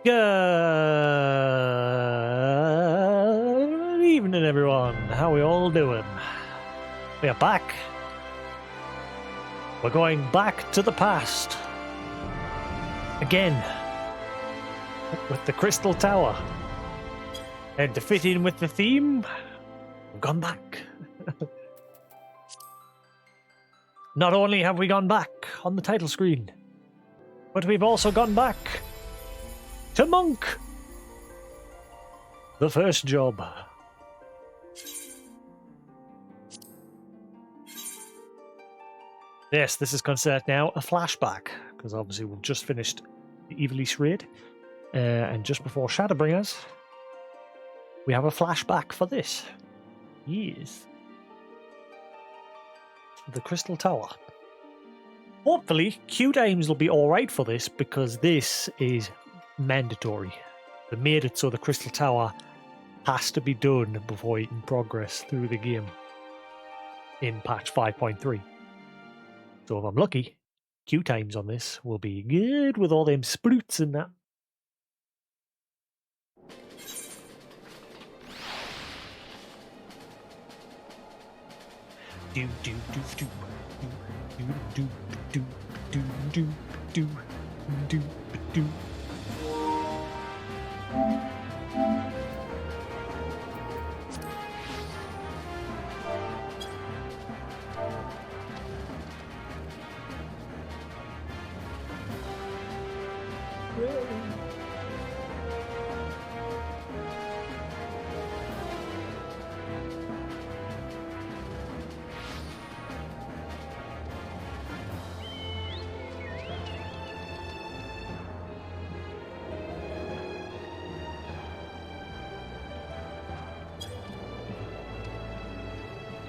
Good evening, everyone. How are we all doing? We are back. We're going back to the past. Again. With the Crystal Tower. And to fit in with the theme, we've gone back. Not only have we gone back on the title screen, but we've also gone back to Monk. The first job. Yes, this is considered now a flashback, because obviously we've just finished the Evil East raid, and just before Shadowbringers, we have a flashback for this. Yes. The Crystal Tower. Hopefully, queue times will be alright for this, because this is mandatory. They made it so the Crystal Tower has to be done before you can progress through the game in patch 5.3. So if I'm lucky, queue times on this will be good with all them spruits and that. Do do do do do do do do do do do do.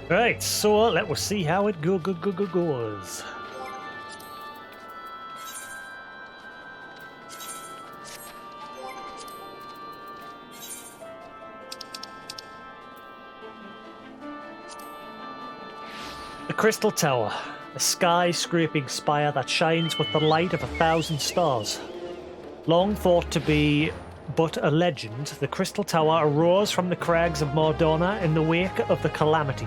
Right, so let's see how it goes. The Crystal Tower, a sky-scraping spire that shines with the light of 1,000 stars. Long thought to be but a legend, the Crystal Tower arose from the crags of Mordona in the wake of the calamity,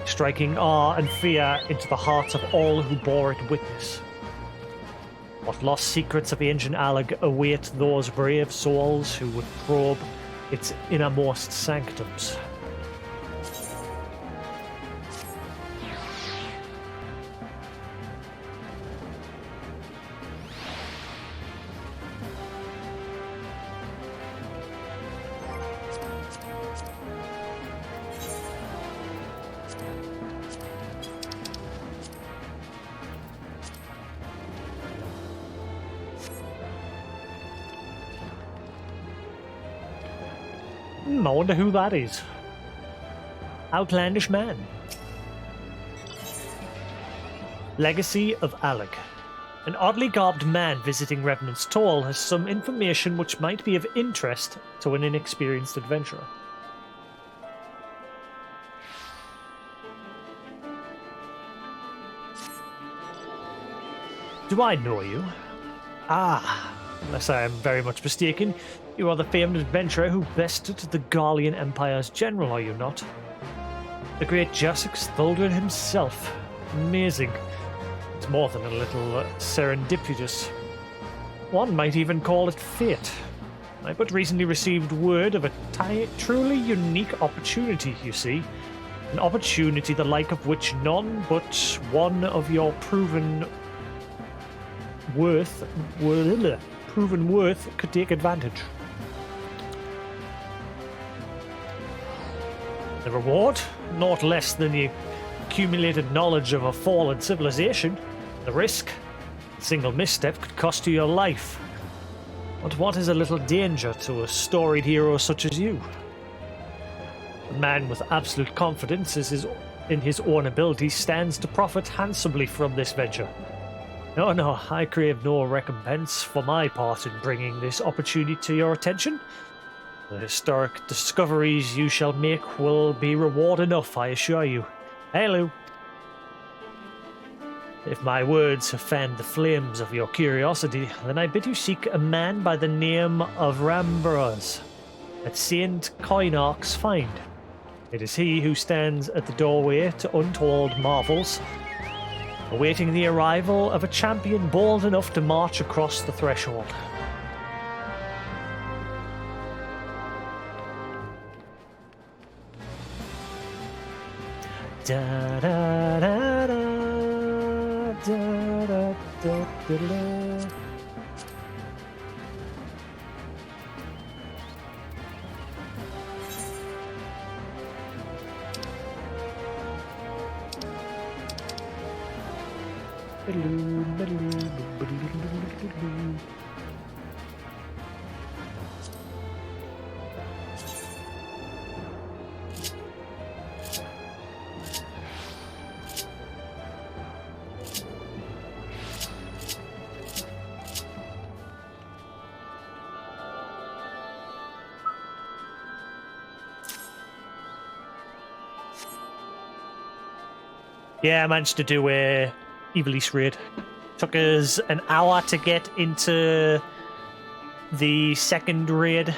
striking awe and fear into the hearts of all who bore it witness. What lost secrets of ancient Allag await those brave souls who would probe its innermost sanctums? I wonder who that is. Outlandish man. Legacy of Allag. An oddly garbed man visiting Revenant's Toll has some information which might be of interest to an inexperienced adventurer. Do I know you? Ah, unless I am very much mistaken, you are the famed adventurer who bested the Garlean Empire's general, are you not? The great Jasix Thuldred himself. Amazing. It's more than a little serendipitous. One might even call it fate. I but recently received word of a truly unique opportunity, you see. An opportunity the like of which none but one of your proven worth could take advantage. The reward? Not less than the accumulated knowledge of a fallen civilization. The risk? A single misstep could cost you your life. But what is a little danger to a storied hero such as you? A man with absolute confidence in his own abilities stands to profit handsomely from this venture. No, I crave no recompense for my part in bringing this opportunity to your attention. The historic discoveries you shall make will be reward enough, I assure you. Hello. If my words have fanned the flames of your curiosity, then I bid you seek a man by the name of Rambras at St. Coinarch's Find. It is he who stands at the doorway to untold marvels, awaiting the arrival of a champion bold enough to march across the threshold. Da da da da da da da da da. Yeah, I managed to do a Evil East raid. Took us an hour to get into the second raid,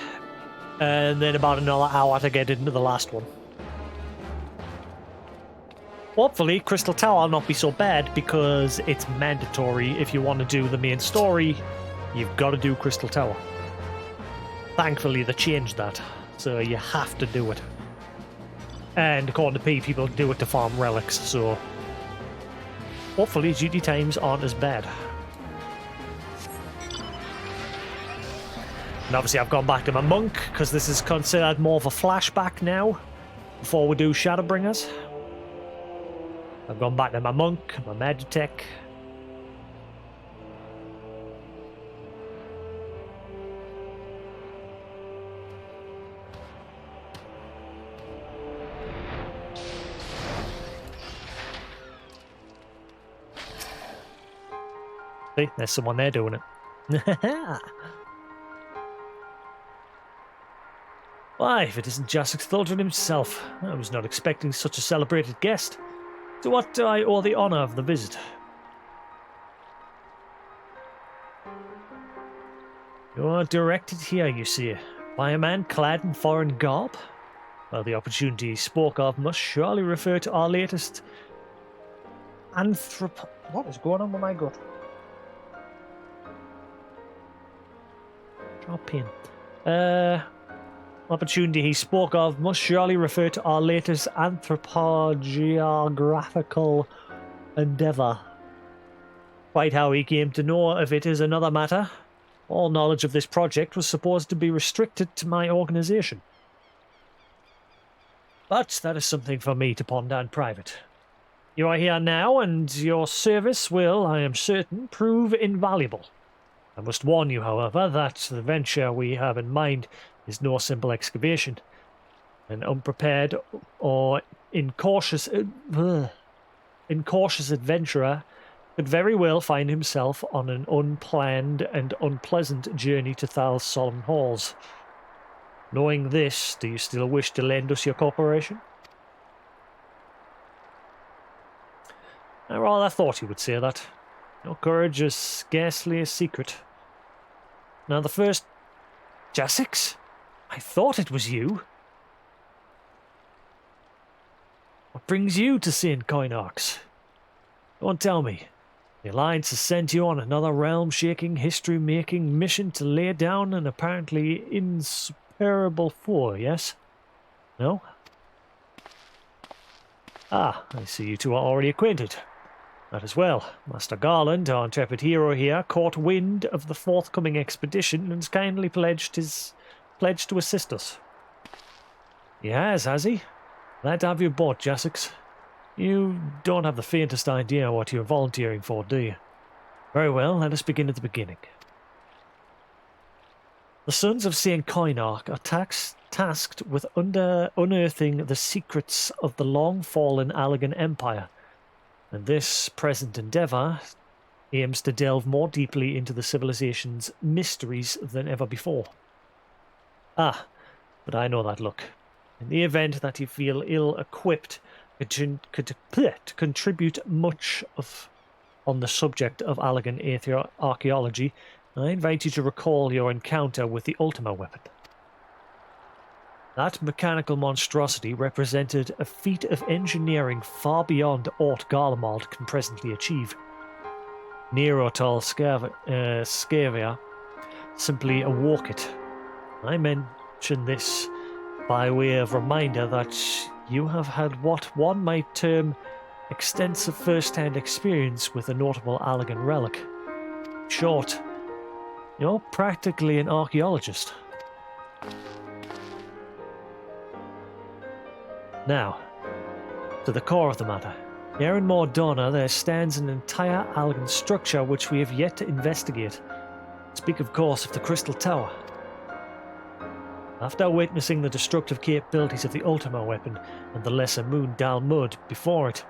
and then about another hour to get into the last one. Hopefully, Crystal Tower will not be so bad, because it's mandatory if you want to do the main story. You've got to do Crystal Tower. Thankfully, they changed that, so you have to do it. And according to P, people do it to farm relics, so hopefully duty times aren't as bad. And obviously I've gone back to my monk, because this is considered more of a flashback now, before we do Shadowbringers. I've gone back to my monk, my Magitech. See, there's someone there doing it. Why, if it isn't Jasix Thildren himself, I was not expecting such a celebrated guest. To what do I owe the honour of the visit? You are directed here, you see, by a man clad in foreign garb? Well, the opportunity he spoke of must surely refer to our latest What is going on with my gut? Drop in. Opportunity he spoke of must surely refer to our latest anthropogeographical endeavour. Quite how he came to know of it is another matter. All knowledge of this project was supposed to be restricted to my organisation. But that is something for me to ponder in private. You are here now, and your service will, I am certain, prove invaluable. I must warn you, however, that the venture we have in mind is no simple excavation. An unprepared or incautious adventurer could very well find himself on an unplanned and unpleasant journey to Thal's solemn halls. Knowing this, do you still wish to lend us your cooperation? I rather thought you would say that. Your courage is scarcely a secret. Now the first... Jasix? I thought it was you. What brings you to St. Coinarch's? Don't tell me. The Alliance has sent you on another realm-shaking, history-making mission to lay down an apparently insuperable foe, yes? No? Ah, I see you two are already acquainted. That as well. Master Garland, our intrepid hero here, caught wind of the forthcoming expedition and has kindly pledged to assist us. He has he? Glad to have you aboard, Jasix. You don't have the faintest idea what you're volunteering for, do you? Very well, let us begin at the beginning. The Sons of St. Coinarch are tasked with unearthing the secrets of the long-fallen Allagan Empire, and this present endeavour aims to delve more deeply into the civilization's mysteries than ever before. Ah, but I know that look. In the event that you feel ill-equipped to contribute much of on the subject of Allagan archaeology, I invite you to recall your encounter with the Ultima weapon. That mechanical monstrosity represented a feat of engineering far beyond aught Garlemald can presently achieve. Nerotal Scavia simply awoke it. I mention this by way of reminder that you have had what one might term extensive first-hand experience with a notable Allagan relic. In short, you're practically an archaeologist. Now, to the core of the matter. Here in Mordona there stands an entire Allagan structure which we have yet to investigate. Speak of course of the Crystal Tower. After witnessing the destructive capabilities of the Ultima weapon and the Lesser Moon Dalmud before it,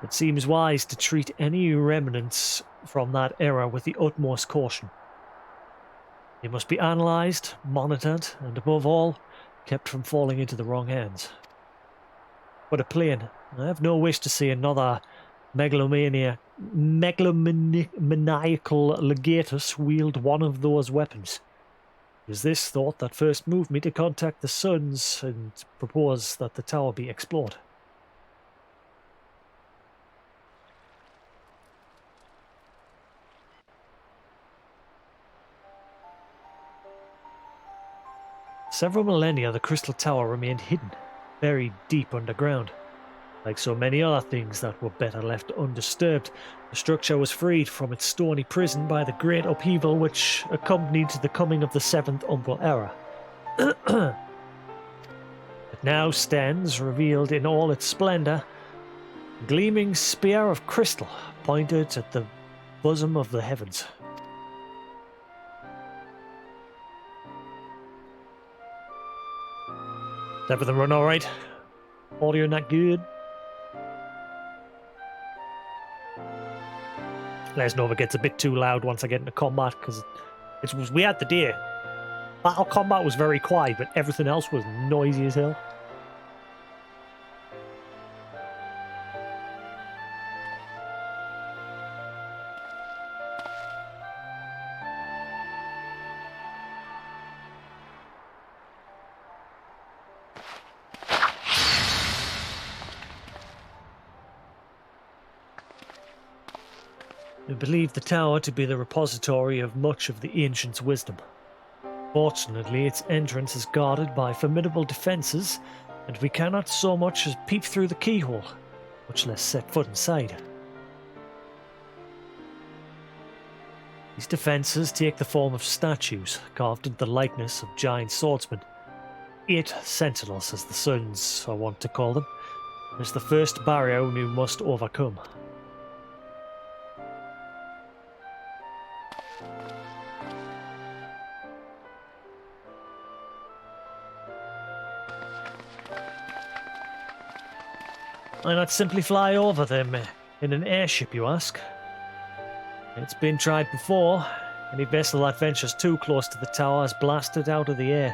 it seems wise to treat any remnants from that era with the utmost caution. They must be analysed, monitored, and above all, kept from falling into the wrong hands. But a plain, I have no wish to see another megalomaniacal legatus wield one of those weapons. It was this thought that first moved me to contact the Sons and propose that the tower be explored. Several millennia the Crystal Tower remained hidden, buried deep underground. Like so many other things that were better left undisturbed, the structure was freed from its stony prison by the great upheaval which accompanied the coming of the Seventh Umbral Era. It now stands, revealed in all its splendour, a gleaming spear of crystal pointed at the bosom of the heavens. Is everything run alright? Audio not good? Let us know if it gets a bit too loud once I get into combat, because we had the day. Battle combat was very quiet, but everything else was noisy as hell. We believe the tower to be the repository of much of the ancients' wisdom. Fortunately, its entrance is guarded by formidable defences, and we cannot so much as peep through the keyhole, much less set foot inside. These defences take the form of statues carved into the likeness of giant swordsmen. 8 sentinels, as the Sons are wont to call them, is the first barrier we must overcome. Why not simply fly over them in an airship, you ask? It's been tried before. Any vessel that ventures too close to the tower is blasted out of the air.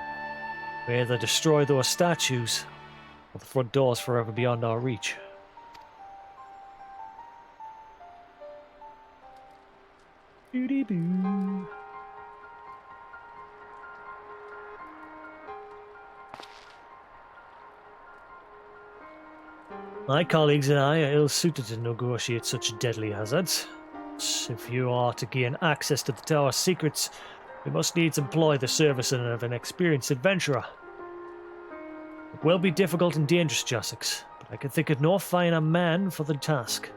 We either destroy those statues, or the front door's forever beyond our reach. Boo-dee-boo. My colleagues and I are ill-suited to negotiate such deadly hazards. If you are to gain access to the tower's secrets, we must needs employ the services of an experienced adventurer. It will be difficult and dangerous, Jasix, but I can think of no finer man for the task.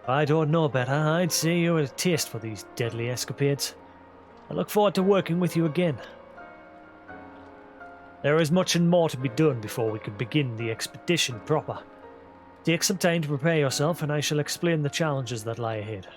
If I don't know better, I'd say you have a taste for these deadly escapades. I look forward to working with you again. There is much and more to be done before we can begin the expedition proper. Take some time to prepare yourself, and I shall explain the challenges that lie ahead.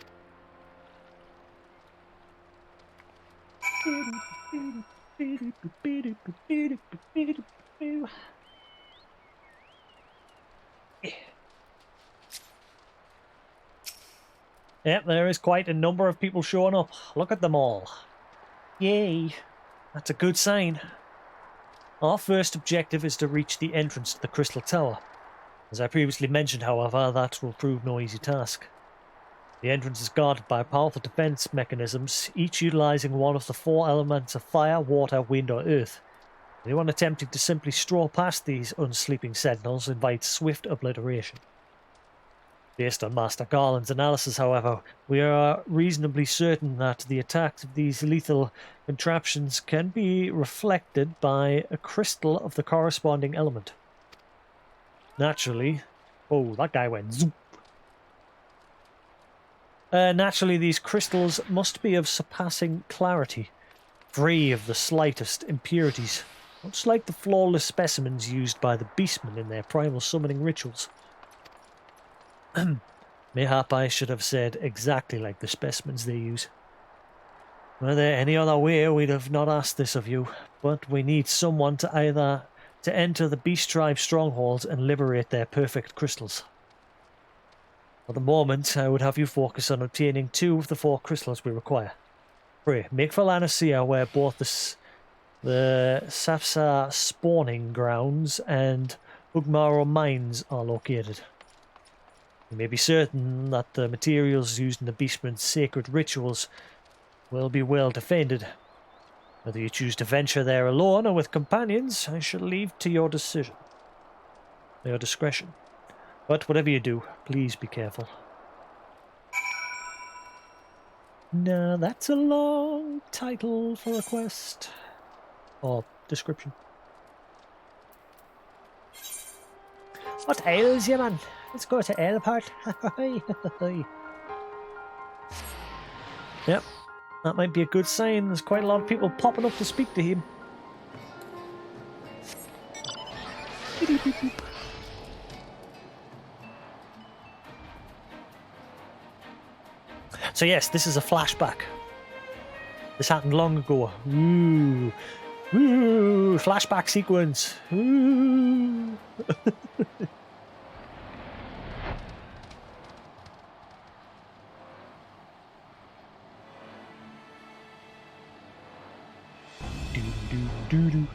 Yep, there is quite a number of people showing up. Look at them all. Yay! That's a good sign. Our first objective is to reach the entrance to the Crystal Tower. As I previously mentioned, however, that will prove no easy task. The entrance is guarded by powerful defense mechanisms, each utilizing one of the 4 elements of fire, water, wind, or earth. Anyone attempting to simply stroll past these unsleeping sentinels invites swift obliteration. Based on Master Garland's analysis, however, we are reasonably certain that the attacks of these lethal contraptions can be reflected by a crystal of the corresponding element. Naturally... Oh, that guy went zoop. Naturally, these crystals must be of surpassing clarity, free of the slightest impurities, much like the flawless specimens used by the beastmen in their primal summoning rituals. Mayhap I should have said exactly like the specimens they use. Were there any other way, we'd have not asked this of you, but we need someone to enter the beast tribe strongholds and liberate their perfect crystals. For the moment, I would have you focus on obtaining 2 of the 4 crystals we require. Pray, make for Lanasia, where both the Safsa spawning grounds and Ugmaro mines are located. You may be certain that the materials used in the Beastman's sacred rituals will be well defended. Whether you choose to venture there alone or with companions, I shall leave to your decision. Your discretion. But whatever you do, please be careful. Now that's a long title for a quest. Or description. What ails you, man? Let's go to Elpart. Yep, that might be a good sign. There's quite a lot of people popping up to speak to him. So yes, this is a flashback. This happened long ago. Ooh. Ooh, flashback sequence. Ooh. Do-do-do-do.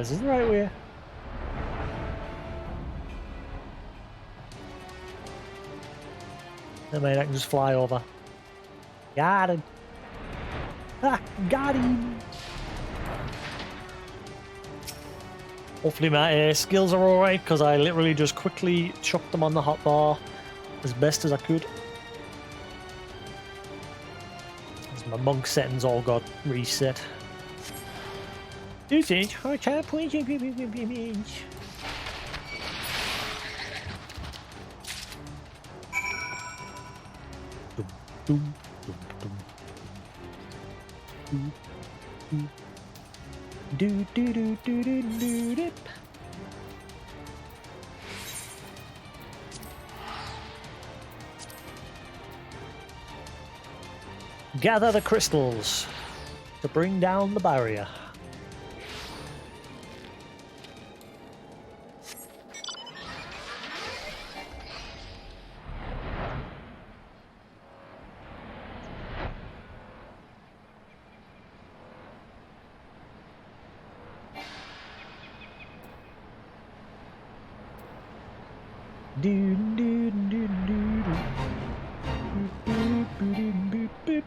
Is this the right way? Never mind, I can just fly over. Got him! Ha! Got him! Hopefully my skills are alright, because I literally just quickly chucked them on the hotbar as best as I could. As my monk settings all got reset. This is hot point image. Do do do do do do do. Gather the crystals to bring down the barrier. Do do do do do. Boop boop boop boop.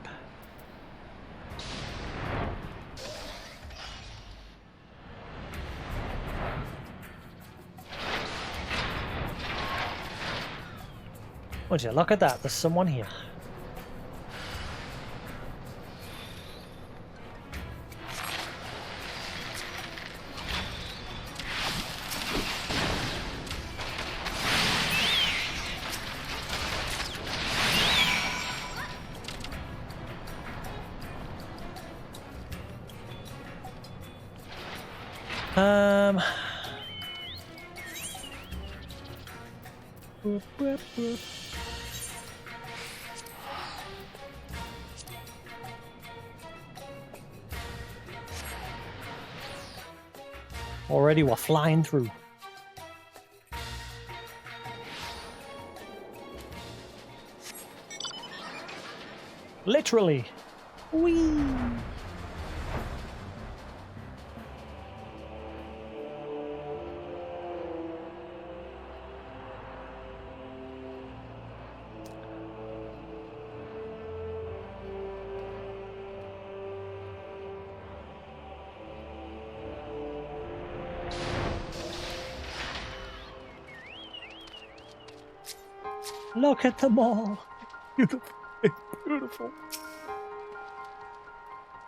Would you look at that? There's someone here. Boop, boop, boop. Already we're flying through. Literally. Whee! Look at them all. Beautiful. Beautiful.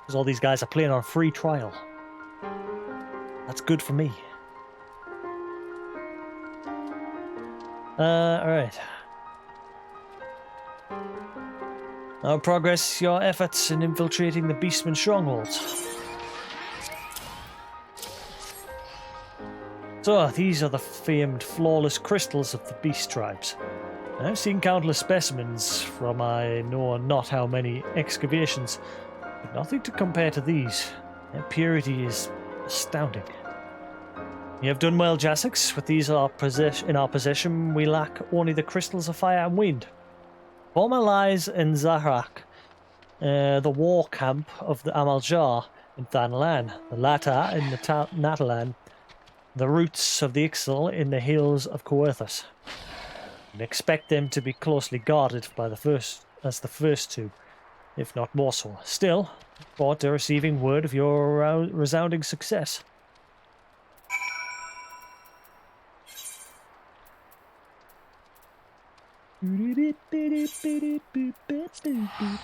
Because all these guys are playing on free trial. That's good for me. Alright. Now progress your efforts in infiltrating the Beastman strongholds. So, these are the famed flawless crystals of the beast tribes. I've seen countless specimens from I know not how many excavations, but nothing to compare to these. Their purity is astounding. You have done well, Jasix. With these in our possession, we lack only the crystals of fire and wind. Former lies in Zahrak, the war camp of the Amaljar in Thanlan, the latter in the Natalan, the roots of the Ixal in the hills of Coerthus. And expect them to be closely guarded by the first two, if not more so. Still, forward to receiving word of your resounding success. Do do do do do do do do do.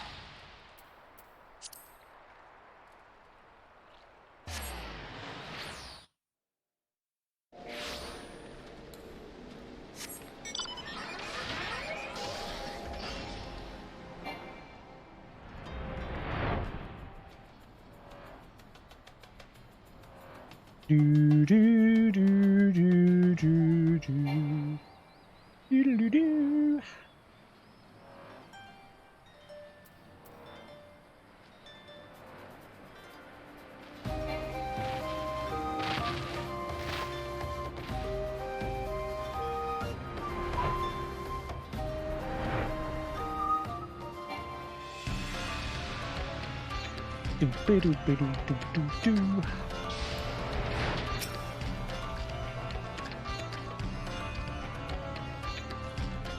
Do do do do do do.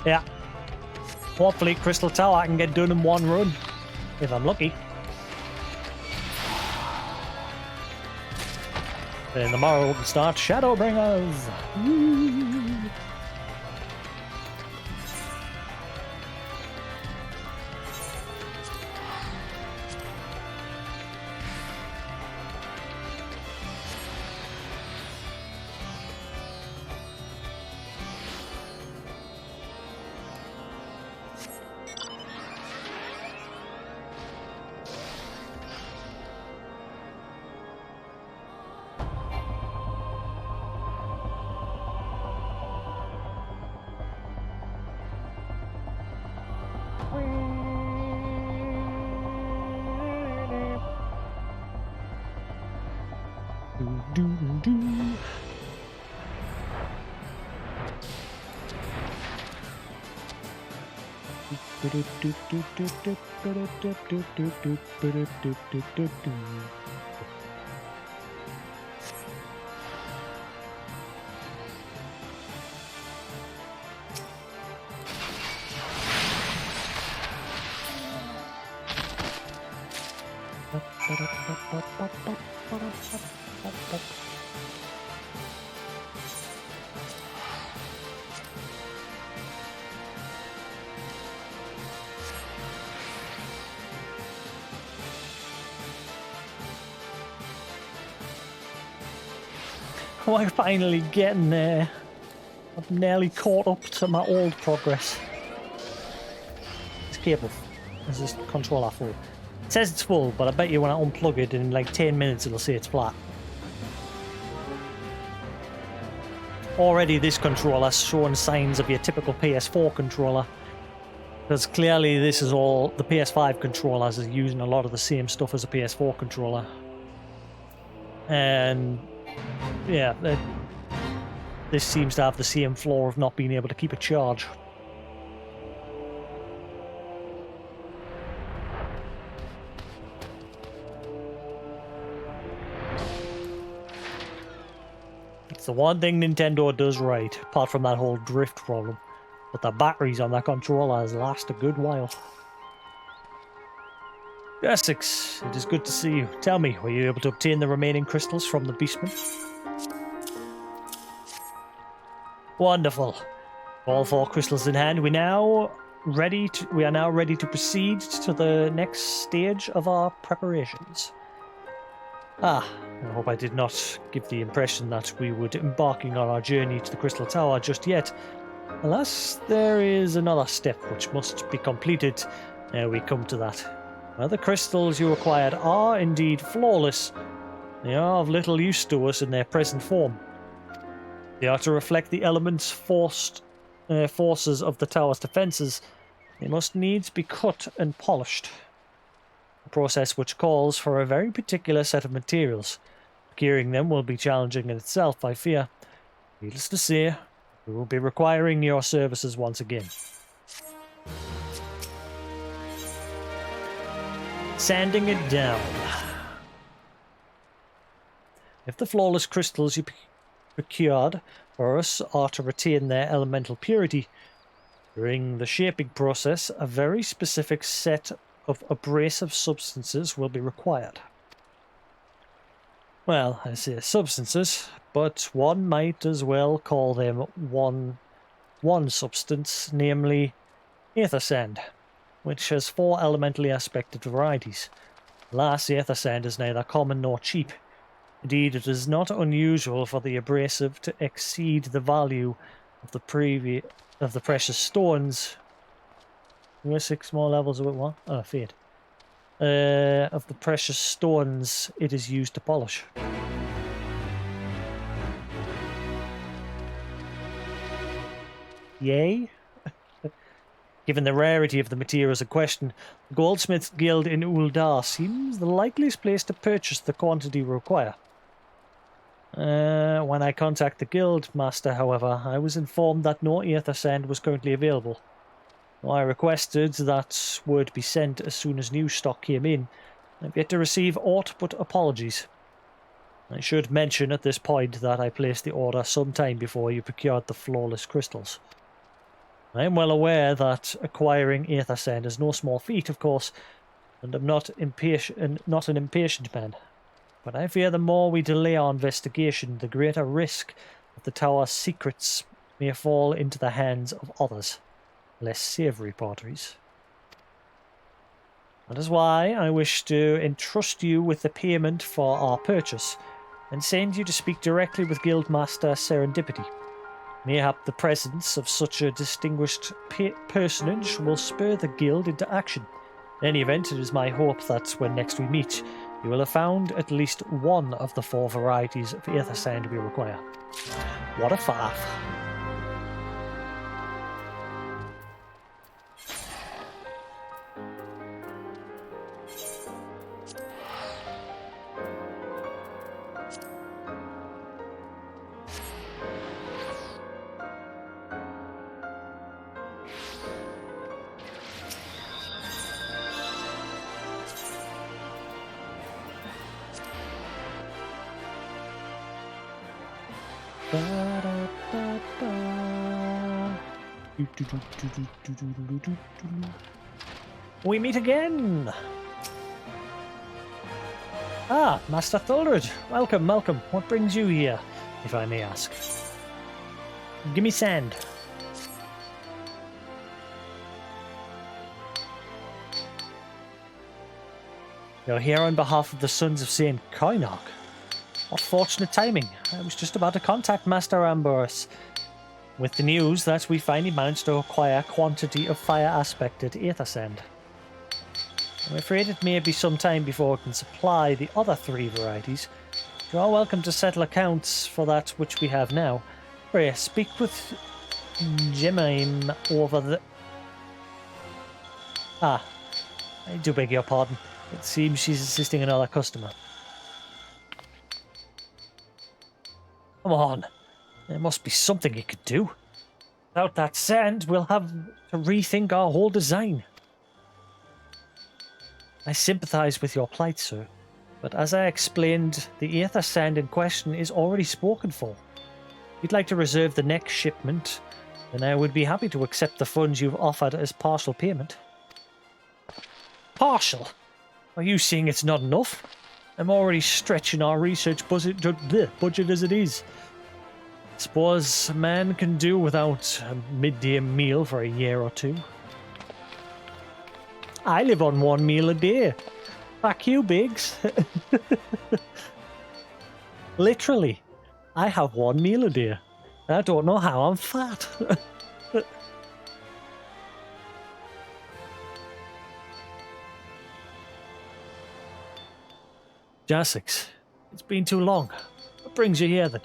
Yeah. Hopefully Crystal Tower I can get done in one run. If I'm lucky. Then tomorrow we can start Shadowbringers. Woo! We're finally getting there. I've nearly caught up to my old progress. It's cable. Is this controller full? It says it's full, but I bet you when I unplug it in like 10 minutes it'll say it's flat. Already this controller's showing signs of your typical PS4 controller. Because clearly this is all, the PS5 controllers are using a lot of the same stuff as a PS4 controller. And Yeah, this seems to have the same flaw of not being able to keep a charge. It's the one thing Nintendo does right, apart from that whole drift problem. But the batteries on that controller last a good while. Jasix, it is good to see you. Tell me, were you able to obtain the remaining crystals from the beastman? Wonderful. All 4 crystals in hand, we are now ready to proceed to the next stage of our preparations. I hope I did not give the impression that we were embarking on our journey to the Crystal Tower just yet. Alas, there is another step which must be completed ere we come to that. Well, the crystals you acquired are indeed flawless. They are of little use to us in their present form. They are to reflect the elements' forces of the tower's defences. They must needs be cut and polished. A process which calls for a very particular set of materials. Procuring them will be challenging in itself, I fear. Needless to say, we will be requiring your services once again. Sanding it down. If the flawless crystals you procured for us are to retain their elemental purity, during the shaping process, a very specific set of abrasive substances will be required. Well, I say substances, but one might as well call them one substance, namely aether sand, which has 4 elementally aspected varieties. Alas, aether sand is neither common nor cheap. Indeed, it is not unusual for the abrasive to exceed the value of the precious stones. There are 6 more levels of it. What? Oh, fade. Of the precious stones it is used to polish. Yay? Given the rarity of the materials in question, the Goldsmiths Guild in Uldar seems the likeliest place to purchase the quantity we require. When I contacted the guild master, however, I was informed that no aether sand was currently available. I requested that word be sent as soon as new stock came in. I've yet to receive aught but apologies. I should mention at this point that I placed the order some time before you procured the flawless crystals. I am well aware that acquiring aether sand is no small feat, of course, and I'm not an impatient man. But I fear the more we delay our investigation, the greater risk that the tower's secrets may fall into the hands of others, less savoury parties. That is why I wish to entrust you with the payment for our purchase, and send you to speak directly with Guildmaster Serendipity. Mayhap the presence of such a distinguished personage will spur the guild into action. In any event, it is my hope that when next we meet, you will have found at least one of the 4 varieties of aether sand we require. What a faff. We meet again! Ah, Master Thuldred. Welcome, welcome. What brings you here, if I may ask? Give me sand. You're here on behalf of the Sons of St. Koinok. What fortunate timing. I was just about to contact Master Ambrose with the news that we finally managed to acquire a quantity of fire-aspected aether sand. I'm afraid it may be some time before we can supply the other 3 varieties. You are welcome to settle accounts for that which we have now. Pray, speak with Jemime over the... Ah, I do beg your pardon. It seems she's assisting another customer. Come on. There must be something you could do. Without that sand, we'll have to rethink our whole design. I sympathize with your plight, sir. But as I explained, the aether sand in question is already spoken for. If you'd like to reserve the next shipment, then I would be happy to accept the funds you've offered as partial payment. Partial? Are you saying it's not enough? I'm already stretching our research budget as it is. Suppose a man can do without a midday meal for a year or two. I live on 1 meal a day. Fuck you, Biggs. Literally, I have 1 meal a day. I don't know how I'm fat. Jasix, it's been too long. What brings you here then?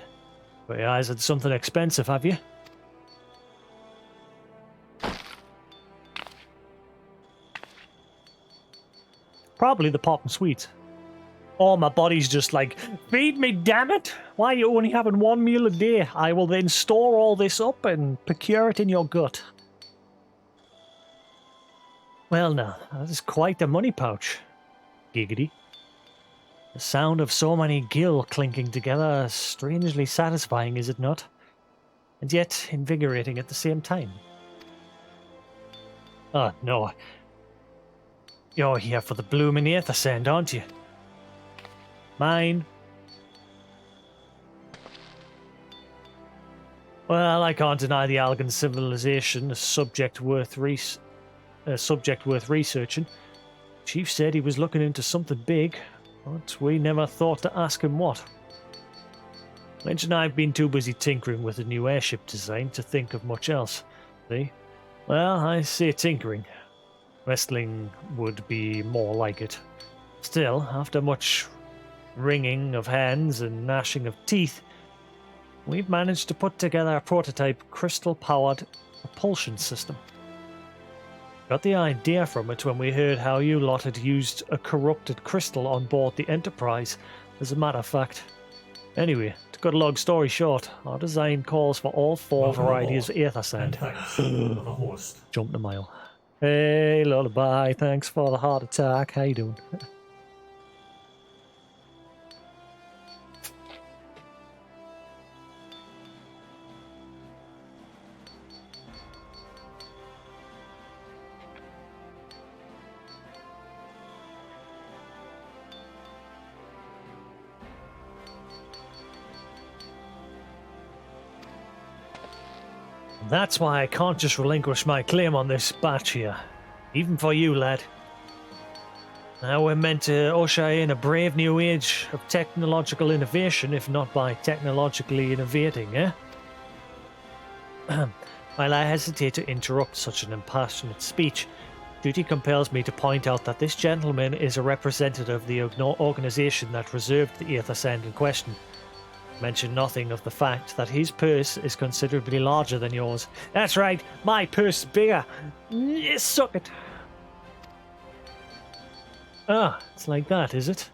Got your eyes on something expensive, have you? Probably the pop and sweets. Oh, my body's just like, feed me, damn it! Why are you only having 1 meal a day? I will then store all this up and procure it in your gut. Well now, that is quite the money pouch. Giggity. The sound of so many gill clinking together is strangely satisfying, is it not? And yet invigorating at the same time. Oh, no. You're here for the bloomin' aether sand, aren't you? Mine. Well, I can't deny the Algan civilization a subject worth researching. Chief said he was looking into something big, but we never thought to ask him what. Mention I've been too busy tinkering with a new airship design to think of much else. See? Well, I say tinkering. Wrestling would be more like it. Still, after much wringing of hands and gnashing of teeth, we've managed to put together a prototype crystal-powered propulsion system. Got the idea from it when we heard how you lot had used a corrupted crystal on board the Enterprise, as a matter of fact. Anyway, to cut a long story short, our design calls for all 4 varieties of aether sand. Jumped a mile. Hey, Lullaby, thanks for the heart attack. How you doing? That's why I can't just relinquish my claim on this batch here. Even for you, lad. Now we're meant to usher in a brave new age of technological innovation, if not by technologically innovating, eh? While I hesitate to interrupt such an impassionate speech, duty compels me to point out that this gentleman is a representative of the organisation that reserved the aether sand in question. Mention nothing of the fact that his purse is considerably larger than yours. That's right, my purse is bigger. Suck it. Ah, it's like that, is it?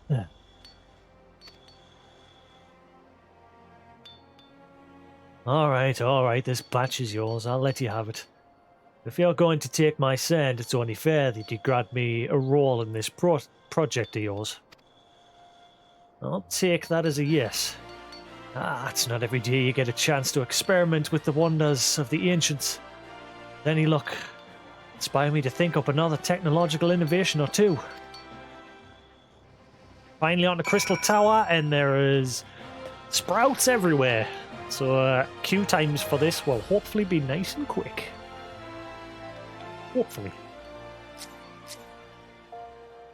Yeah. Alright, this batch is yours. I'll let you have it. If you're going to take my sand, it's only fair that you grant me a role in this project of yours. I'll take that as a yes. It's not every day you get a chance to experiment with the wonders of the ancients. With any luck, inspire me to think up another technological innovation or two. Finally on the Crystal Tower, and there is sprouts everywhere. So queue times for this will hopefully be nice and quick. Hopefully.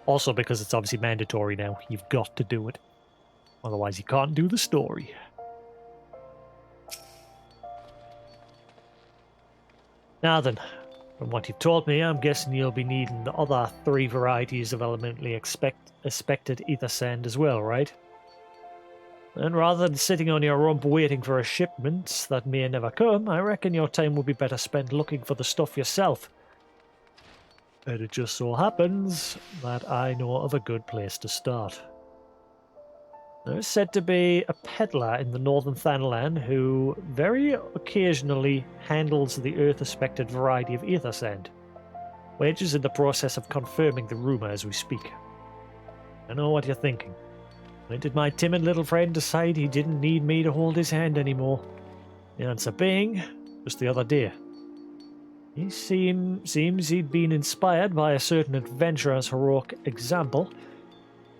Also because it's obviously mandatory now. You've got to do it. Otherwise you can't do the story. Now then, from what you've told me, I'm guessing you'll be needing the other 3 varieties of elementally expected aether sand as well, right? And rather than sitting on your rump waiting for a shipment that may never come, I reckon your time would be better spent looking for the stuff yourself. And it just so happens that I know of a good place to start. There's said to be a peddler in the northern Thanalan who very occasionally handles the earth-aspected variety of ether sand. Wedge is in the process of confirming the rumor as we speak. I know what you're thinking. When did my timid little friend decide he didn't need me to hold his hand anymore? The answer being, just the other day. He seems he'd been inspired by a certain adventurer's heroic example.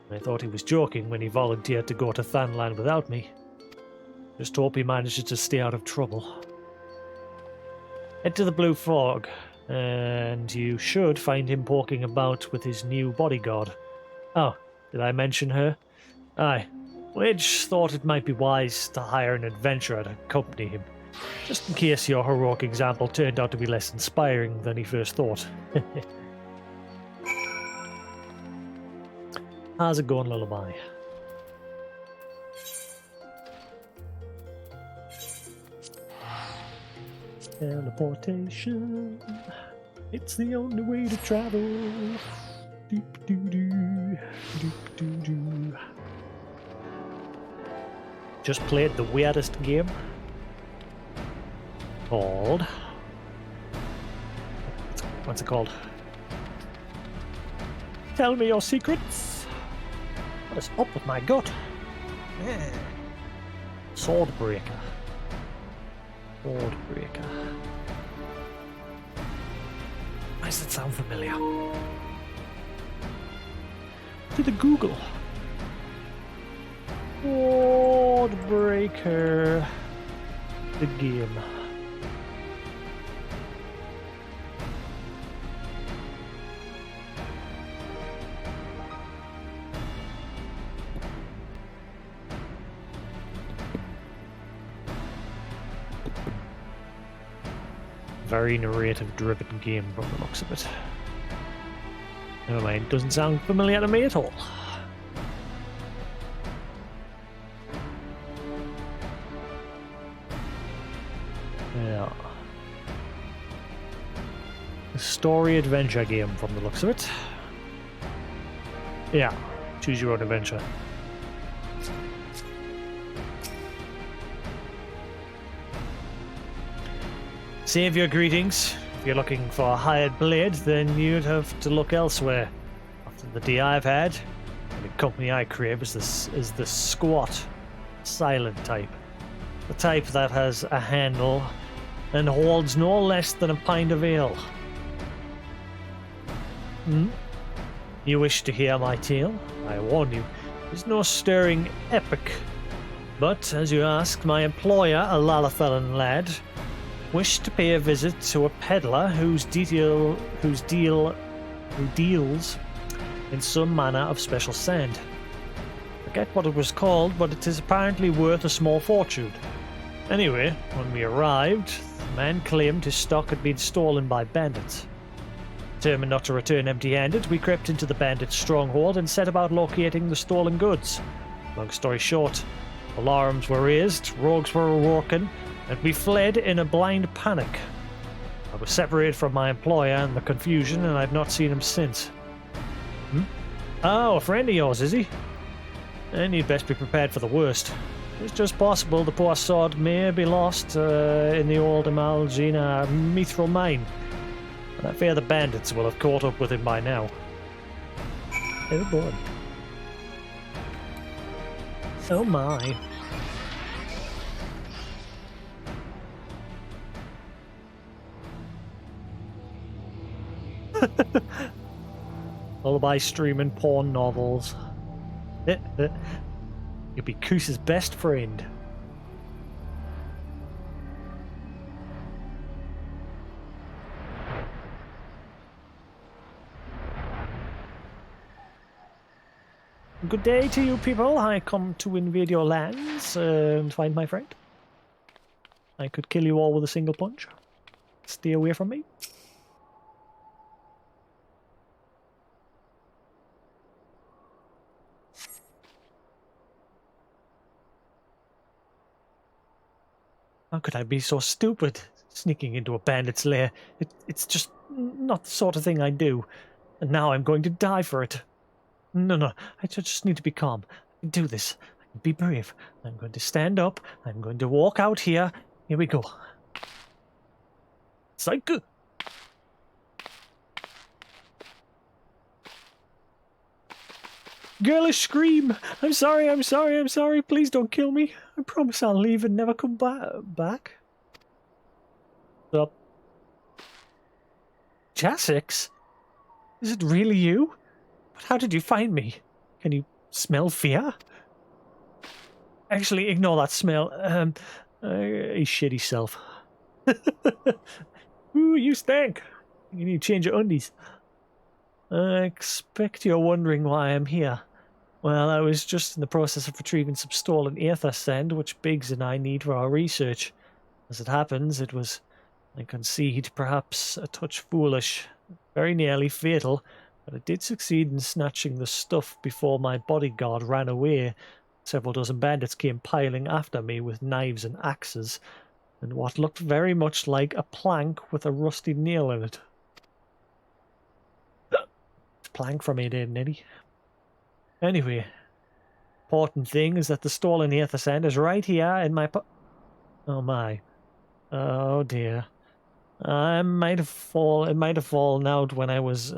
I thought he was joking when he volunteered to go to Thanalan without me. Just hope he manages to stay out of trouble. Head to the Blue Fog, and you should find him poking about with his new bodyguard. Oh, did I mention her? Aye. Wedge thought it might be wise to hire an adventurer to accompany him, just in case your heroic example turned out to be less inspiring than he first thought. How's it going, Lullaby? Teleportation. It's the only way to travel. Doop doo doo. Doop doo doo. Just played the weirdest game called. What's it called? Tell me your secrets. What is up with my gut? Swordbreaker. Swordbreaker. Why does it sound familiar? To the Google. Swordbreaker. The game. Very narrative-driven game from the looks of it. Never mind, doesn't sound familiar to me at all. Yeah. A story adventure game from the looks of it. Yeah, choose your own adventure. Save your greetings. If you're looking for a hired blade, then you'd have to look elsewhere. After the day I've had, the company I crave is the squat, silent type. The type that has a handle and holds no less than a pint of ale. You wish to hear my tale? I warn you, it's no stirring epic. But, as you ask, my employer, a Lalathalan lad, wished to pay a visit to a peddler who deals in some manner of special sand. Forget what it was called, but it is apparently worth a small fortune. Anyway, when we arrived, the man claimed his stock had been stolen by bandits. Determined not to return empty-handed, we crept into the bandits' stronghold and set about locating the stolen goods. Long story short, alarms were raised, rogues were awoken, and we fled in a blind panic. I was separated from my employer in the confusion, and I've not seen him since. Oh, a friend of yours, is he? Then you'd best be prepared for the worst. It's just possible the poor sod may be lost in the old Amalgina mithril mine. And I fear the bandits will have caught up with him by now. Oh boy. Oh my. Lullaby streaming porn novels. You'll be Koos's best friend. Good day to you people. I come to invade your lands and find my friend. I could kill you all with a single punch. Stay away from me. How could I be so stupid, sneaking into a bandit's lair? It's just not the sort of thing I do. And now I'm going to die for it. No, I just need to be calm. I can do this. I Be brave. I'm going to stand up. I'm going to walk out here. Here we go. Psych. Girlish scream. I'm sorry, I'm sorry, I'm sorry. Please don't kill me. I promise I'll leave and never come back. What's up? Jasix? Is it really you? But how did you find me? Can you smell fear? Actually, ignore that smell. His shitty self. Ooh, you stink. You need to change your undies. I expect you're wondering why I'm here. Well, I was just in the process of retrieving some stolen aether sand, which Biggs and I need for our research. As it happens, it was, I concede, perhaps a touch foolish, very nearly fatal, but I did succeed in snatching the stuff before my bodyguard ran away. Several dozen bandits came piling after me with knives and axes, and what looked very much like a plank with a rusty nail in it. Plank from it, didn't it? Anyway, important thing is that the stolen aether sand is right here in my oh my. Oh dear. It might have fallen out when I was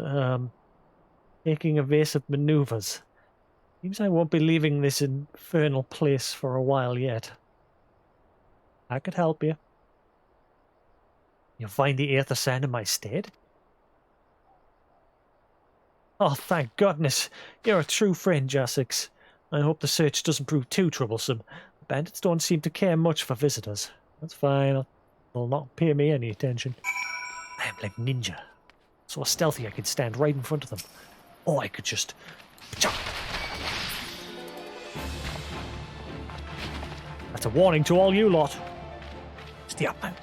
taking evasive maneuvers. Seems I won't be leaving this infernal place for a while yet. I could help you. You'll find the aether sand in my stead? Oh, thank goodness. You're a true friend, Jasix. I hope the search doesn't prove too troublesome. The bandits don't seem to care much for visitors. That's fine. They'll not pay me any attention. I am like ninja. So stealthy I could stand right in front of them. Or I could just... That's a warning to all you lot. Stay up, man.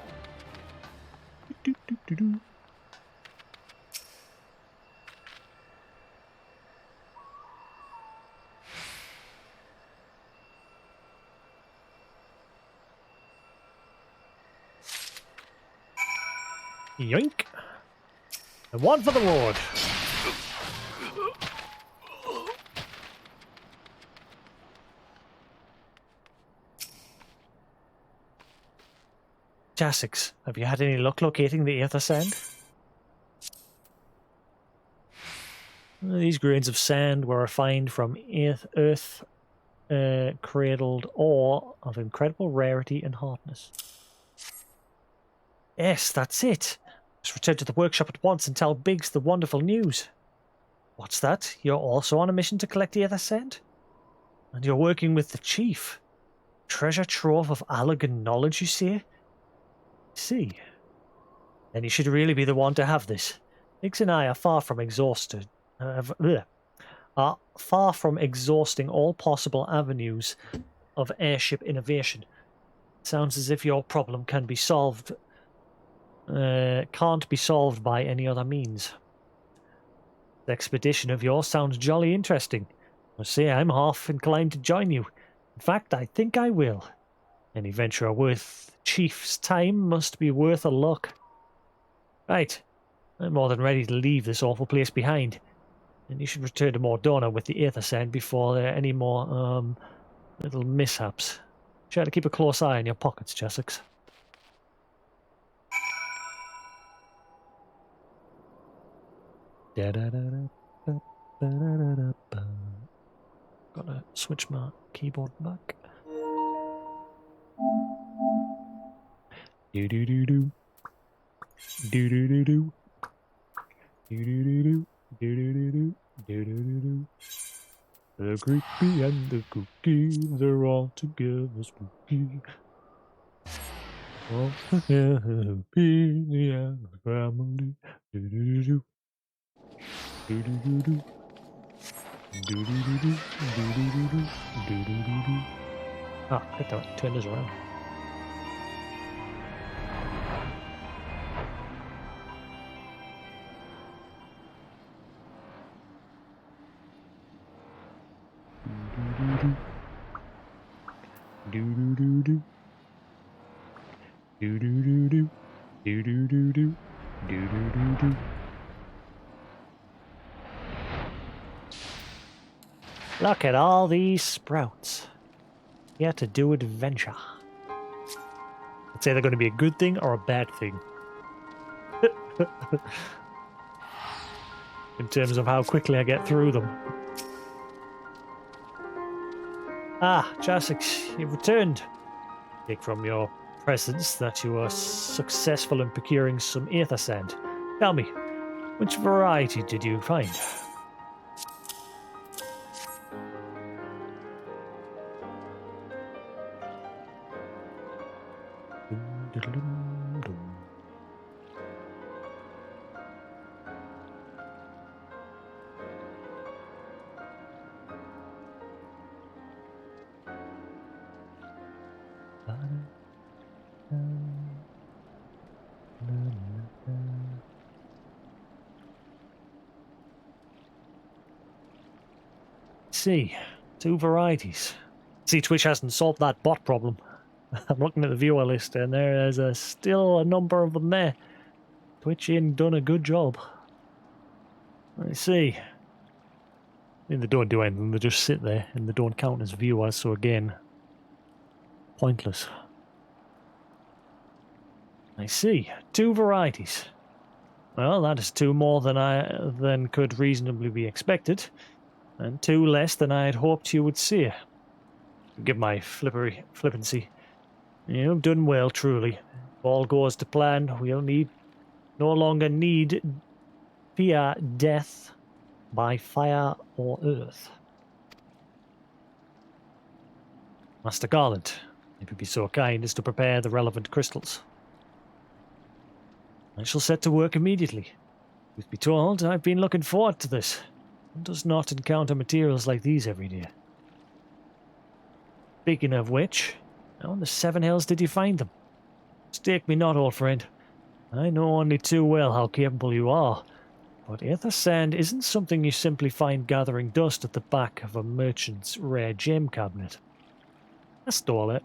Yoink. And one for the road. Jasix, have you had any luck locating the aether sand? These grains of sand were refined from earth cradled ore of incredible rarity and hardness. Yes, that's it. Just return to the workshop at once and tell Biggs the wonderful news. What's that? You're also on a mission to collect the aether sand? And you're working with the chief? Treasure trove of Allag knowledge, you say? See. Then you should really be the one to have this. Biggs and I are far from exhausted. Are far from exhausting all possible avenues of airship innovation. It sounds as if your problem can be solved. Can't be solved by any other means. The expedition of yours sounds jolly interesting. I say I'm half inclined to join you. In fact, I think I will. Any venture worth the Chief's time must be worth a look. Right, I'm more than ready to leave this awful place behind. And you should return to Mordona with the aether sand before there are any more, little mishaps. Try to keep a close eye on your pockets, Jasix. Gotta switch my keyboard back. Do do do do. Do do do do. Do do do do. Do do do do. Do do do do. The creepy and the cookie, they're all together spooky. All together, the family. Do do do do. Do do do do. Do do do do. Do do do do. Do do do do. Ah, I thought turn this around. Do do do do. Do do do do. Do do do do. Do do do do. Look at all these sprouts. Here to do adventure. I'd say they're going to be a good thing or a bad thing. In terms of how quickly I get through them. Ah, Jasix, you've returned. Take from your presence that you were successful in procuring some aether sand. Tell me, which variety did you find? See, 2 varieties. See, Twitch hasn't solved that bot problem. I'm looking at the viewer list and there's still a number of them there. Twitch ain't done a good job. I see. I mean, they don't do anything, they just sit there and they don't count as viewers, so again, pointless. I see. 2 varieties. Well, that is 2 more than could reasonably be expected, and 2 less than I had hoped you would see. Give my flippancy. You've done well, truly. If all goes to plan, we'll no longer need fear death by fire or earth. Master Garland, if you'd be so kind as to prepare the relevant crystals. I shall set to work immediately. Truth be told, I've been looking forward to this. One does not encounter materials like these every day. Speaking of which, how in the 7 hells did you find them? Mistake me not, old friend. I know only too well how capable you are, but aether sand isn't something you simply find gathering dust at the back of a merchant's rare gem cabinet. I stole it.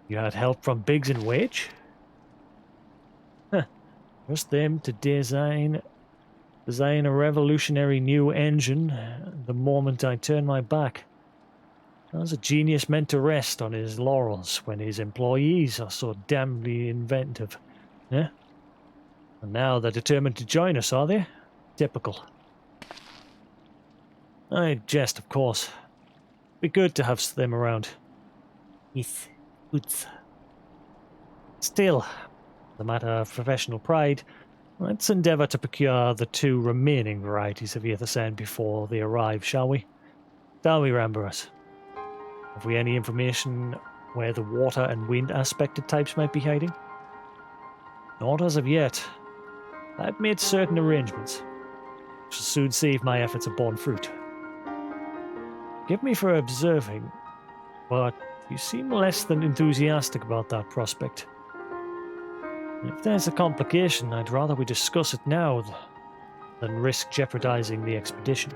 You had help from Biggs and Wage? Huh. Trust them to design a revolutionary new engine the moment I turn my back. How's a genius meant to rest on his laurels when his employees are so damnably inventive? Yeah? And now they're determined to join us, are they? Typical. I jest, of course. Be good to have them around. Yes, good. Still, the matter of professional pride, let's endeavour to procure the 2 remaining varieties of aether sand before they arrive, shall we? Tell me, Rambarus, have we any information where the water and wind aspected types might be hiding? Not as of yet. I've made certain arrangements, which will soon see if my efforts have borne fruit. Forgive me for observing, but you seem less than enthusiastic about that prospect. If there's a complication, I'd rather we discuss it now than risk jeopardizing the expedition.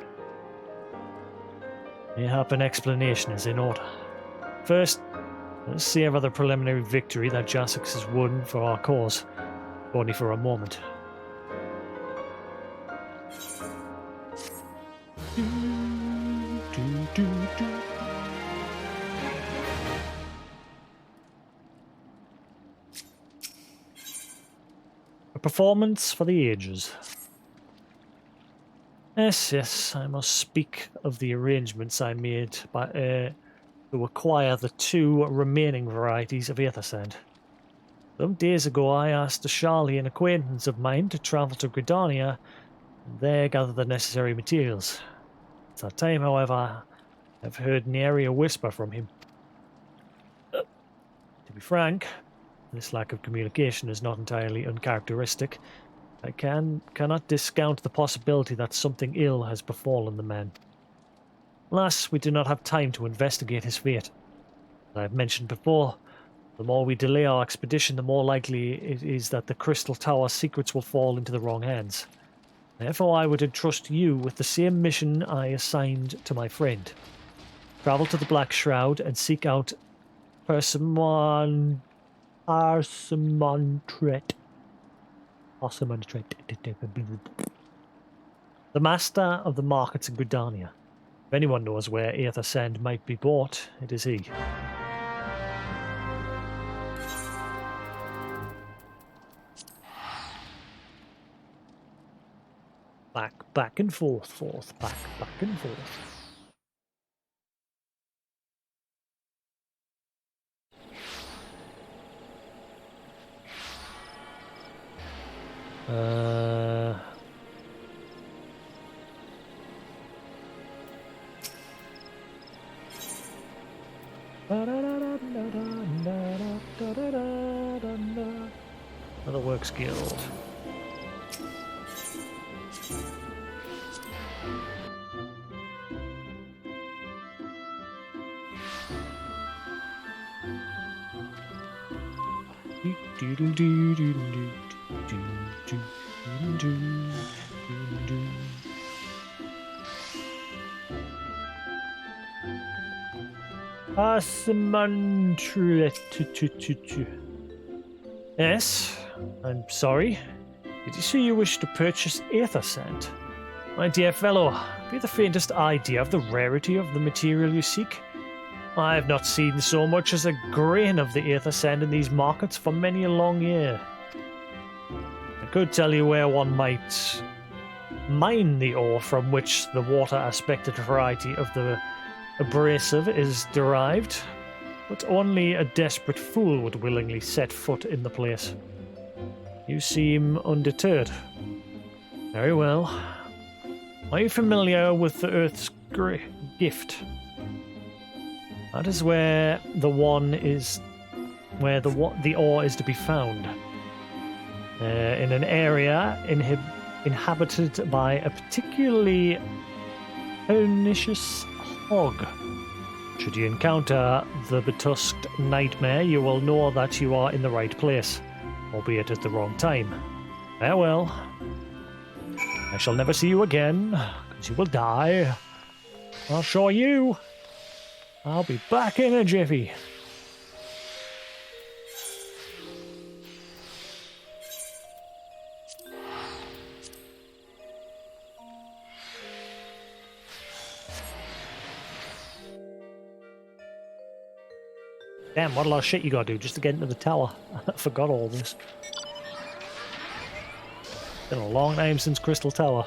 Mayhap an explanation is in order. First, let's savor the preliminary victory that Jasix has won for our cause, if only for a moment. A performance for the ages. Yes, I must speak of the arrangements I made to acquire the 2 remaining varieties of aether sand. Some days ago I asked a Charlian acquaintance of mine to travel to Gridania and there gather the necessary materials. At that time, however, I've heard nary a whisper from him. To be frank, this lack of communication is not entirely uncharacteristic. I cannot discount the possibility that something ill has befallen the man. Alas, we do not have time to investigate his fate. As I have mentioned before, the more we delay our expedition, the more likely it is that the Crystal Tower's secrets will fall into the wrong hands. Therefore, I would entrust you with the same mission I assigned to my friend. Travel to the Black Shroud and seek out Persimmon Tret. The master of the markets in Gridania. If anyone knows where Aether Sand might be bought, it is he. Back and forth, back and forth. Another Works Guild. Yes, I'm sorry. Did you say you wish to purchase Aether Sand? My dear fellow, have you the faintest idea of the rarity of the material you seek? I have not seen so much as a grain of the Aether Sand in these markets for many a long year. I could tell you where one might mine the ore from which the water-aspected variety of the abrasive is derived, but only a desperate fool would willingly set foot in the place. You seem undeterred. Very well. Are you familiar with the Earth's gift? That is where the ore is to be found. In an area inhabited by a particularly pernicious hog. Should you encounter the betusked nightmare, you will know that you are in the right place, albeit at the wrong time. Farewell. I shall never see you again, because you will die. I'll show you. I'll be back in a jiffy. Damn, what a lot of shit you gotta do just to get into the tower. I forgot all this. Been a long time since Crystal Tower.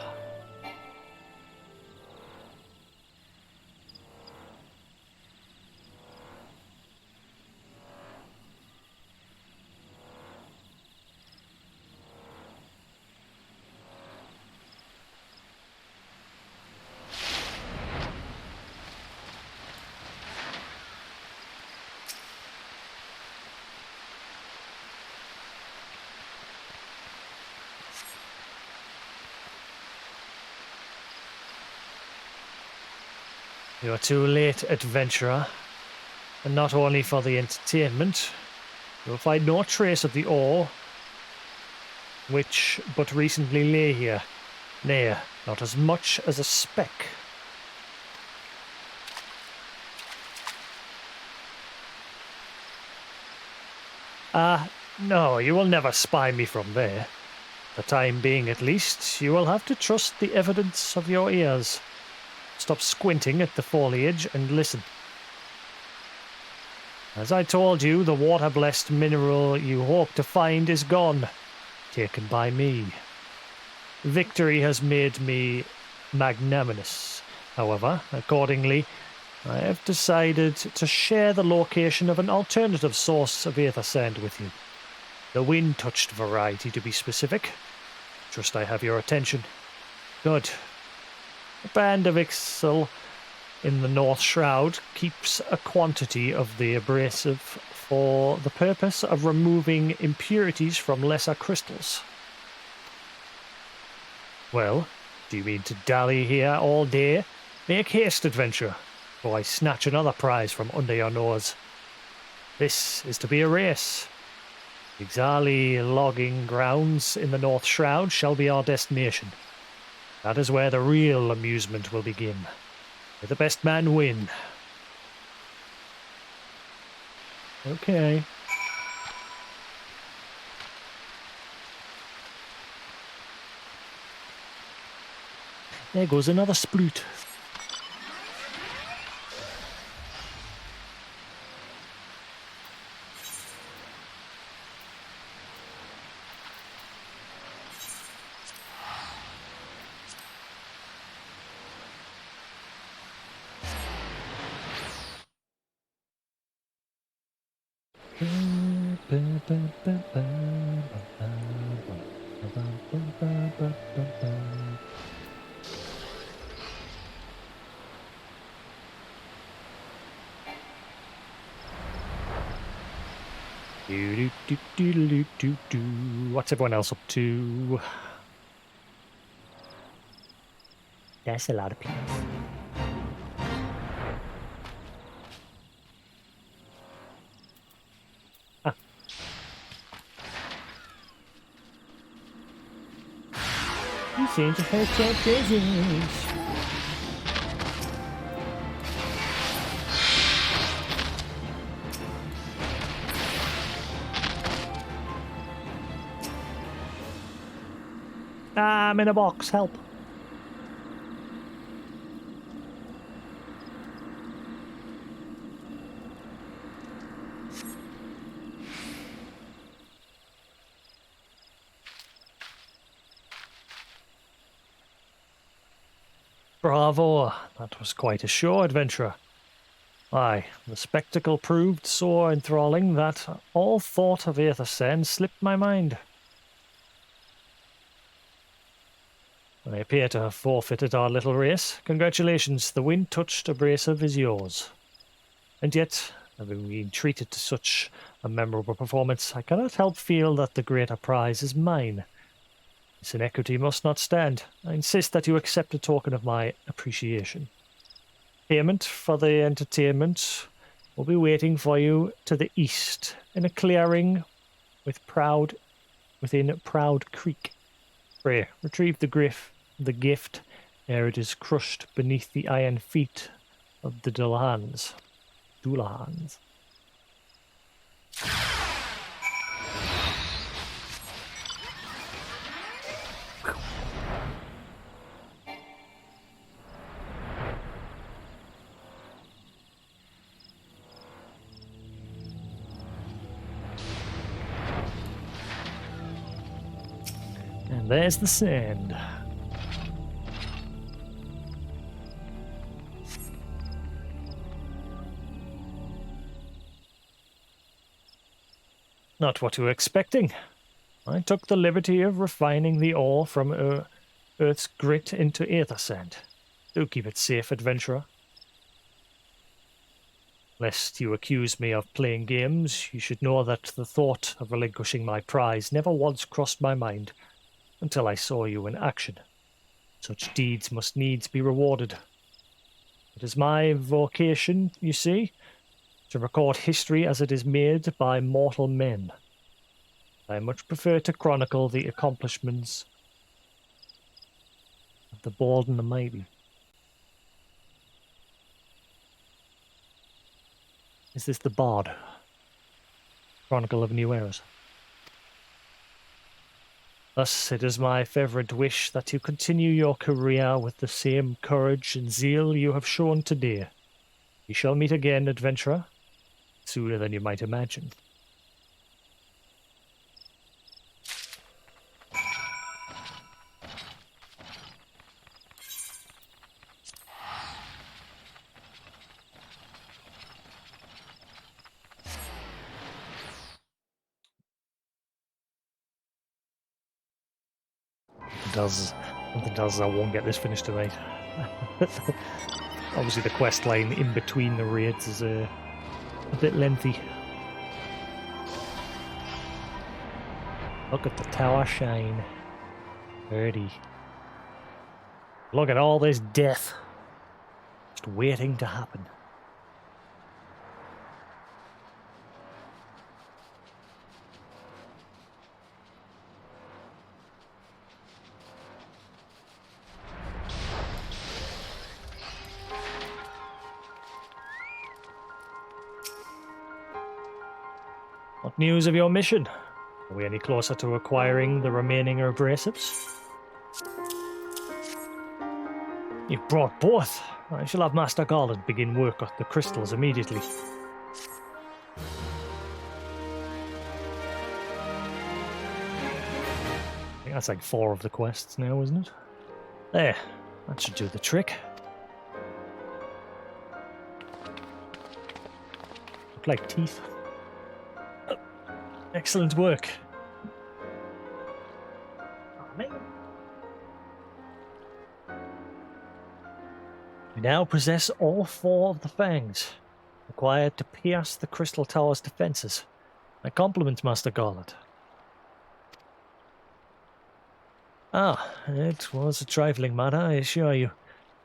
You are too late, adventurer. And not only for the entertainment, you will find no trace of the ore which but recently lay here. Nay, not as much as a speck. No, you will never spy me from there. For the time being, at least, you will have to trust the evidence of your ears. Stop squinting at the foliage and listen. As I told you, the water-blessed mineral you hope to find is gone, taken by me. Victory has made me magnanimous. However, accordingly, I have decided to share the location of an alternative source of Aether Sand with you. The wind-touched variety, to be specific. Trust I have your attention. Good. A band of Ixal in the North Shroud keeps a quantity of the abrasive for the purpose of removing impurities from lesser crystals. Well, do you mean to dally here all day? Make haste, adventurer, or I snatch another prize from under your nose. This is to be a race. The Xali logging grounds in the North Shroud shall be our destination. That is where the real amusement will begin. May the best man win. Okay. There goes another sploot. What's everyone else up to? That's a lot of people. Ah. You seem to hurt your business. I'm in a box, help. Bravo, that was quite a show, adventurer. Aye, the spectacle proved so enthralling that all thought of Aethersen slipped my mind. I appear to have forfeited our little race. Congratulations, the wind-touched abrasive is yours. And yet, having been treated to such a memorable performance, I cannot help feel that the greater prize is mine. This inequity must not stand. I insist that you accept a token of my appreciation. Payment for the entertainment will be waiting for you to the east, in a clearing within Proud Creek. Pray, retrieve the gift ere it is crushed beneath the iron feet of the Dullahans. And there's the sand. Not what you were expecting. I took the liberty of refining the ore from Earth's grit into aether sand. Do keep it safe, adventurer. Lest you accuse me of playing games, you should know that the thought of relinquishing my prize never once crossed my mind until I saw you in action. Such deeds must needs be rewarded. It is my vocation, you see, to record history as it is made by mortal men. I much prefer to chronicle the accomplishments of the bold and the mighty. Is this the Bard? Chronicle of New Eras. Thus, it is my fervent wish that you continue your career with the same courage and zeal you have shown today. We shall meet again, adventurer, sooner than you might imagine. Something tells us I won't get this finished tonight. Obviously the quest line in between the raids is a bit lengthy. Look at the tower shine. Birdie. Look at all this death. Just waiting to happen. What news of your mission? Are we any closer to acquiring the remaining abrasives? You've brought both. I shall have Master Garland begin work on the crystals immediately. I think that's like 4 of the quests now, isn't it? There, that should do the trick. Look like teeth. Excellent work. Amen. We now possess all 4 of the fangs required to pierce the Crystal Tower's defenses. My compliments, Master Garland. Ah, it was a trifling matter, I assure you.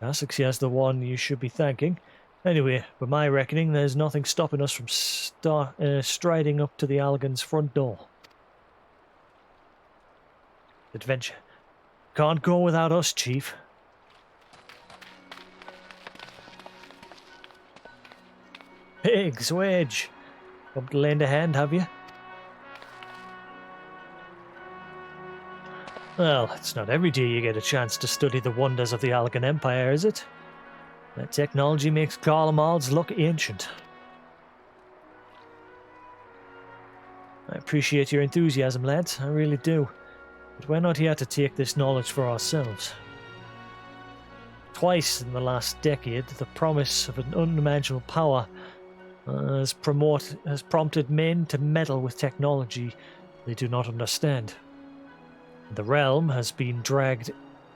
Jasix is the one you should be thanking. Anyway, by my reckoning, there's nothing stopping us from striding up to the Allagan's front door. Adventure. Can't go without us, Chief. Pigs, Wedge. Come to lend a hand, have you? Well, it's not every day you get a chance to study the wonders of the Allagan Empire, is it? That technology makes Garlemald's look ancient. I appreciate your enthusiasm, lads, I really do. But we're not here to take this knowledge for ourselves. Twice in the last decade, the promise of an unimaginable power has prompted men to meddle with technology they do not understand. The realm has been dragged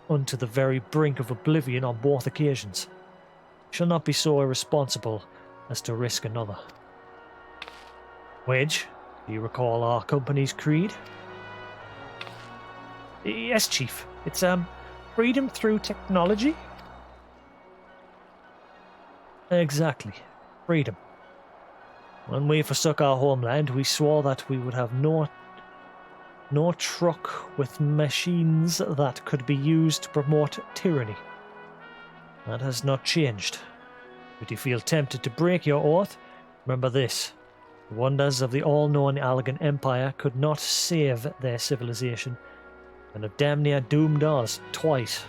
onto the very brink of oblivion on both occasions. We shall not be so irresponsible as to risk another. Wedge, do you recall our company's creed? Yes, Chief. It's, freedom through technology? Exactly. Freedom. When we forsook our homeland, we swore that we would have no truck with machines that could be used to promote tyranny. That has not changed. Would you feel tempted to break your oath? Remember this. The wonders of the all-known Allagan Empire could not save their civilization, and have damn near doomed us twice.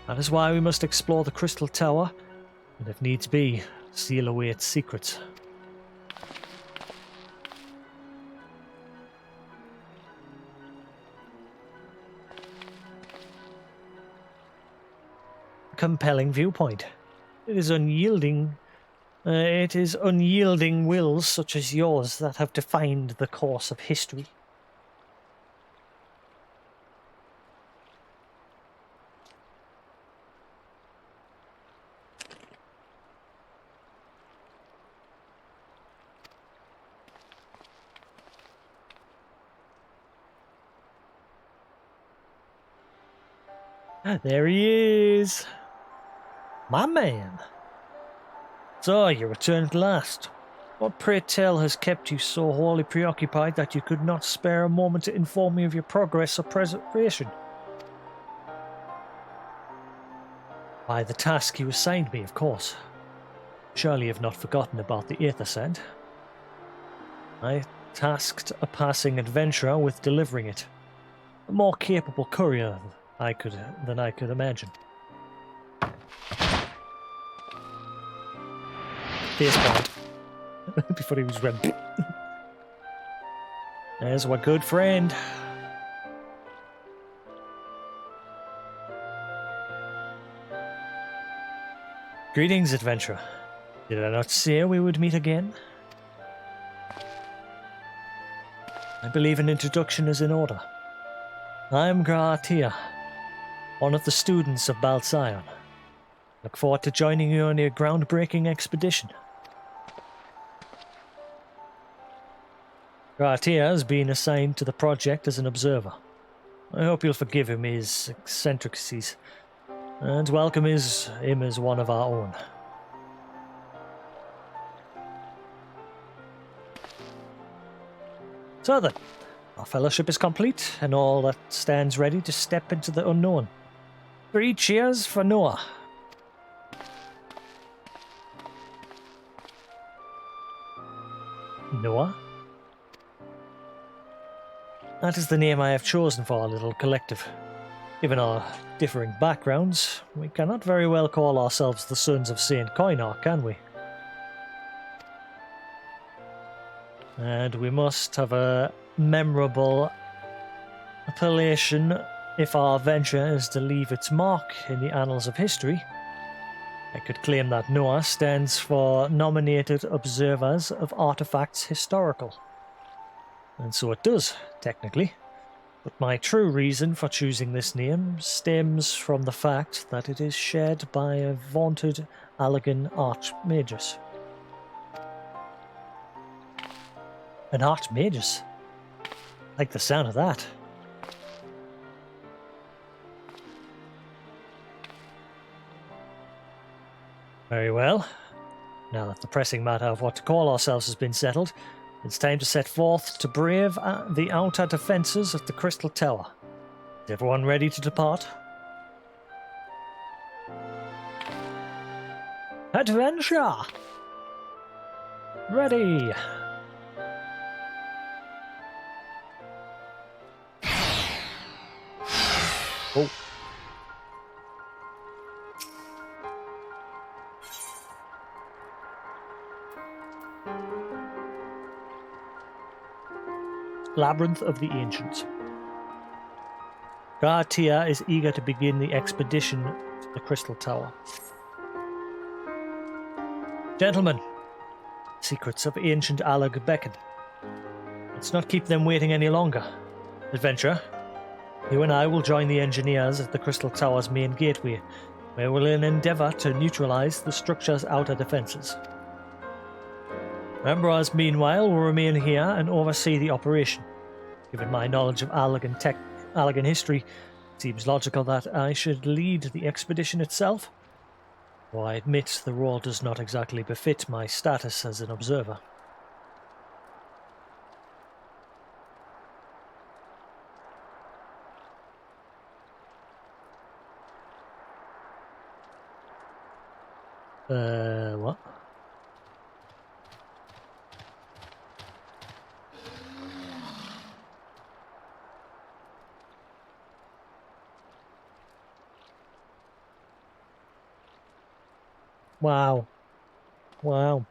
That is why we must explore the Crystal Tower, and if needs be, seal away its secrets. Compelling viewpoint. It is unyielding wills such as yours that have defined the course of history. There he is. My man. So, you returned at last. What, pray tell, has kept you so wholly preoccupied that you could not spare a moment to inform me of your progress or preservation? Why, the task you assigned me, of course. Surely you have not forgotten about the Aether Sand. I tasked a passing adventurer with delivering it. A more capable courier than I could imagine. Face plant. Before he was red. There's our good friend. Greetings, adventurer. Did I not say we would meet again? I believe an introduction is in order. I'm Gratia, one of the students of Balsion. Look forward to joining you on your groundbreaking expedition. Gratia has been assigned to the project as an observer. I hope you'll forgive him his eccentricities and welcome him as one of our own. So then, our fellowship is complete and all that stands ready to step into the unknown. 3 cheers for Noah. Noah? That is the name I have chosen for our little collective. Given our differing backgrounds, we cannot very well call ourselves the sons of Saint Koinar, can we? And we must have a memorable appellation if our venture is to leave its mark in the annals of history. I could claim that NOAA stands for Nominated Observers of Artifacts Historical. And so it does, technically. But my true reason for choosing this name stems from the fact that it is shared by a vaunted Allagan Archmagus. An Archmagus? Like the sound of that. Very well. Now that the pressing matter of what to call ourselves has been settled, it's time to set forth to brave the outer defences of the Crystal Tower. Is everyone ready to depart? Adventure! Ready! Oh. Labyrinth of the Ancients. Gartia is eager to begin the expedition to the Crystal Tower. Gentlemen, secrets of ancient Allag beckon. Let's not keep them waiting any longer. Adventurer, you and I will join the engineers at the Crystal Tower's main gateway, where we'll endeavour to neutralise the structure's outer defences. Emperors, meanwhile, will remain here and oversee the operation. Given my knowledge of Allagan history, it seems logical that I should lead the expedition itself. Though I admit the role does not exactly befit my status as an observer. What? Wow. Wow.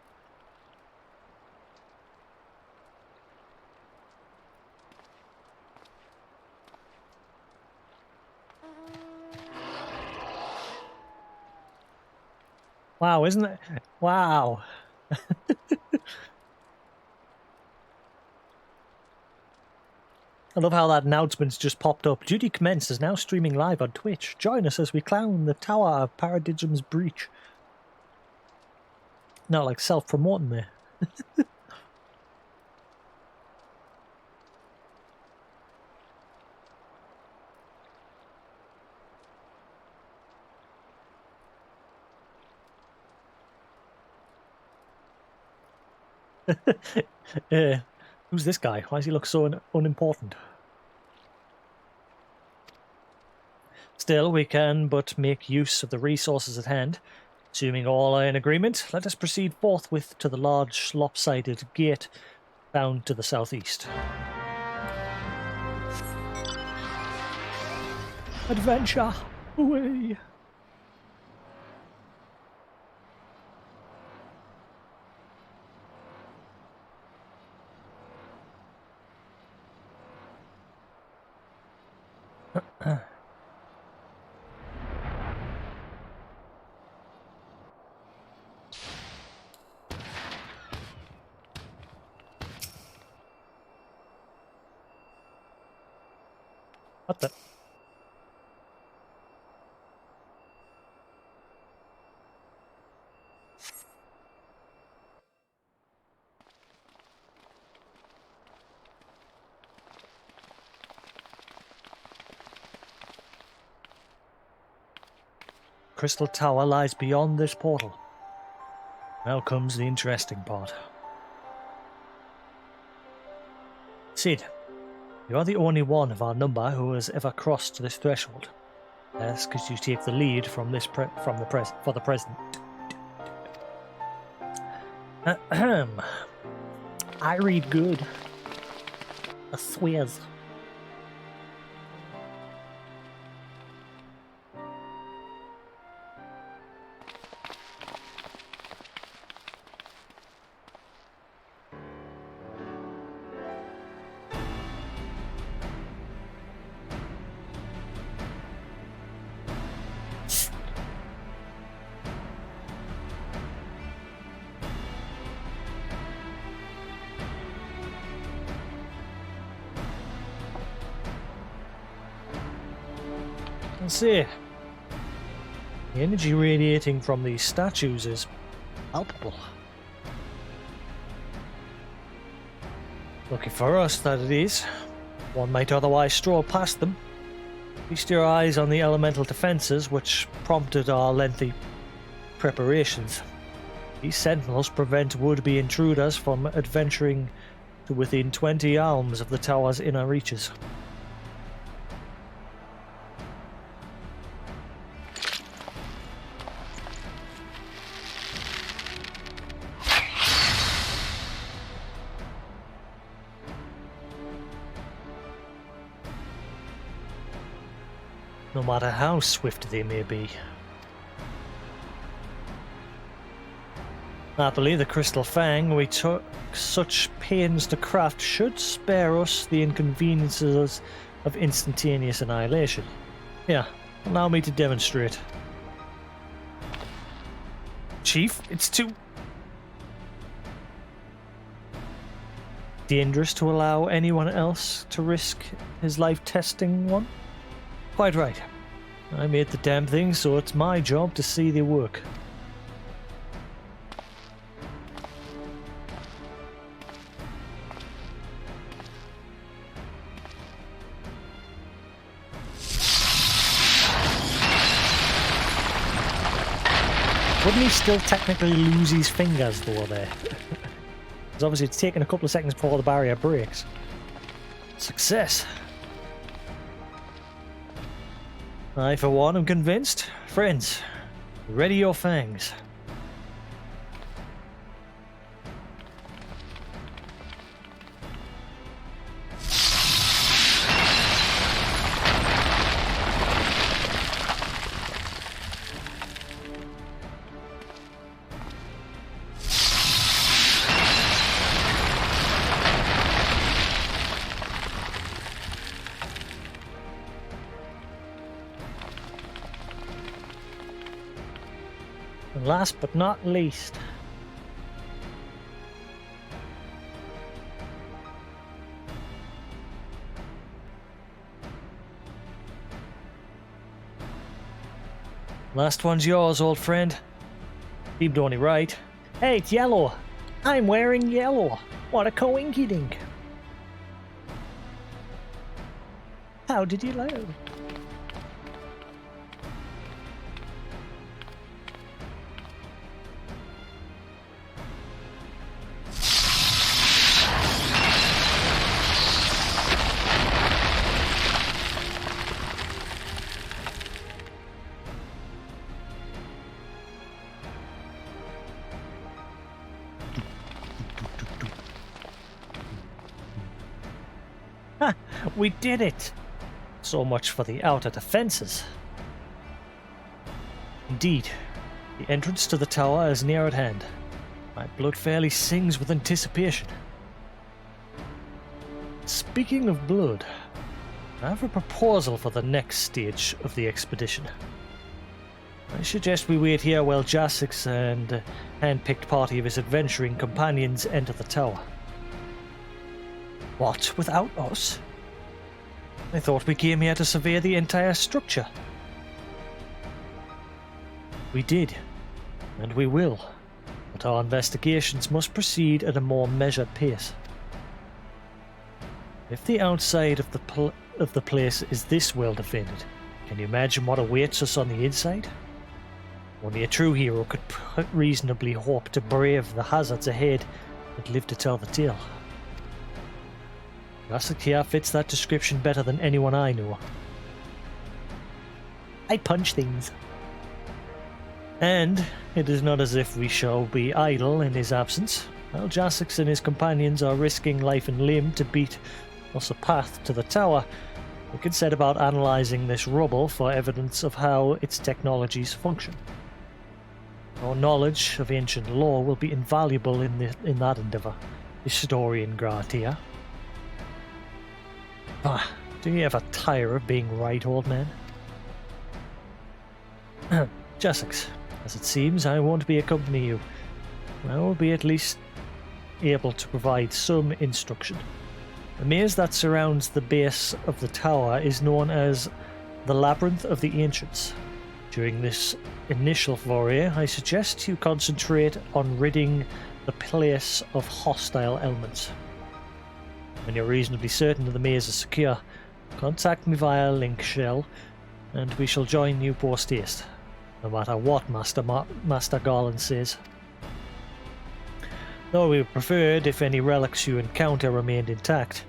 Wow, isn't it? Wow. I love how that announcement's just popped up. Duty commenced is now streaming live on Twitch. Join us as we clown the Tower of Paradigm's breach. Not like self-promoting there. Who's this guy? Why does he look so unimportant? Still, we can but make use of the resources at hand. Assuming all are in agreement, let us proceed forthwith to the large lopsided gate found to the southeast. Adventure! Away! What the? Crystal Tower lies beyond this portal. Now comes the interesting part. Sid, you are the only one of our number who has ever crossed this threshold. Yes, because you take the lead from this for the present. I read good. I swears. And see, the energy radiating from these statues is palpable. Lucky for us that it is. One might otherwise stroll past them. Feast your eyes on the elemental defences which prompted our lengthy preparations. These sentinels prevent would-be intruders from adventuring to within 20 alms of the tower's inner reaches. No matter how swift they may be. Happily, the crystal fang we took such pains to craft should spare us the inconveniences of instantaneous annihilation. Here, allow me to demonstrate. Chief, it's too dangerous to allow anyone else to risk his life testing one? Quite right. I made the damn thing, so it's my job to see they work. Wouldn't he still technically lose his fingers though there? Because obviously it's taken a couple of seconds before the barrier breaks. Success! I for one am convinced. Friends, ready your fangs. And last but not least, last one's yours, old friend. Seemed only right. Hey, it's yellow. I'm wearing yellow. What a coinkydink. How did you know? Ha! We did it! So much for the outer defences. Indeed, the entrance to the tower is near at hand. My blood fairly sings with anticipation. Speaking of blood, I have a proposal for the next stage of the expedition. I suggest we wait here while Jasix and a hand-picked party of his adventuring companions enter the tower. What, without us? I thought we came here to survey the entire structure. We did, and we will, but our investigations must proceed at a more measured pace. If the outside of the place is this well defended, can you imagine what awaits us on the inside? Only a true hero could reasonably hope to brave the hazards ahead and live to tell the tale. Jasix here fits that description better than anyone I know. I punch things. And it is not as if we shall be idle in his absence. While Jasix and his companions are risking life and limb to beat us a path to the tower, we can set about analysing this rubble for evidence of how its technologies function. Our knowledge of ancient lore will be invaluable in that endeavour, historian Gratia. Ah, do you ever tire of being right, old man? Jasix, as it seems I won't be accompanying you. I will be at least able to provide some instruction. The maze that surrounds the base of the tower is known as The Labyrinth of the Ancients. During this initial foray, I suggest you concentrate on ridding the place of hostile elements. When you're reasonably certain that the maze is secure, contact me via link shell, and we shall join you post haste, no matter what Master Garland says. Though we would prefer it if any relics you encounter remained intact.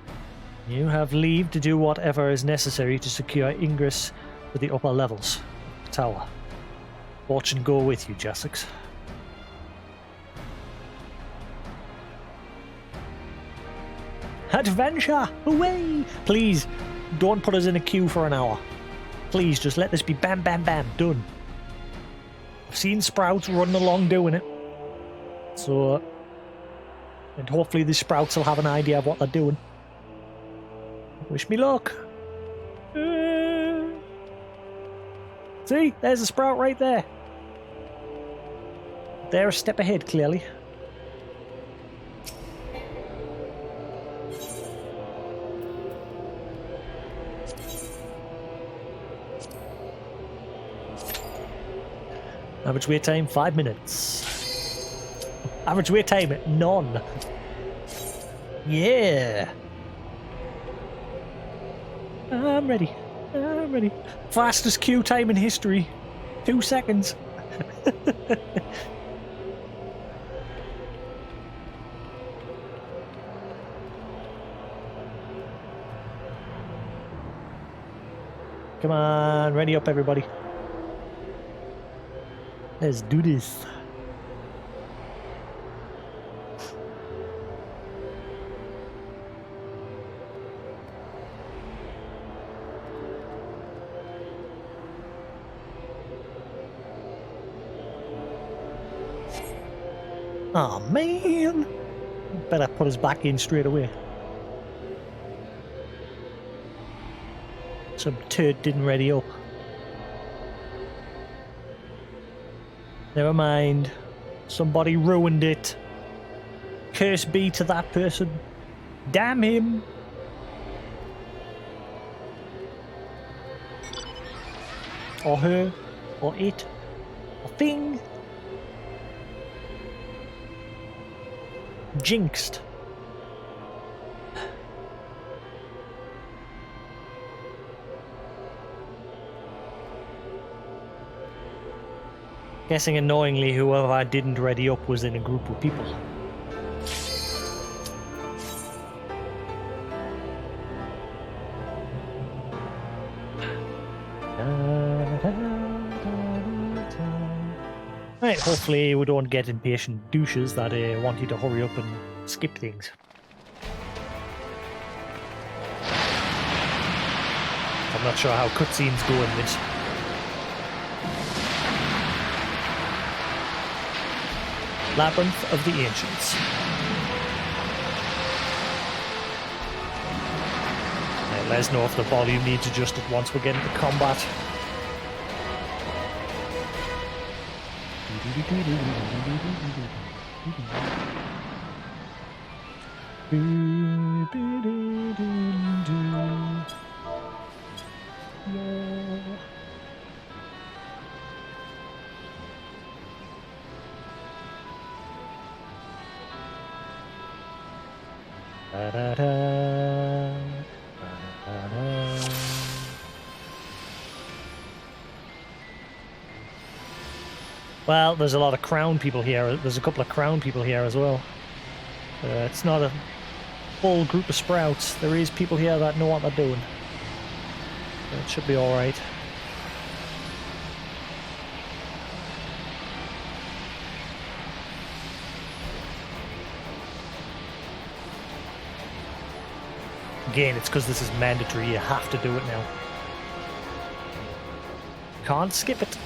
You have leave to do whatever is necessary to secure ingress to the upper levels of the tower. Fortune go with you, Jasix. Adventure! Away! Please, don't put us in a queue for an hour. Please, just let this be bam, bam, bam, done. I've seen sprouts running along doing it. So, and hopefully the sprouts will have an idea of what they're doing. Wish me luck. See, there's a sprout right there. They're a step ahead, clearly. Average wait time, 5 minutes. Average wait time, none. Yeah. I'm ready. I'm ready. Fastest queue time in history. 2 seconds. Come on, ready up everybody. Let's do this. Oh man! Better put us back in straight away. Some turd didn't ready up. Never mind. Somebody ruined it. Curse be to that person. Damn him. Or her. Or it. Or thing. Jinxed. Guessing annoyingly whoever I didn't ready up was in a group of people. Right, hopefully we don't get impatient douches that want you to hurry up and skip things. I'm not sure how cutscenes go in this. Labyrinth of the Ancients. Let us know if the volume needs adjusted once we get into combat. Well, there's a lot of crown people here. There's a couple of crown people here as well. It's not a full group of sprouts. There is people here that know what they're doing. It should be alright. Again, it's because this is mandatory. You have to do it now. Can't skip it.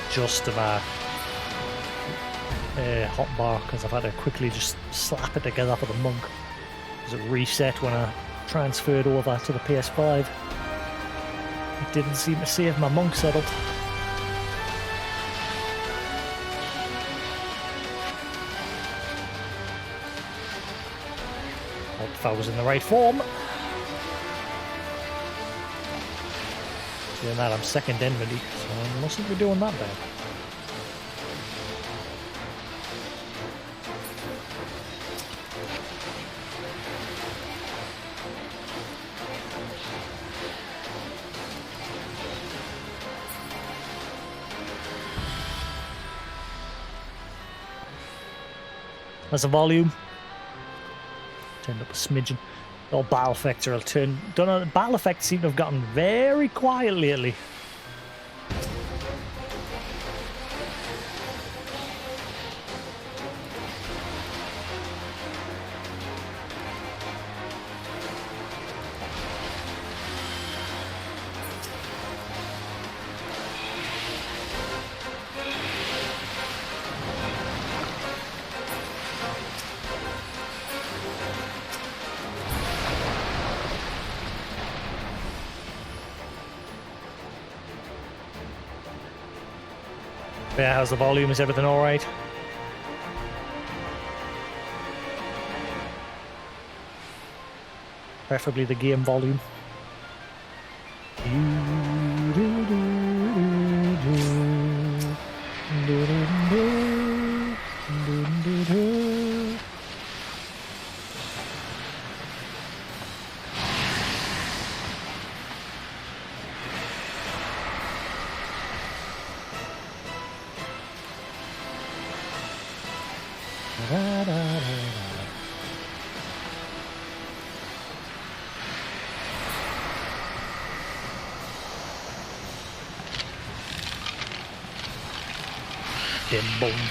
adjust to my hotbar because I've had to quickly just slap it together for the monk. Because it reset when I transferred over to the PS5. It didn't seem to save my monk setup. Hope if I was in the right form. Doing that, I'm second enmity, so I mustn't be doing that bad. That's the volume. Turned up a smidgen. Or battle effects will turn. Don't know. Battle effects seem to have gotten very quiet lately. Yeah, how's the volume? Is everything alright? Preferably the game volume.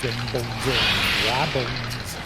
Them bones, yeah, bones.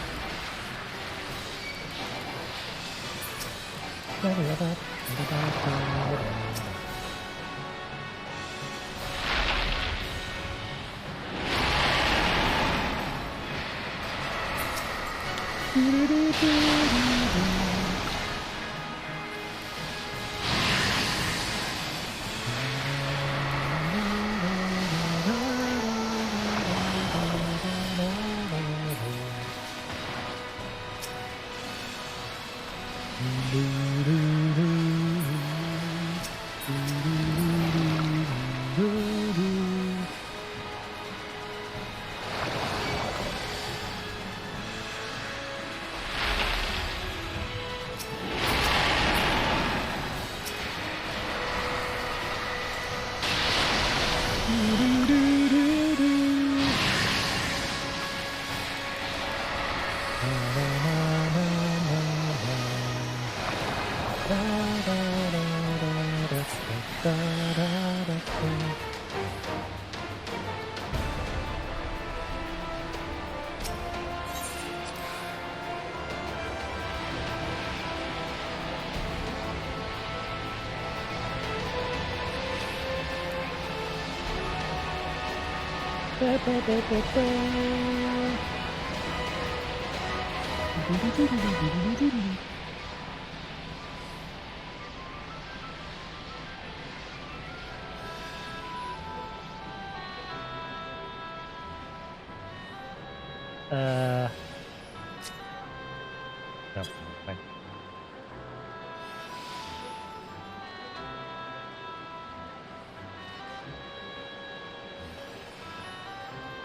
No, fine.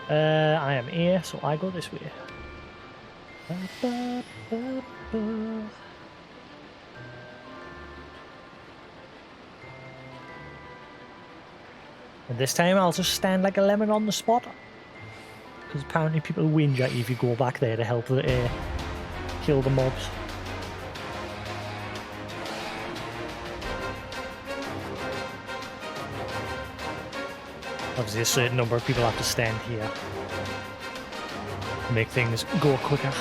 I am here, so I go this way. And this time I'll just stand like a lemon on the spot. Because apparently people whinge at you if you go back there to help kill the mobs. Obviously a certain number of people have to stand here to make things go quicker.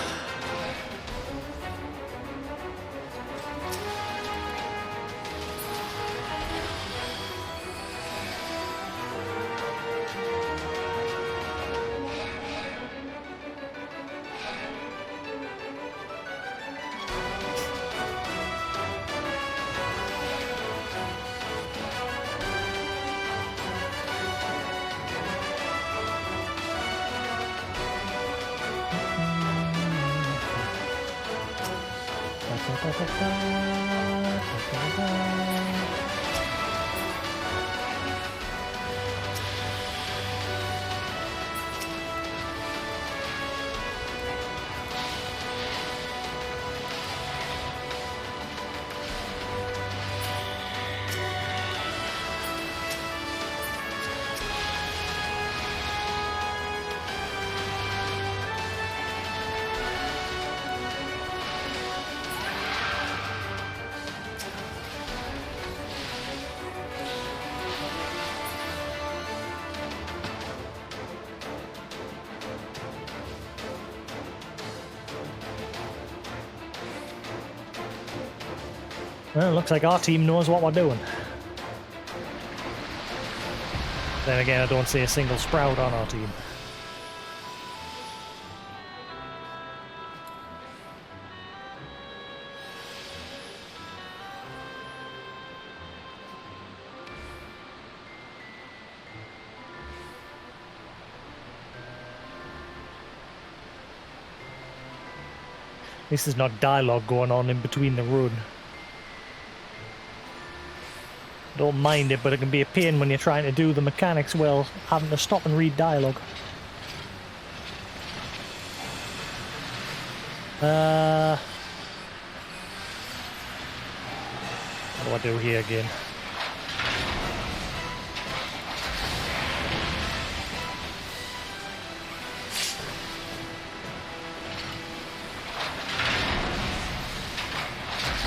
Well, it looks like our team knows what we're doing. Then again, I don't see a single sprout on our team. This is not dialogue going on in between the run. Don't mind it, but it can be a pain when you're trying to do the mechanics while having to stop and read dialogue. What do I do here again?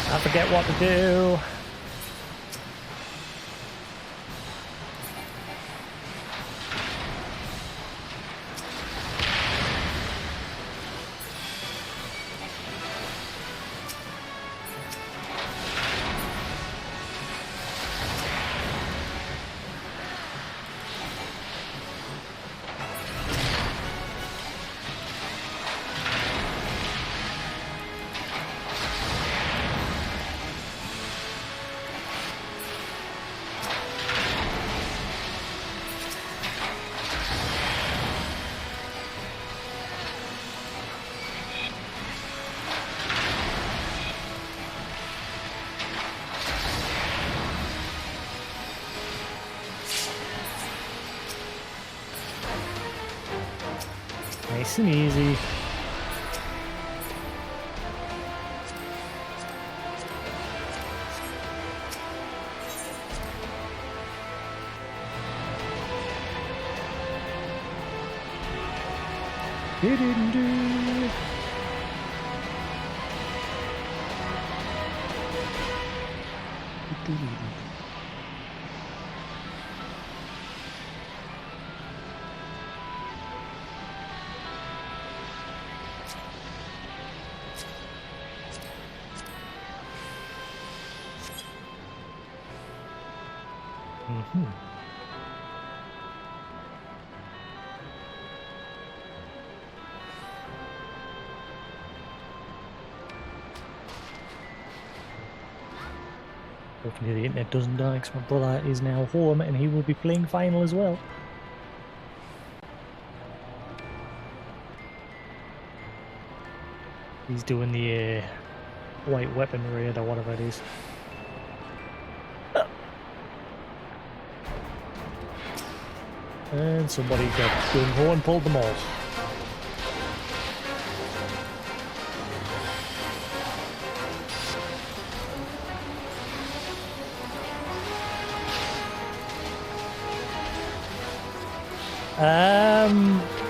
I forget what to do. Nice and easy. Do-do-do-do. Do-do-do-do. Hopefully the internet doesn't die, because my brother is now home and he will be playing final as well. He's doing the white weapon raid or whatever it is. And somebody got gung-ho and pulled them all.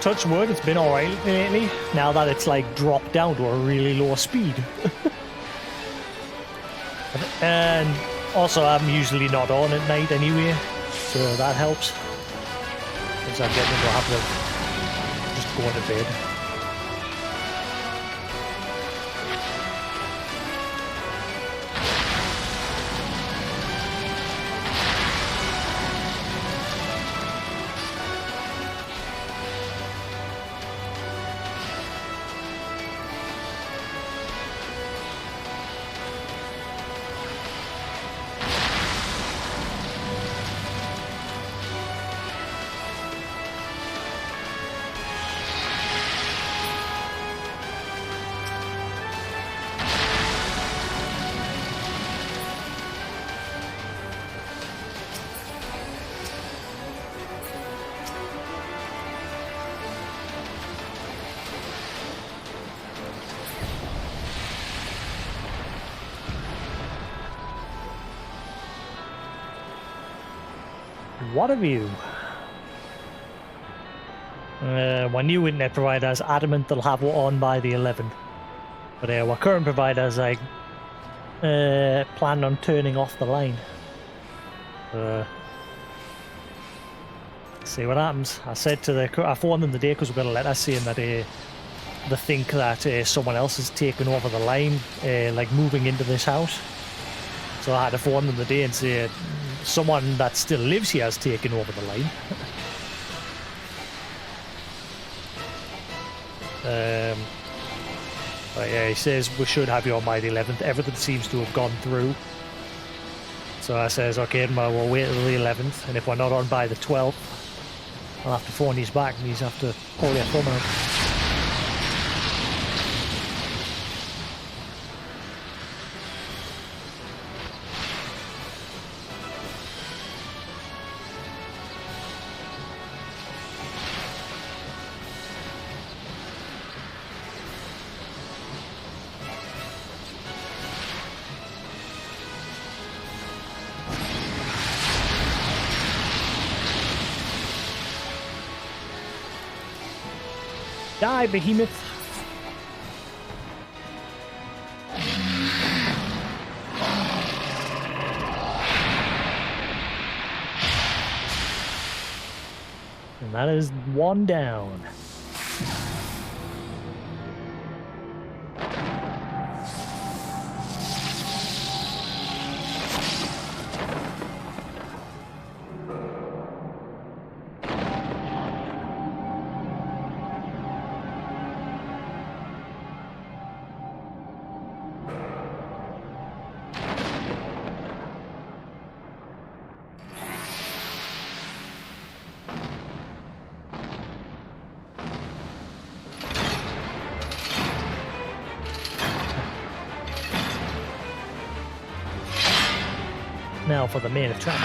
Touch wood, it's been alright lately, now that it's like dropped down to a really low speed. And also I'm usually not on at night anyway, so that helps. Because I'm getting to have to just go to bed. What a view. My new internet provider is adamant they'll have one on by the 11th. But our current provider is like planning on turning off the line. See what happens. I said to I phoned them today because we got a letter saying that they think that someone else is taking over the line, like moving into this house. So I had to phone them today and say someone that still lives here has taken over the line. But yeah, he says we should have you on by the 11th. Everything seems to have gone through. So I says, okay, well, we'll wait till the 11th, and if we're not on by the 12th, I'll have to phone his back and he's have to pull your thumb out. Die, behemoth! And that is one down. Now for the main attraction.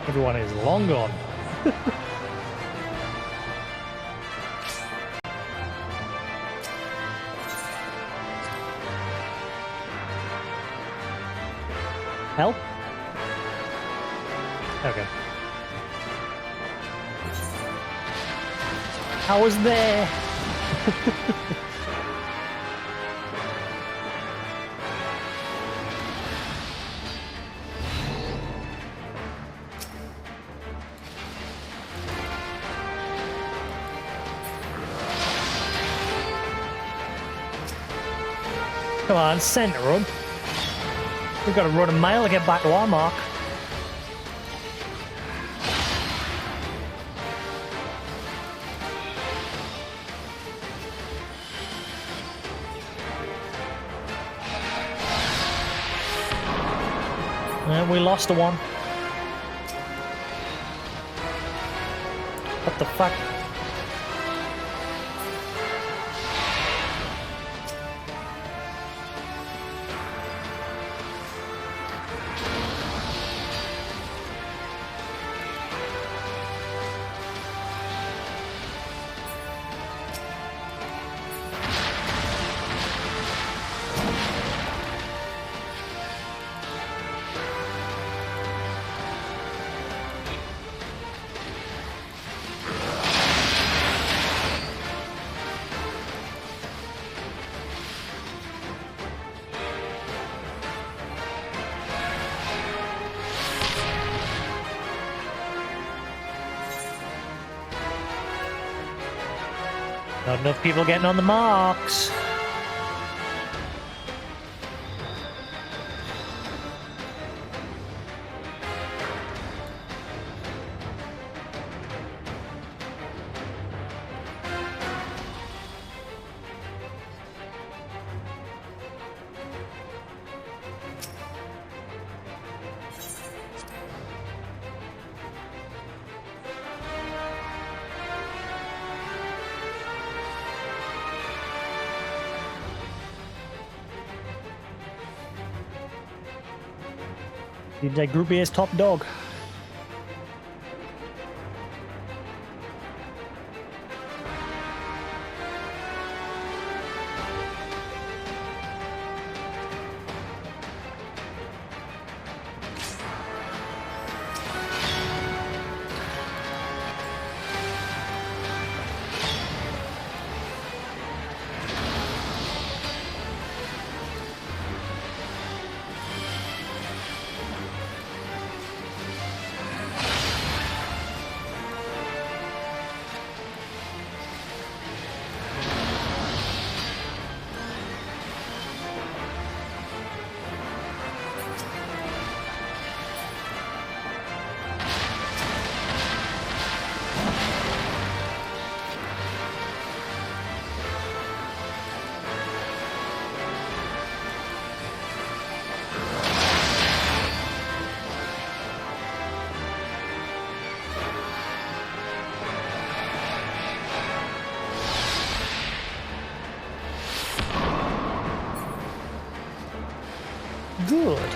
Everyone is long gone. Help? Okay. I was there. Come on, center run. We've got to run a mile to get back to our mark. And we lost the one. What the fuck? Not enough people getting on the marks. Seems like Group A is top dog. Good.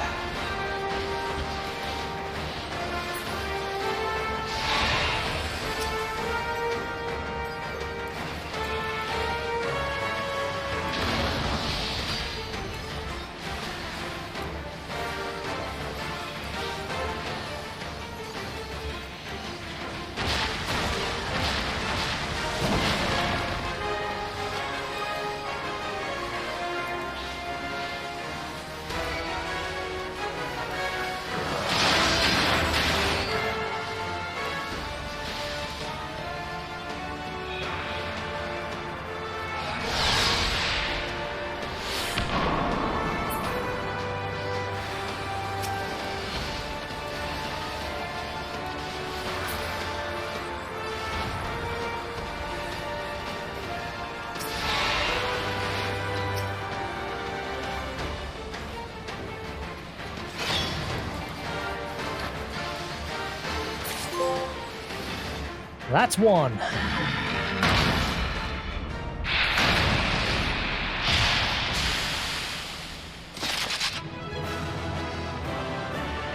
That's one.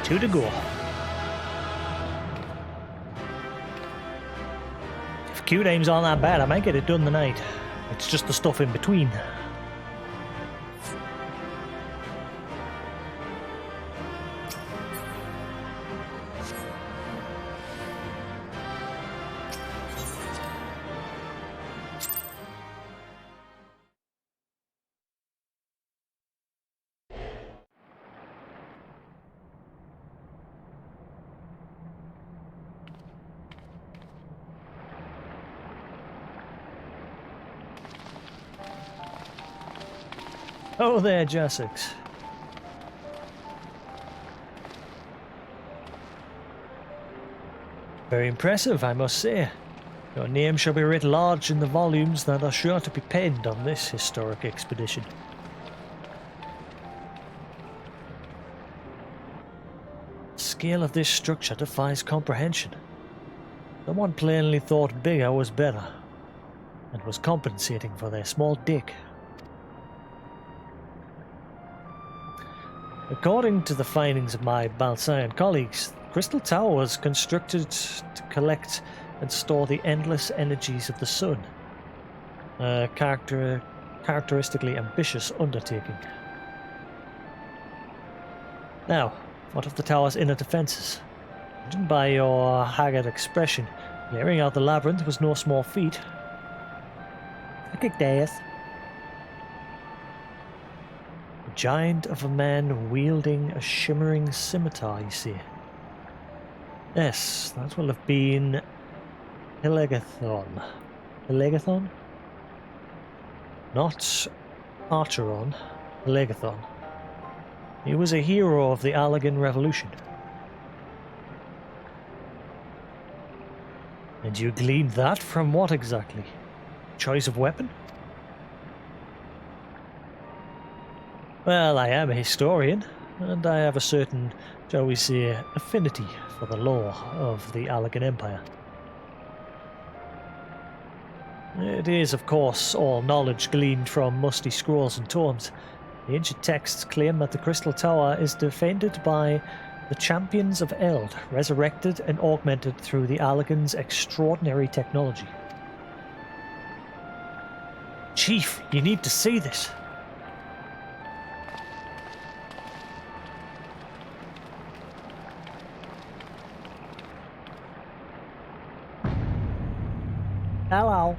Two to go. If Q names aren't that bad, I might get it done tonight. It's just the stuff in between. Oh there, Jasix. Very impressive, I must say. Your name shall be writ large in the volumes that are sure to be penned on this historic expedition. The scale of this structure defies comprehension. Someone plainly thought bigger was better, and was compensating for their small dick. According to the findings of my Balsayan colleagues, the Crystal Tower was constructed to collect and store the endless energies of the sun. A characteristically ambitious undertaking. Now, what of the tower's inner defences? Judging by your haggard expression, clearing out the labyrinth was no small feat. I kicked ass. Giant of a man wielding a shimmering scimitar, you see. Yes, that will have been Hilagathon. Hilagathon? Not Archeron, Hilagathon. He was a hero of the Allagan Revolution. And you gleaned that from what exactly? Choice of weapon? Well, I am a historian, and I have a certain, shall we say, affinity for the lore of the Allagan Empire. It is, of course, all knowledge gleaned from musty scrolls and tomes. The ancient texts claim that the Crystal Tower is defended by the champions of Eld, resurrected and augmented through the Allagan's extraordinary technology. Chief, you need to see this. Hello.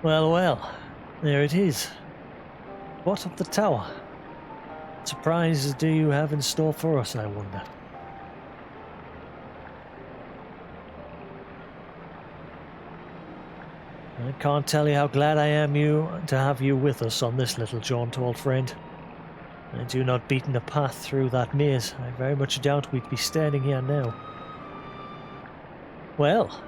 Well, well, there it is. What of the tower? What surprises do you have in store for us, I wonder? I can't tell you how glad I am to have you with us on this little jaunt, old friend. Had you not beaten a path through that maze, I very much doubt we'd be standing here now. Well,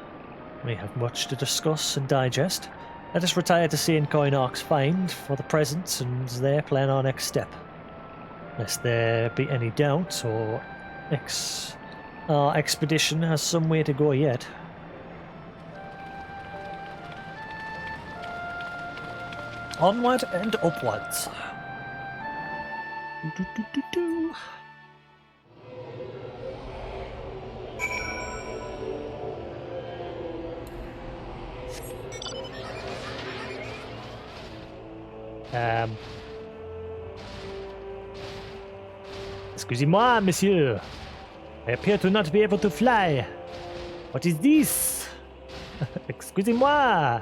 we have much to discuss and digest. Let us retire to St. Coinarch's find for the present and there plan our next step. Lest there be any doubt, or our expedition has some way to go yet. Onward and upwards. Do, do, do, do. Excusez-moi, monsieur. I appear to not be able to fly. What is this? Excusez-moi.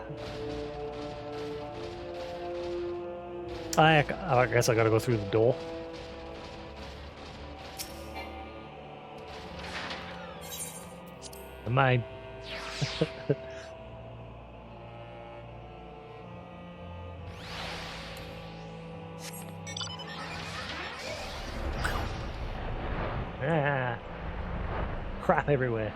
I guess I gotta go through the door. Mine. Ah, crap everywhere.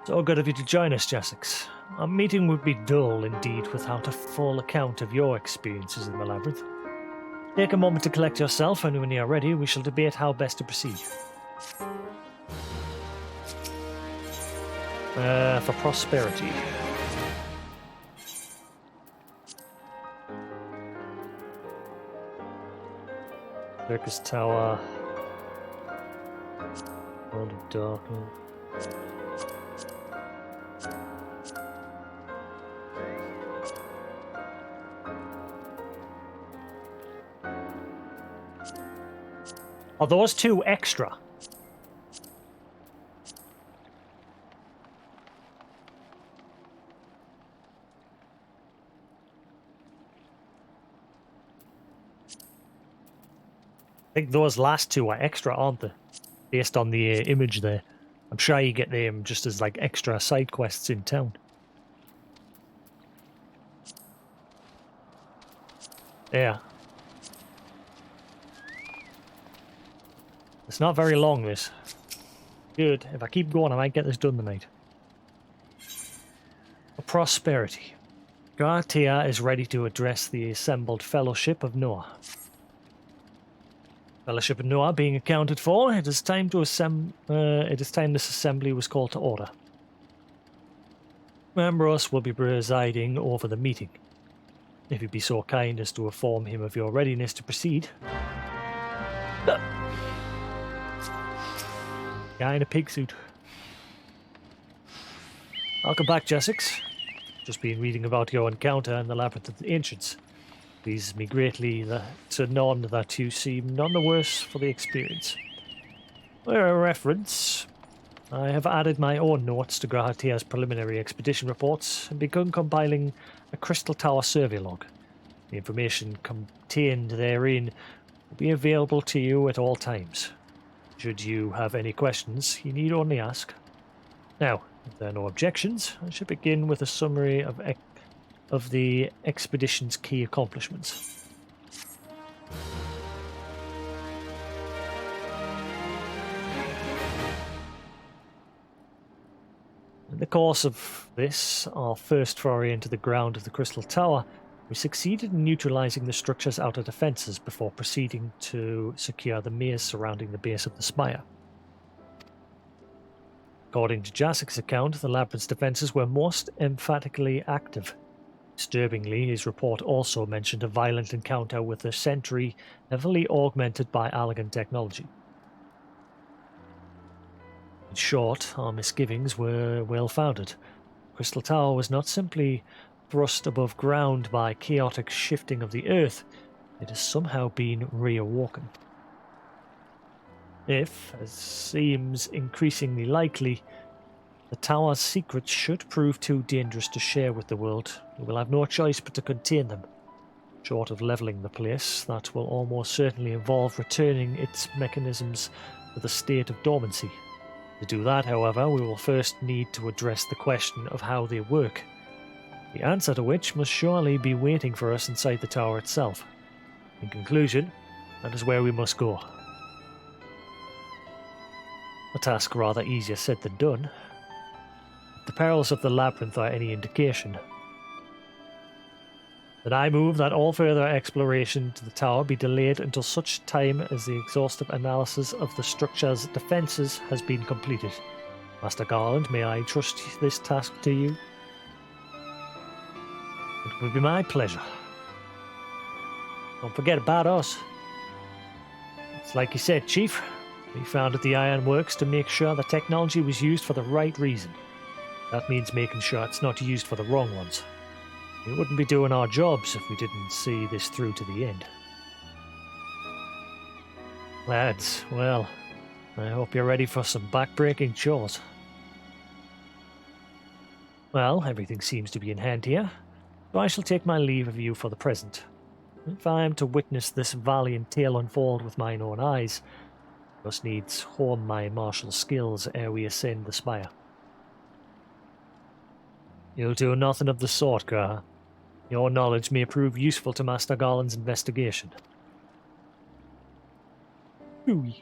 So good of you to join us, Jasix. Our meeting would be dull indeed without a full account of your experiences in the labyrinth. Take a moment to collect yourself, and when you are ready, we shall debate how best to proceed. For prosperity. Circus Tower. World of Darkness. Are those two extra? I think those last two are extra, aren't they? Based on the image there. I'm sure you get them just as like extra side quests in town. Yeah. It's not very long, this. Good. If I keep going, I might get this done tonight. Prosperity. Gartia is ready to address the assembled Fellowship of Noah. Fellowship of Noah being accounted for, it is time to this assembly was called to order. Ambrose will be presiding over the meeting. If you'd be so kind as to inform him of your readiness to proceed. Guy in a pig suit. Welcome back, Jasix. Just been reading about your encounter in the Labyrinth of the Ancients. Pleases me greatly to know that you seem none the worse for the experience. For a reference, I have added my own notes to Grahatia's preliminary expedition reports and begun compiling a Crystal Tower survey log. The information contained therein will be available to you at all times. Should you have any questions, you need only ask. Now, if there are no objections, I should begin with a summary of the expedition's key accomplishments. In the course of this, our first foray into the ground of the Crystal Tower, we succeeded in neutralizing the structure's outer defenses before proceeding to secure the maze surrounding the base of the spire. According to Jasix's account, the labyrinth's defenses were most emphatically active. Disturbingly, his report also mentioned a violent encounter with a sentry heavily augmented by Allag technology. In short, our misgivings were well-founded. Crystal Tower was not simply thrust above ground by chaotic shifting of the earth, it has somehow been reawoken. If, as seems increasingly likely, the tower's secrets should prove too dangerous to share with the world, we will have no choice but to contain them. Short of levelling the place, that will almost certainly involve returning its mechanisms to the state of dormancy. To do that, however, we will first need to address the question of how they work. The answer to which must surely be waiting for us inside the tower itself. In conclusion, that is where we must go. A task rather easier said than done. If the perils of the labyrinth are any indication, Then I move that all further exploration to the tower be delayed until such time as the exhaustive analysis of the structure's defences has been completed. Master Garland, may I trust this task to you? It would be my pleasure. Don't forget about us. It's like you said, Chief. We founded the Iron Works to make sure the technology was used for the right reason. That means making sure it's not used for the wrong ones. We wouldn't be doing our jobs if we didn't see this through to the end. Lads, well, I hope you're ready for some back-breaking chores. Well, everything seems to be in hand here, so I shall take my leave of you for the present. If I am to witness this valiant tale unfold with mine own eyes, I must needs hone my martial skills ere we ascend the spire. You'll do nothing of the sort, Grah. Your knowledge may prove useful to Master Garland's investigation. Ooh.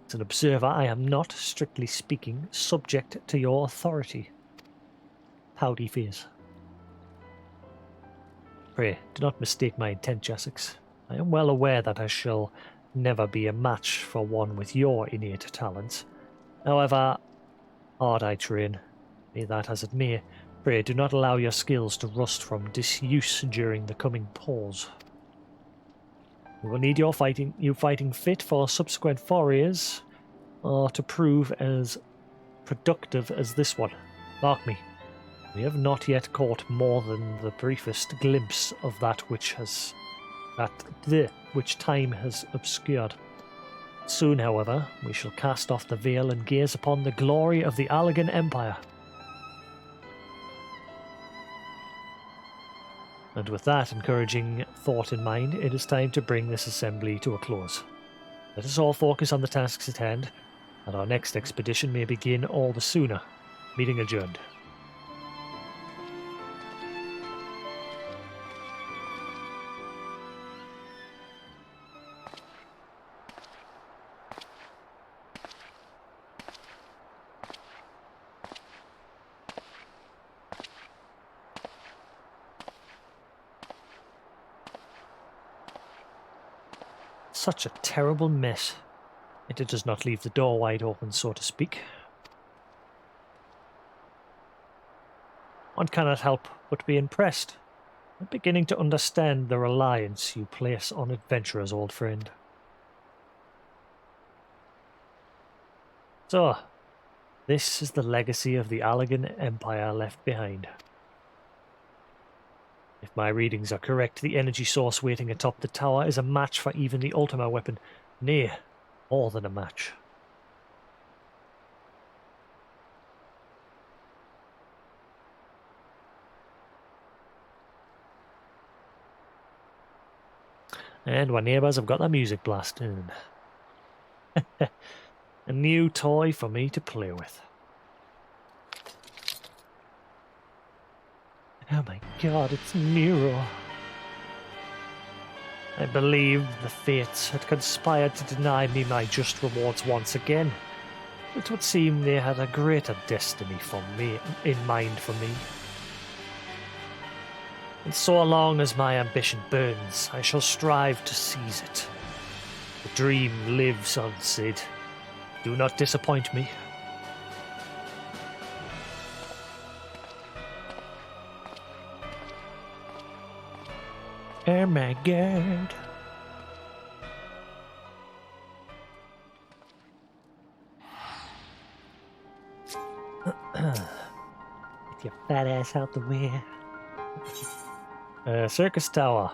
As an observer, I am not, strictly speaking, subject to your authority. Howdy, fears. Pray, do not mistake my intent, Jasix. I am well aware that I shall never be a match for one with your innate talents. However hard I train, be that as it may, pray do not allow your skills to rust from disuse during the coming pause. We will need you fighting fit for subsequent forays, or to prove as productive as this one. Mark me, we have not yet caught more than the briefest glimpse of that which time has obscured. Soon, however, we shall cast off the veil and gaze upon the glory of the Allag Empire. And with that encouraging thought in mind, it is time to bring this assembly to a close. Let us all focus on the tasks at hand, and our next expedition may begin all the sooner. Meeting adjourned. Such a terrible mess. Yet it does not leave the door wide open, so to speak. One cannot help but be impressed. I'm beginning to understand the reliance you place on adventurers, old friend. So, this is the legacy of the Allag Empire left behind. If my readings are correct, the energy source waiting atop the tower is a match for even the Ultima weapon. Nay, more than a match. And my neighbours have got their music blasting. A new toy for me to play with. Oh my god, it's Nero. I believed the fates had conspired to deny me my just rewards once again. It would seem they had a greater destiny for me, in mind for me. And so long as my ambition burns, I shall strive to seize it. The dream lives on, Cid. Do not disappoint me. Oh my god. Get your fat ass out the way. Circus Tower.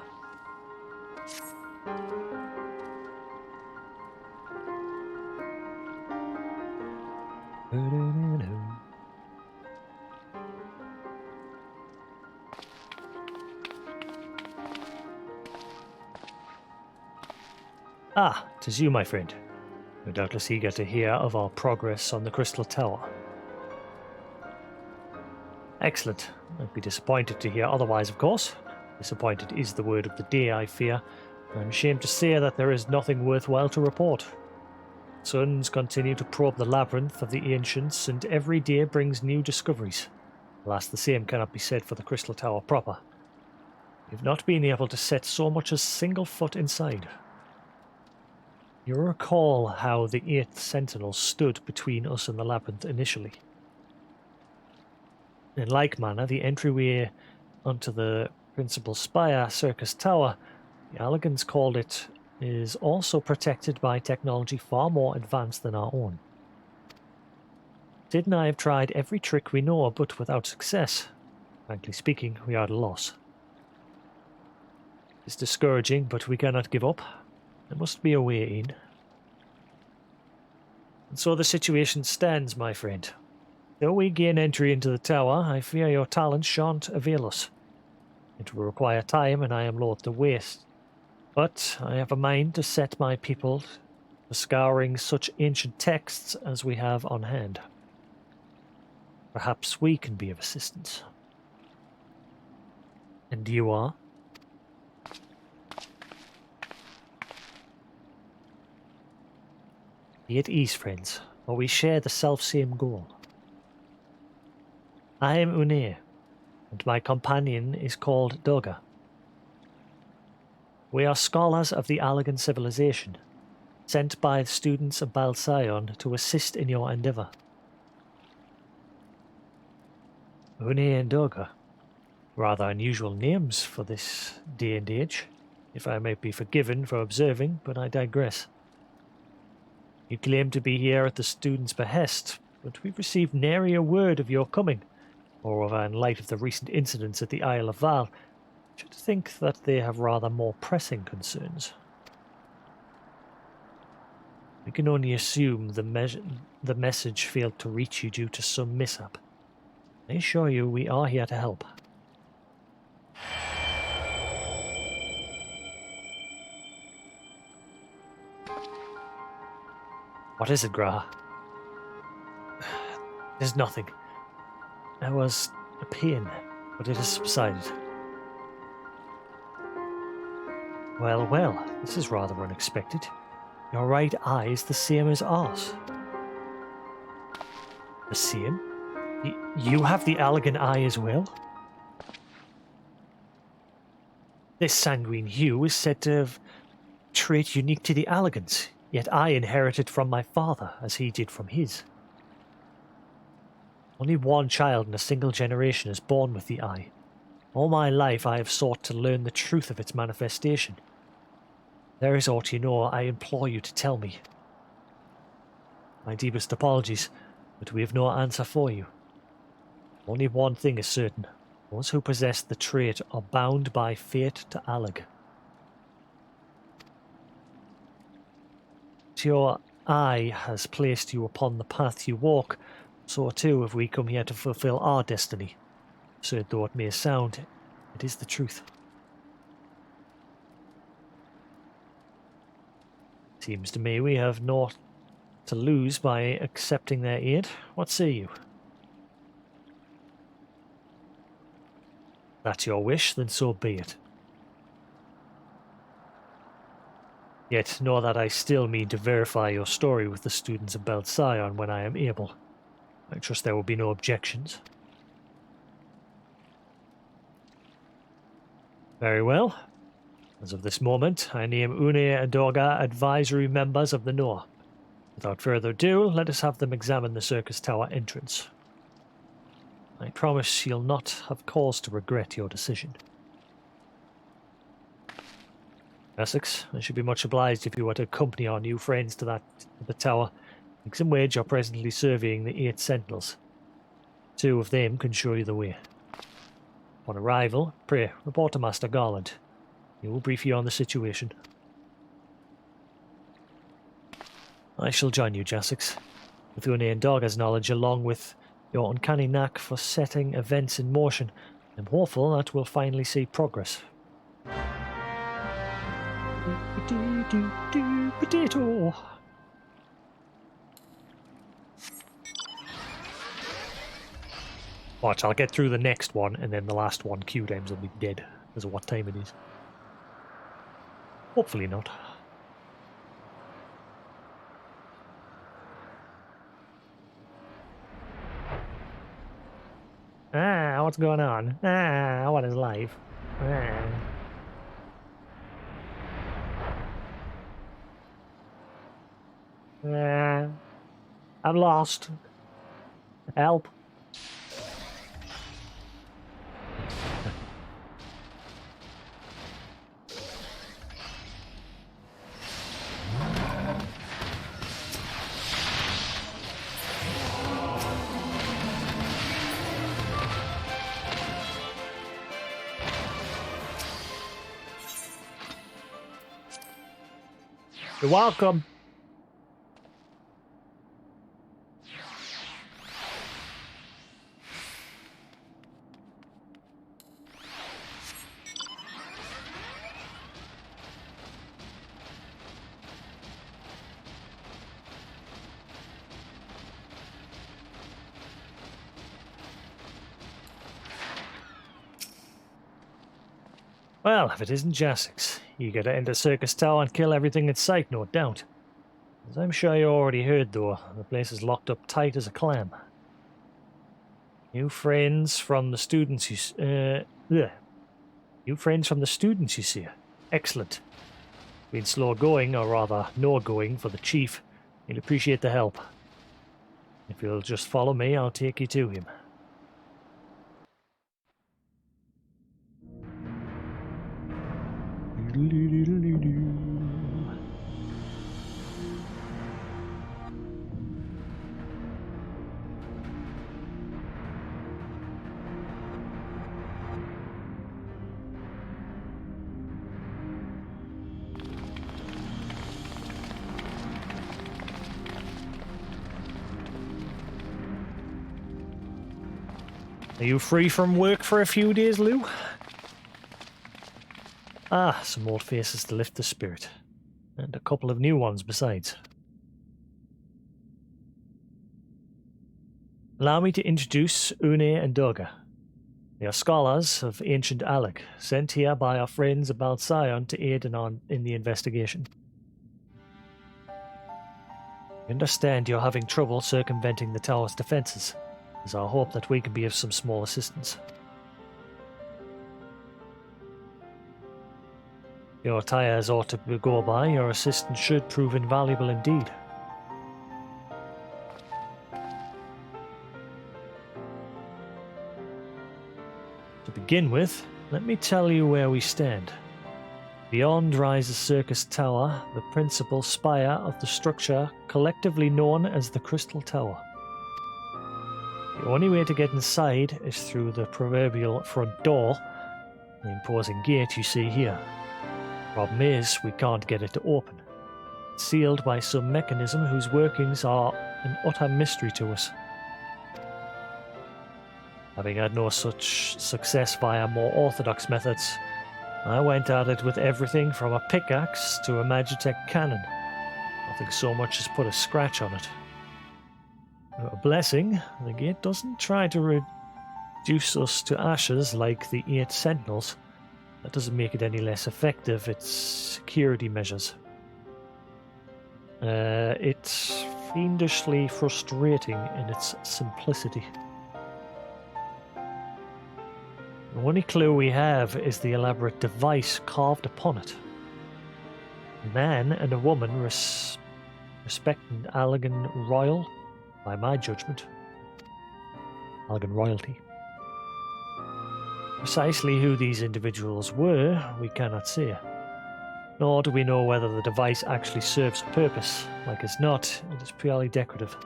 Ah, 'tis you, my friend. You're doubtless eager to hear of our progress on the Crystal Tower. Excellent. I'd be disappointed to hear otherwise, of course. Disappointed is the word of the day, I fear. I'm ashamed to say that there is nothing worthwhile to report. Suns continue to probe the labyrinth of the ancients, and every day brings new discoveries. Alas, the same cannot be said for the Crystal Tower proper. We've not been able to set so much as single foot inside. You recall how the 8th Sentinel stood between us and the labyrinth initially. In like manner, the entryway onto the principal spire circus tower, the Allegans called it, is also protected by technology far more advanced than our own. Sid and I have tried every trick we know, but without success. Frankly speaking, we are at a loss. It's discouraging, but we cannot give up. There must be a way in. And so the situation stands, my friend. Though we gain entry into the tower, I fear your talents shan't avail us. It will require time, and I am loath to waste. But I have a mind to set my people to scouring such ancient texts as we have on hand. Perhaps we can be of assistance. And you are? Be at ease, friends, for we share the self-same goal. I am Unair, and my companion is called Doga. We are scholars of the Allagan civilization, sent by the students of Balsion to assist in your endeavour. Unair and Doga, rather unusual names for this day and age, if I might be forgiven for observing, but I digress. You claim to be here at the students' behest, but we've received nary a word of your coming. Moreover, in light of the recent incidents at the Isle of Val, I should think that they have rather more pressing concerns. We can only assume the message failed to reach you due to some mishap. I assure you we are here to help. What is it, Graha? There's nothing. There was a pain, but it has subsided. Well, well, this is rather unexpected. Your right eye is the same as ours. The same? You have the Allagan eye as well? This sanguine hue is said to have a trait unique to the Allagans, yet I inherited from my father, as he did from his. Only one child in a single generation is born with the eye. All my life I have sought to learn the truth of its manifestation. There is aught you know, I implore you to tell me. My deepest apologies, but we have no answer for you. Only one thing is certain. Those who possess the trait are bound by fate to Allag. Your eye has placed you upon the path you walk, so too have we come here to fulfill our destiny. Absurd though it may sound, it is the truth. Seems to me we have naught to lose by accepting their aid. What say you? That's your wish, then so be it. Yet know that I still mean to verify your story with the students of Balsion when I am able. I trust there will be no objections. Very well. As of this moment, I name Unair and Doga advisory members of the Noah. Without further ado, let us have them examine the circus tower entrance. I promise you'll not have cause to regret your decision. Jasix, I should be much obliged if you were to accompany our new friends to the tower. Mix and Wedge are presently surveying the 8 sentinels. 2 of them can show you the way. On arrival, pray report to Master Garland. He will brief you on the situation. I shall join you, Jasix. With Unair and Doga's knowledge, along with your uncanny knack for setting events in motion, I'm hopeful that we'll finally see progress. Potato! Watch, I'll get through the next one, and then the last one, Q times will be dead, because of what time it is. Hopefully not. Ah, what's going on? Ah, what is life? I'm lost. Help. You're welcome. Well, if it isn't Jasix, you gotta enter Circus Tower and kill everything in sight, no doubt. As I'm sure you already heard, though, the place is locked up tight as a clam. New friends from the students you see. Excellent. Been slow going, or rather no going, for the chief. He'll appreciate the help. If you'll just follow me, I'll take you to him. Are you free from work for a few days, Lou? Ah, some old faces to lift the spirit. And a couple of new ones besides. Allow me to introduce Une and Durga. They are scholars of ancient Allag, sent here by our friends of Balsion to aid in the investigation. I understand you're having trouble circumventing the tower's defenses. It's our hope that we can be of some small assistance. Your tires ought to go by. Your assistance should prove invaluable indeed. To begin with, let me tell you where we stand. Beyond rises Circus Tower, the principal spire of the structure collectively known as the Crystal Tower. The only way to get inside is through the proverbial front door, the imposing gate you see here. Problem is, we can't get it to open. It's sealed by some mechanism whose workings are an utter mystery to us. Having had no such success via more orthodox methods, I went at it with everything from a pickaxe to a Magitech cannon. Nothing so much as put a scratch on it. A blessing, the gate doesn't try to reduce us to ashes like the 8 sentinels. That doesn't make it any less effective, it's security measures. It's fiendishly frustrating in its simplicity. The only clue we have is the elaborate device carved upon it. A man and a woman respecting Allagan royal, by my judgment. Allagan royalty. Precisely who these individuals were, we cannot say. Nor do we know whether the device actually serves a purpose. Like as not, it is purely decorative.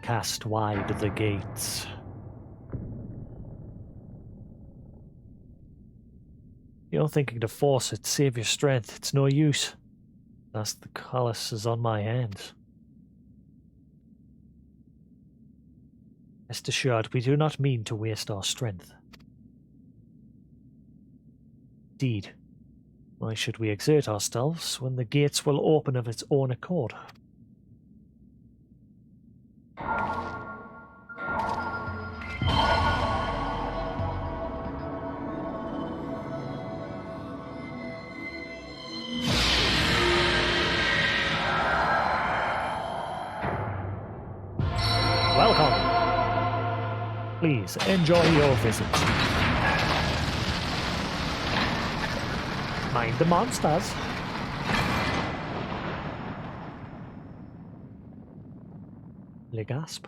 Cast wide the gates. You're thinking to force it, save your strength. It's no use. Thus the callus is on my hands. Rest assured, we do not mean to waste our strength. Indeed, why should we exert ourselves when the gates will open of its own accord? Please enjoy your visit. Mind the monsters. I gasp.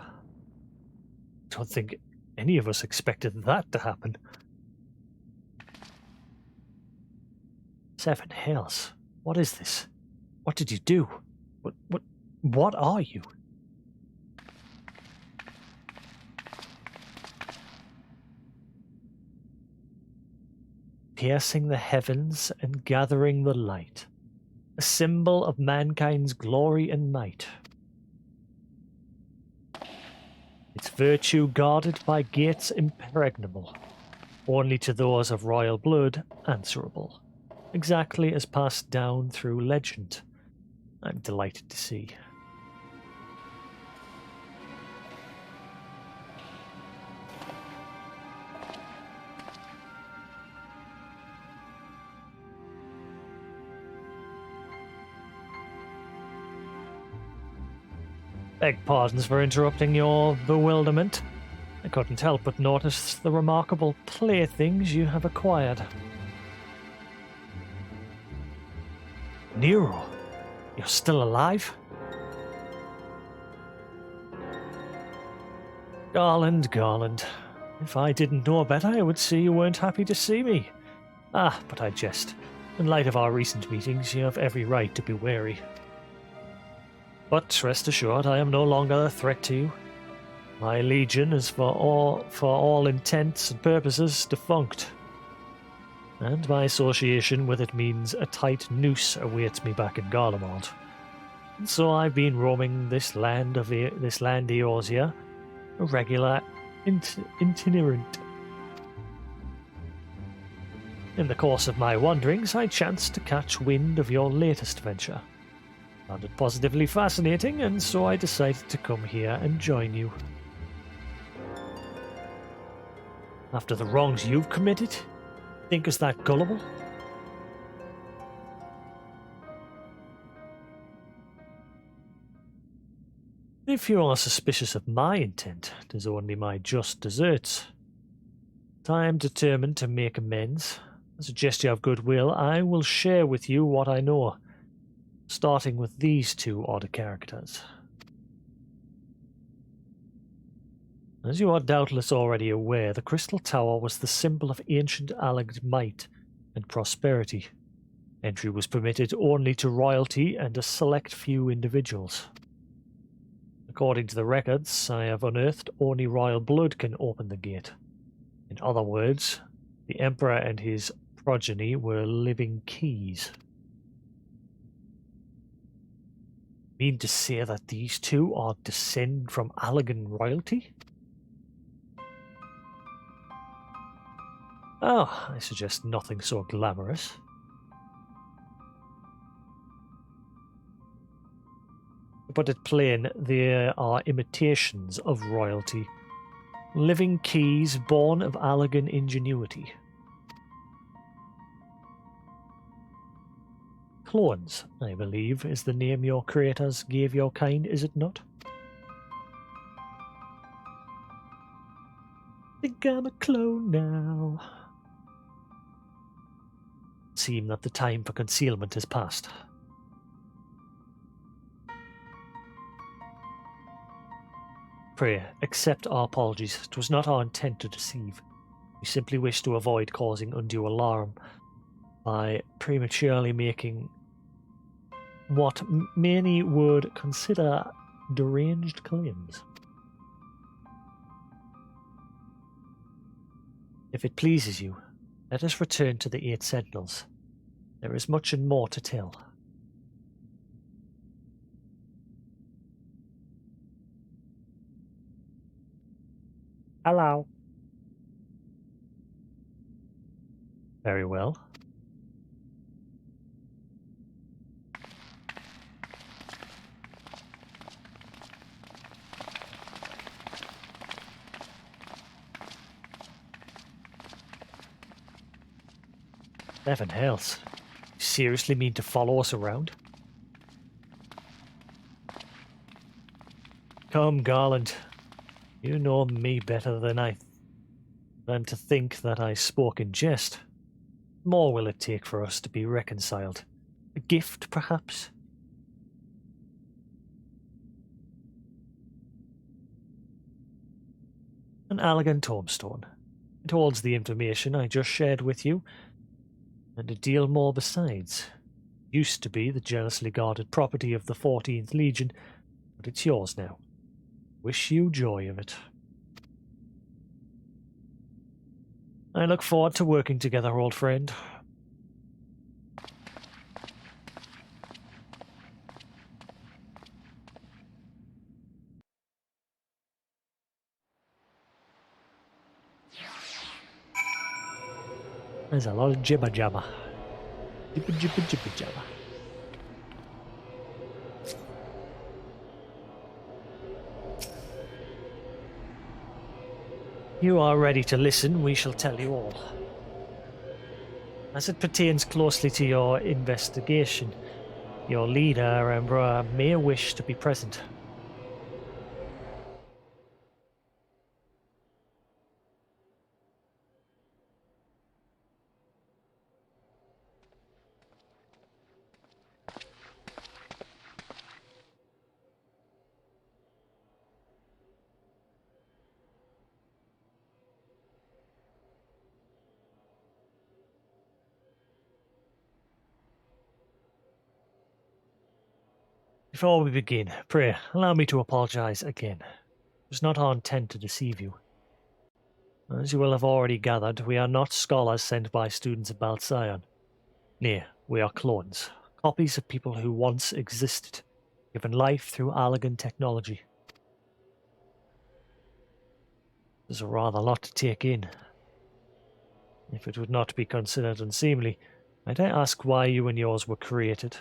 Don't think any of us expected that to happen. Seven hells. What is this? What did you do? What are you? Piercing the heavens and gathering the light, a symbol of mankind's glory and might. Its virtue guarded by gates impregnable, only to those of royal blood answerable, exactly as passed down through legend. I'm delighted to see. Beg pardons for interrupting your bewilderment. I couldn't help but notice the remarkable playthings you have acquired. Nero, you're still alive? Garland. If I didn't know better, I would say you weren't happy to see me. Ah, but I jest. In light of our recent meetings, you have every right to be wary. But rest assured, I am no longer a threat to you. My legion is for all intents and purposes defunct. And my association with it means a tight noose awaits me back in Garlemald. And so I've been roaming this land of yours here, a regular itinerant. In the course of my wanderings, I chanced to catch wind of your latest venture. Found it positively fascinating, and so I decided to come here and join you. After the wrongs you've committed, think us that gullible? If you are suspicious of my intent, it is only my just deserts. But I am determined to make amends. As a gesture of goodwill, I will share with you what I know, starting with these two odd characters. As you are doubtless already aware, the Crystal Tower was the symbol of ancient Allag might and prosperity. Entry was permitted only to royalty and a select few individuals. According to the records I have unearthed, only royal blood can open the gate. In other words, the Emperor and his progeny were living keys. Mean to say that these two are descended from Allagan royalty? Oh, I suggest nothing so glamorous. To put it plain, they are imitations of royalty. Living keys born of Allagan ingenuity. Clones, I believe, is the name your creators gave your kind, is it not? Think I'm a clone now. Seem that the time for concealment has passed. Pray, accept our apologies. It was not our intent to deceive. We simply wish to avoid causing undue alarm by prematurely making what many would consider deranged claims. If it pleases you, let us return to the 8 Sentinels. There is much and more to tell. Hello. Very well. Seven hells. You seriously mean to follow us around? Come, Garland. You know me better than I And to think that I spoke in jest. More will it take for us to be reconciled? A gift, perhaps? An elegant tombstone. It holds the information I just shared with you, and a deal more besides. Used to be the jealously guarded property of the 14th Legion, but it's yours now. Wish you joy of it. I look forward to working together, old friend. There's a lot of jibber jabber. Jibber jibber jibber jabber. You are ready to listen, we shall tell you all. As it pertains closely to your investigation, your leader, Emperor, may wish to be present. Before we begin, pray, allow me to apologize again. It was not our intent to deceive you. As you will have already gathered, we are not scholars sent by students of Balsion. Nay, we are clones, copies of people who once existed, given life through Allag technology. There's a rather lot to take in. If it would not be considered unseemly, might I ask why you and yours were created?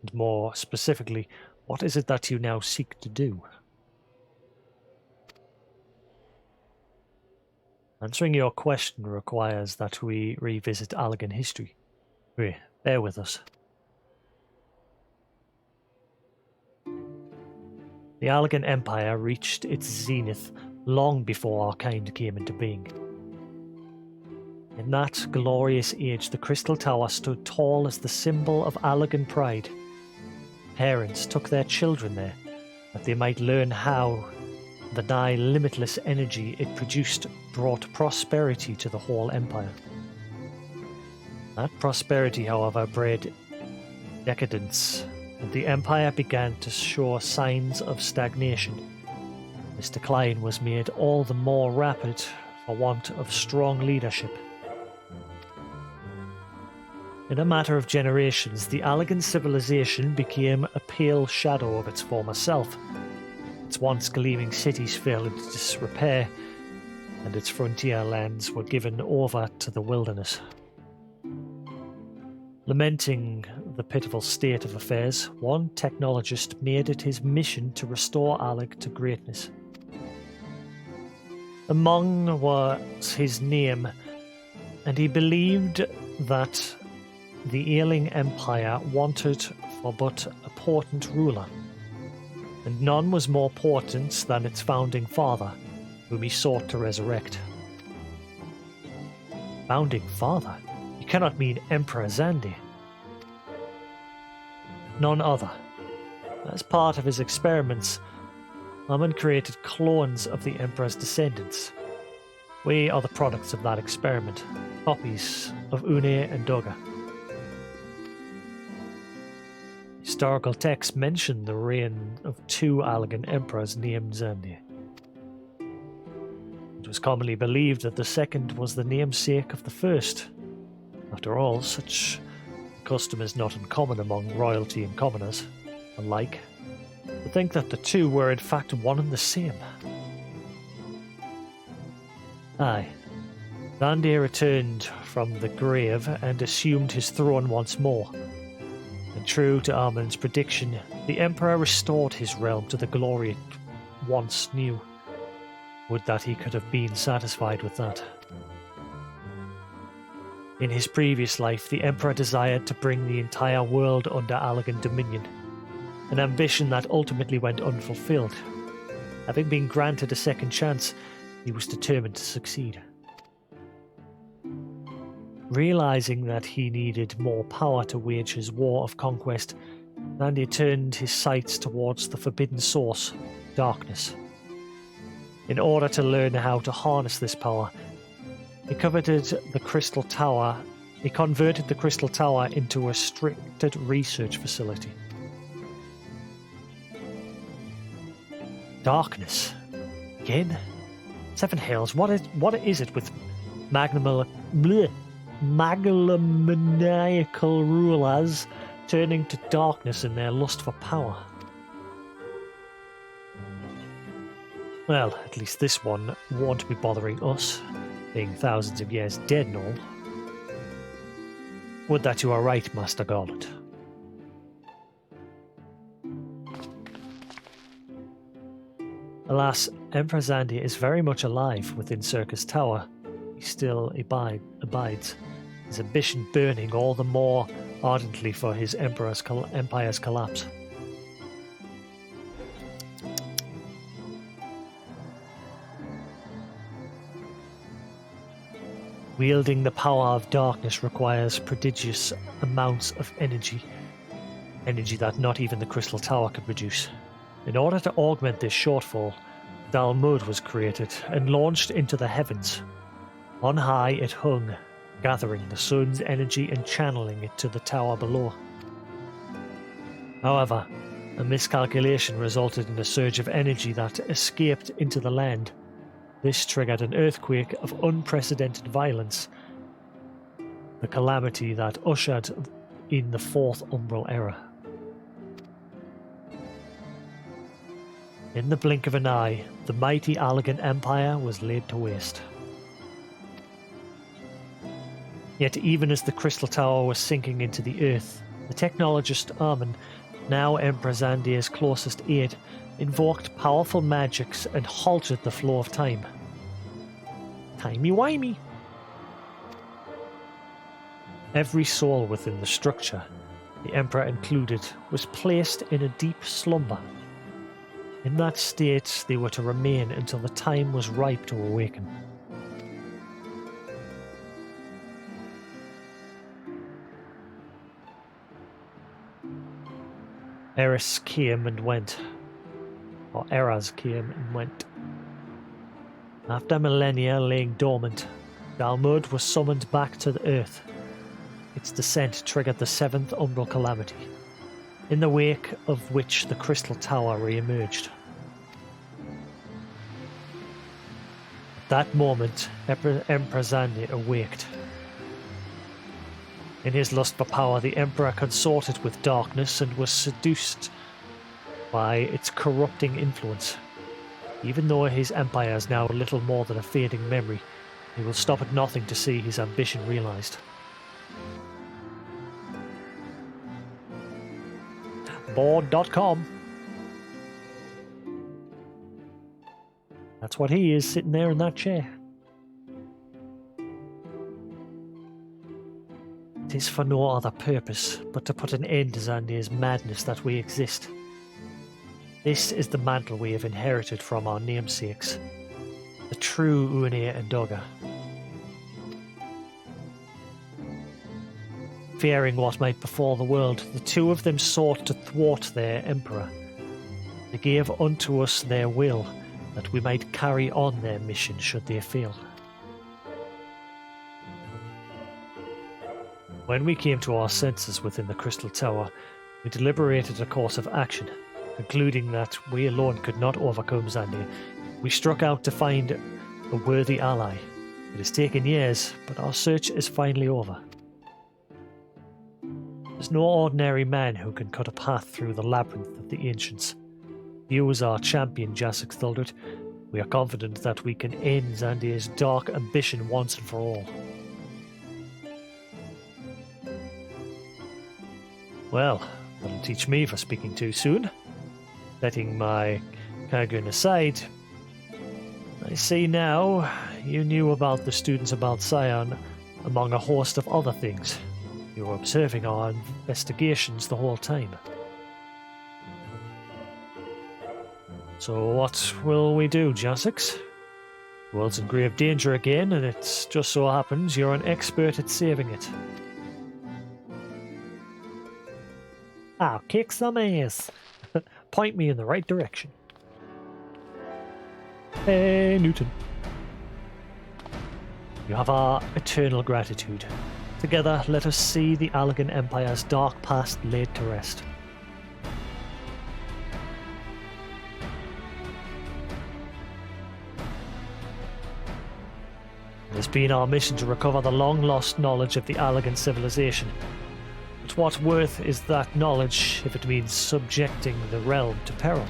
And more specifically, what is it that you now seek to do? Answering your question requires that we revisit Allag history. Bear with us. The Allag Empire reached its zenith long before our kind came into being. In that glorious age, the Crystal Tower stood tall as the symbol of Allag pride. Parents took their children there, that they might learn how the nigh limitless energy it produced brought prosperity to the whole empire. That prosperity, however, bred decadence, and the empire began to show signs of stagnation. This decline was made all the more rapid for want of strong leadership. In a matter of generations, the Allag civilization became a pale shadow of its former self. Its once gleaming cities fell into disrepair, and its frontier lands were given over to the wilderness. Lamenting the pitiful state of affairs, one technologist made it his mission to restore Allag to greatness. Among was his name, and he believed that the ailing empire wanted for but a potent ruler, and none was more potent than its founding father, whom he sought to resurrect. Founding father? You cannot mean Emperor Xandi. None other. As part of his experiments, Amun created clones of the Emperor's descendants. We are the products of that experiment, copies of Une and Doga. Historical texts mention the reign of two Allag emperors named Xandi. It was commonly believed that the second was the namesake of the first. After all, such a custom is not uncommon among royalty and commoners alike. To think that the two were in fact one and the same. Aye, Xandi returned from the grave and assumed his throne once more. And true to Amun's prediction, the Emperor restored his realm to the glory it once knew. Would that he could have been satisfied with that. In his previous life, the Emperor desired to bring the entire world under Allag dominion, an ambition that ultimately went unfulfilled. Having been granted a second chance, he was determined to succeed. Realizing that he needed more power to wage his war of conquest, Zandir turned his sights towards the forbidden source, darkness. In order to learn how to harness this power, he converted the Crystal Tower into a restricted research facility. Darkness. Again? Seven Hells, what is it with megalomaniacal rulers turning to darkness in their lust for power? Well, at least this one won't be bothering us, being thousands of years dead and all. Would that you are right, Master Garland. Alas, Emperor Zandir is very much alive within Circus Tower. He still abides, his ambition burning all the more ardently for his empire's collapse. Wielding the power of darkness requires prodigious amounts of energy that not even the Crystal Tower could produce. In order to augment this shortfall, Dalmud was created and launched into the heavens. On high it hung, gathering the sun's energy and channeling it to the tower below. However, a miscalculation resulted in a surge of energy that escaped into the land. This triggered an earthquake of unprecedented violence, the calamity that ushered in the Fourth Umbral Era. In the blink of an eye, the mighty Allagan Empire was laid to waste. Yet even as the Crystal Tower was sinking into the earth, the technologist Armin, now Emperor Zandir's closest aide, invoked powerful magics and halted the flow of time. Timey-wimey! Every soul within the structure, the Emperor included, was placed in a deep slumber. In that state, they were to remain until the time was ripe to awaken. Eras came and went. After millennia laying dormant, Dalmud was summoned back to the earth. Its descent triggered the Seventh Umbral Calamity, in the wake of which the Crystal Tower re-emerged. At that moment, Emperor Zandir awaked. In his lust for power, the Emperor consorted with darkness and was seduced by its corrupting influence. Even though his empire is now little more than a fading memory, he will stop at nothing to see his ambition realized. Board.com. That's what he is, sitting there in that chair. It is for no other purpose but to put an end to Zandir's madness that we exist. This is the mantle we have inherited from our namesakes, the true Uane and Dogga. Fearing what might befall the world, the two of them sought to thwart their emperor. They gave unto us their will, that we might carry on their mission should they fail. When we came to our senses within the Crystal Tower, we deliberated a course of action. Concluding that we alone could not overcome Zandir, we struck out to find a worthy ally. It has taken years, but our search is finally over. There's no ordinary man who can cut a path through the labyrinth of the ancients. You as our champion, Jasix Thildred, we are confident that we can end Zandir's dark ambition once and for all. Well, that'll teach me for speaking too soon. Letting my Kagun aside, I see now you knew about the students about Sion among a host of other things. You were observing our investigations the whole time. So what will we do, Jasix? The world's in grave danger again, and it just so happens you're an expert at saving it. I'll kick some ass. Point me in the right direction. Hey, Newton. You have our eternal gratitude. Together, let us see the Allagan Empire's dark past laid to rest. It has been our mission to recover the long-lost knowledge of the Allagan civilization. But what worth is that knowledge if it means subjecting the realm to peril?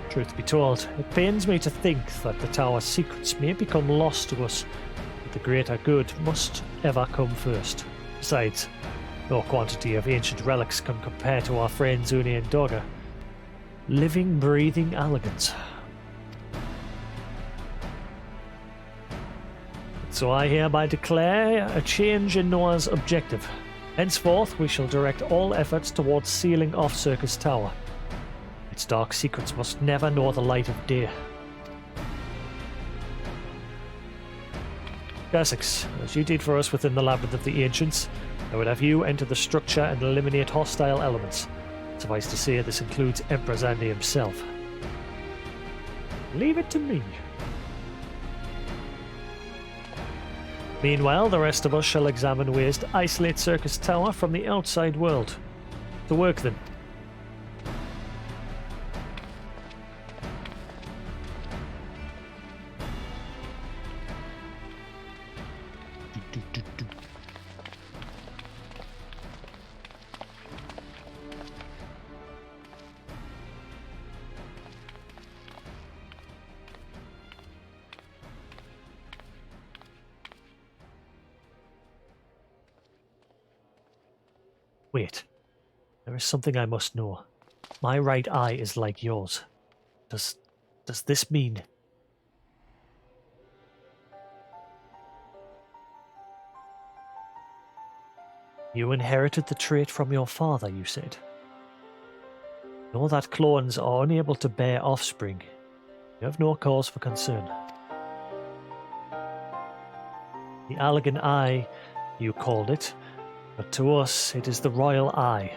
Truth be told, it pains me to think that the tower's secrets may become lost to us, but the greater good must ever come first. Besides, no quantity of ancient relics can compare to our friends Uni and Dogger. Living, breathing Allagans. So I hereby declare a change in Noah's objective. Henceforth, we shall direct all efforts towards sealing off Circus Tower. Its dark secrets must never know the light of day. Jasix, as you did for us within the Labyrinth of the Ancients, I would have you enter the structure and eliminate hostile elements. Suffice to say, this includes Emperor Zandi himself. Leave it to me. Meanwhile, the rest of us shall examine ways to isolate Circus Tower from the outside world. To work then. Wait, there is something I must know. My right eye is like yours. Does this mean... You inherited the trait from your father, you said. Know that clones are unable to bear offspring. You have no cause for concern. The Allagan Eye, you called it, but to us it is the Royal Eye,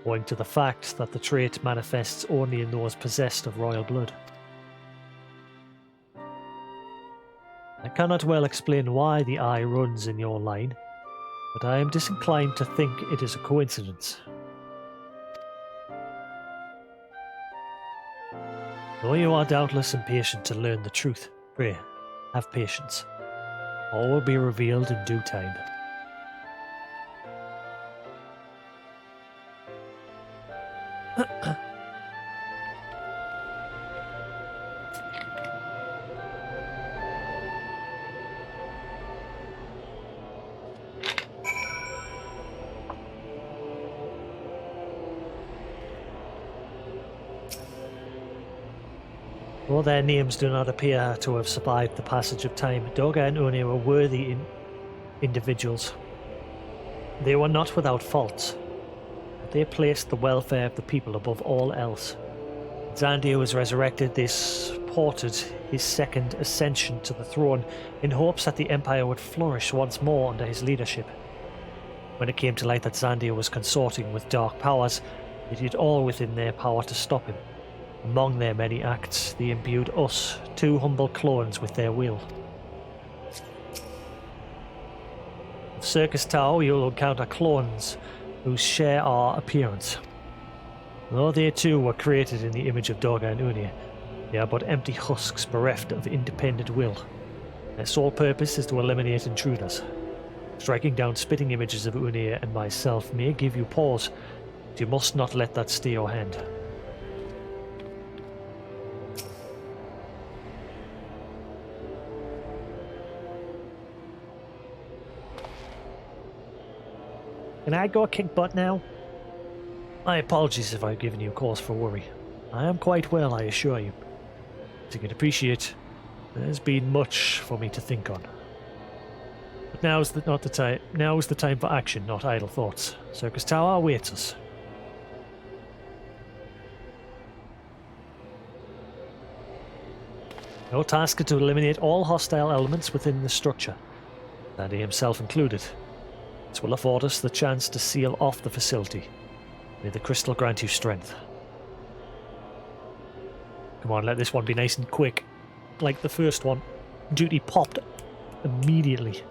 owing to the fact that the trait manifests only in those possessed of royal blood. I cannot well explain why the eye runs in your line, but I am disinclined to think it is a coincidence. Though you are doubtless impatient to learn the truth, pray, have patience. All will be revealed in due time. Though their names do not appear to have survived the passage of time, Doga and Oni were worthy individuals. They were not without faults. They placed the welfare of the people above all else. Zandi was resurrected. They supported his second ascension to the throne in hopes that the Empire would flourish once more under his leadership. When it came to light that Zandia was consorting with dark powers, they did all within their power to stop him. Among their many acts, they imbued us, two humble clones, with their will. At Circus Tower, you'll encounter clones who share our appearance. Though they too were created in the image of Dorga and Unia, they are but empty husks bereft of independent will. Their sole purpose is to eliminate intruders. Striking down spitting images of Unia and myself may give you pause, but you must not let that stay your hand. Can I go kick butt now? My apologies if I've given you cause for worry. I am quite well, I assure you. As you can appreciate, there's been much for me to think on. But now is the time for action, not idle thoughts. Circus Tower awaits us. Your task is to eliminate all hostile elements within the structure, Daddy himself included. This will afford us the chance to seal off the facility. May the crystal grant you strength. Come on, let this one be nice and quick. Like the first one. Duty popped immediately.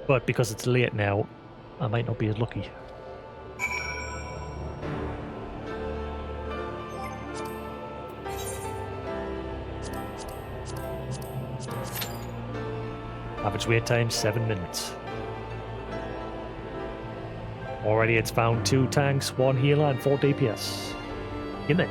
But because it's late now, I might not be as lucky. Average wait time 7 minutes. Already it's found 2 tanks, 1 healer and 4 DPS. In there.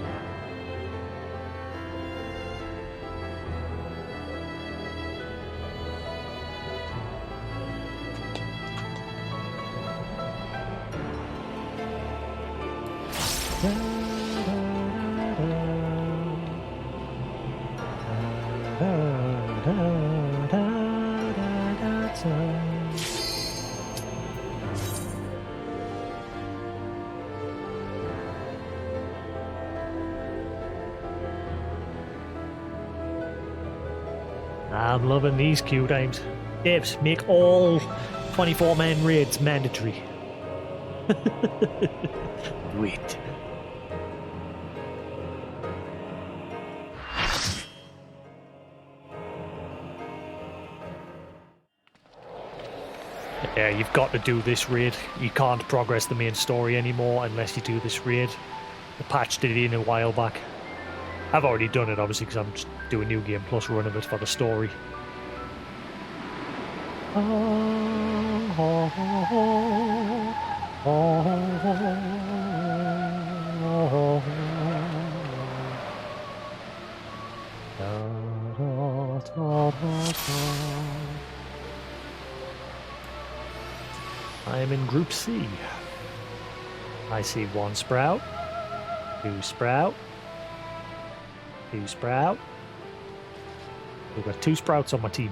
I'm loving these queue times. Devs, make all 24-man raids mandatory. Wait. Yeah, you've got to do this raid. You can't progress the main story anymore unless you do this raid. The patch did it in a while back. I've already done it, obviously, because I'm just doing New Game Plus run of it for the story. I am in Group C. I see 1 sprout, 2 sprout, 2 sprout. We've got 2 sprouts on my team.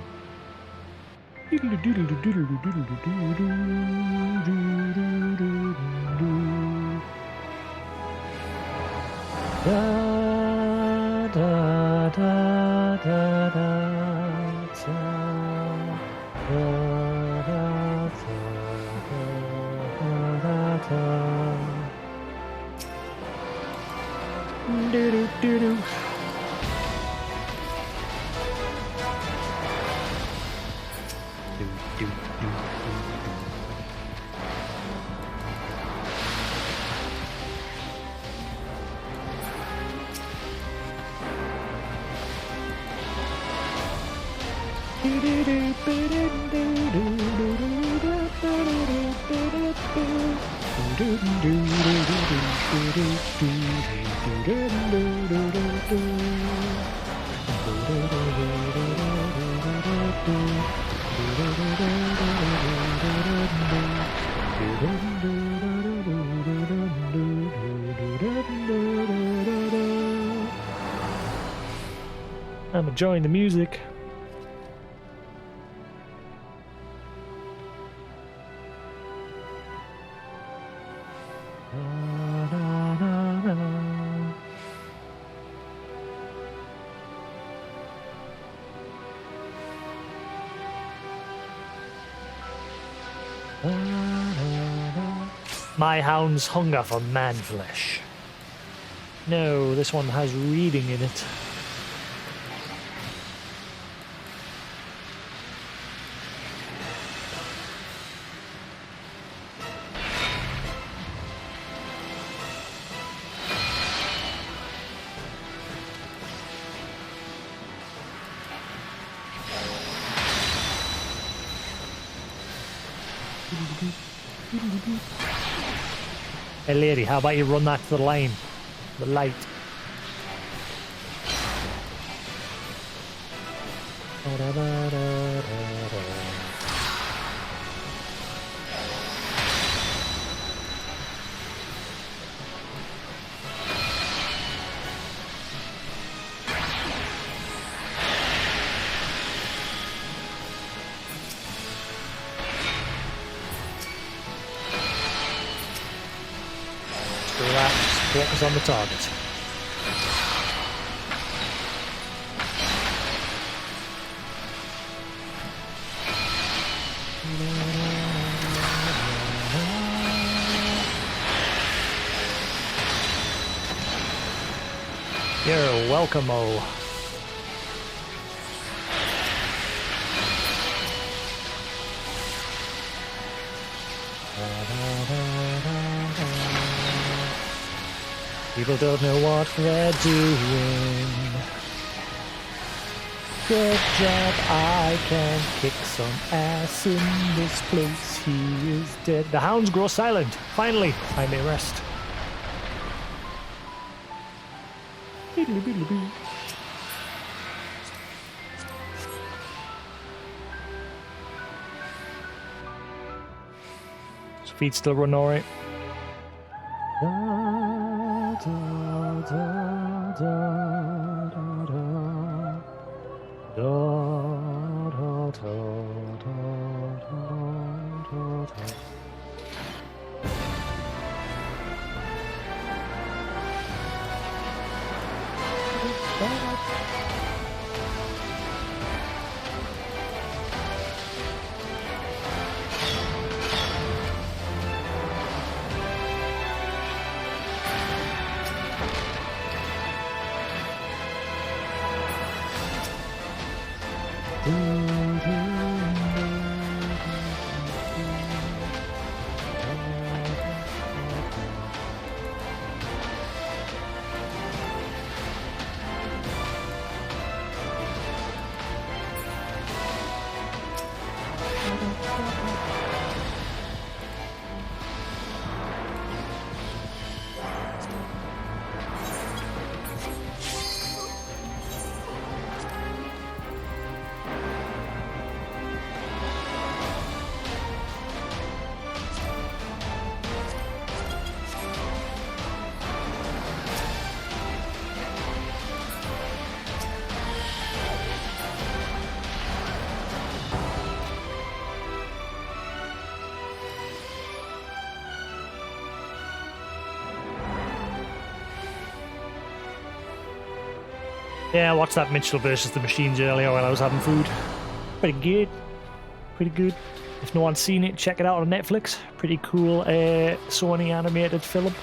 I'm enjoying the music. My hound's hunger for man flesh. No, this one has reading in it. Hey lady, how about you run that to the lane? The light. Focus on the target. You're welcome-o. People don't know what they're doing. Good job, I can kick some ass in this place. He is dead. The hounds grow silent. Finally, I may rest. His feet still run alright. Yeah, I watched that Mitchell versus the Machines earlier while I was having food. Pretty good. Pretty good. If no one's seen it, check it out on Netflix. Pretty cool Sony animated film.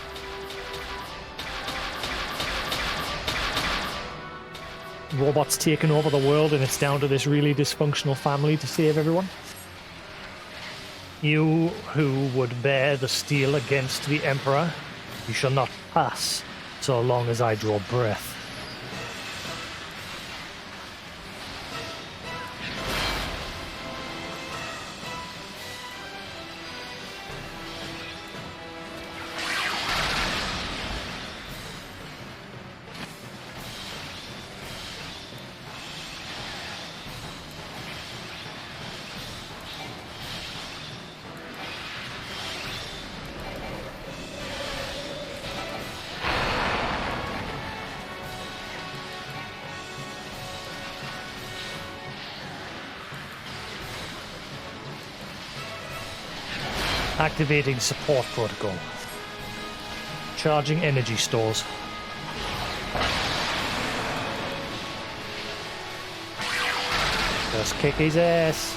Robots taking over the world and it's down to this really dysfunctional family to save everyone. You who would bear the steel against the Emperor, you shall not pass so long as I draw breath. Activating support protocol. Charging energy stores. Just kick his ass.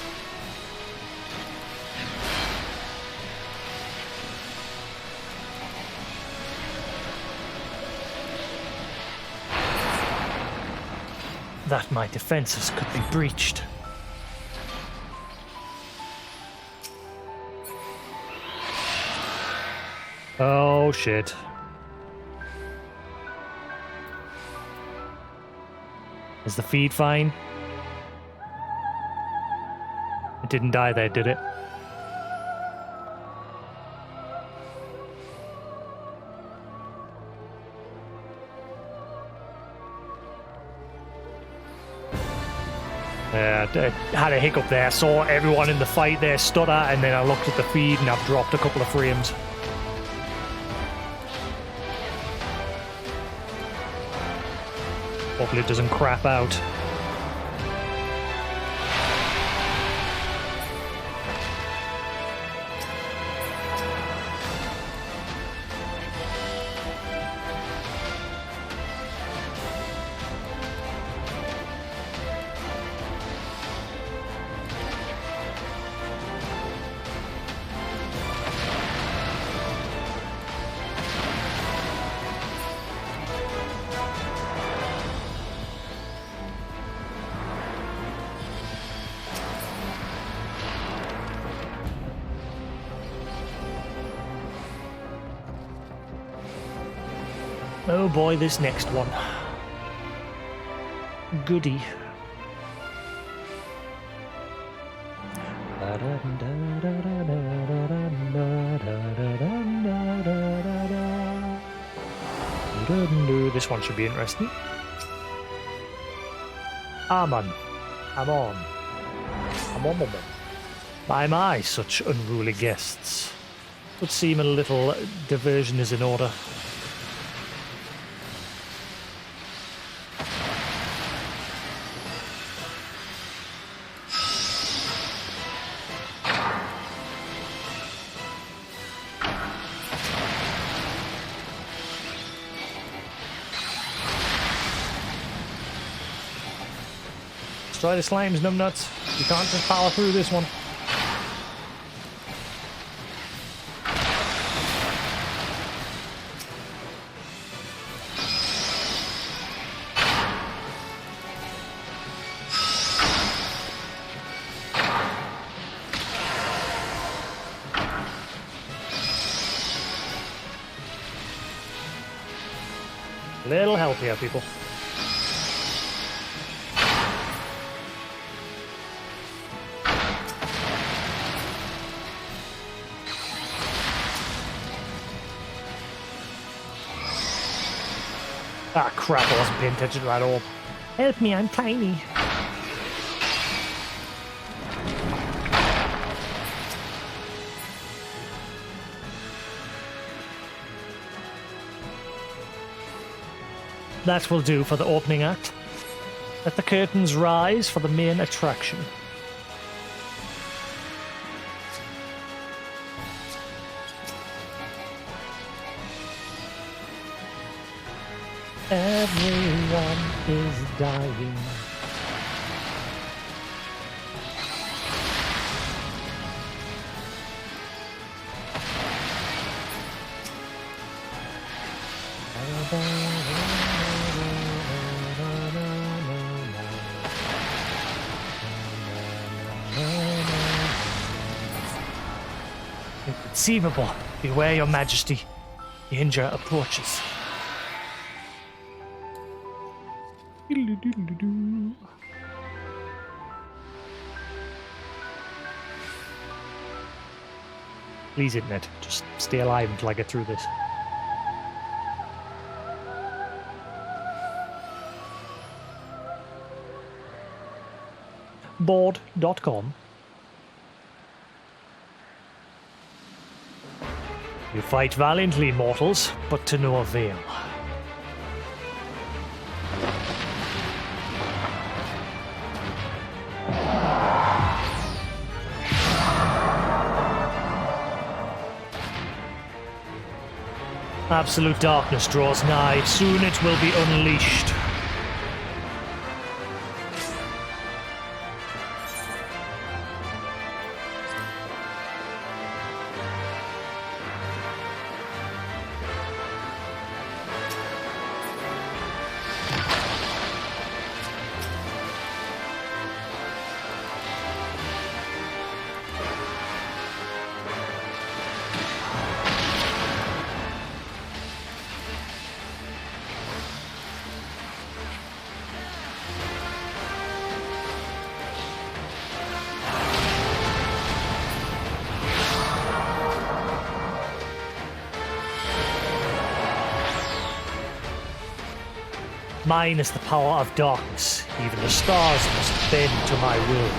That my defenses could be breached. Oh shit. Is the feed fine? It didn't die there, did it? Yeah, I had a hiccup there. I saw everyone in the fight there stutter, and then I looked at the feed and I've dropped a couple of frames. Hopefully it doesn't crap out. Oh boy, this next one. Goody. This one should be interesting. I'm on. My, such unruly guests. Would seem a little diversion is in order. Destroy the slimes, numbnuts. You can't just power through this one. Little help here, people. Ah, crap, I wasn't paying attention to that orb. Help me, I'm tiny. That will do for the opening act. Let the curtains rise for the main attraction. Everyone is dying. Inconceivable. Beware, your majesty. Danger approaches. Please, internet, just stay alive until I get through this. Board.com. You fight valiantly, mortals, but to no avail. Absolute darkness draws nigh. Soon it will be unleashed. Mine is the power of darkness. Even the stars must bend to my will.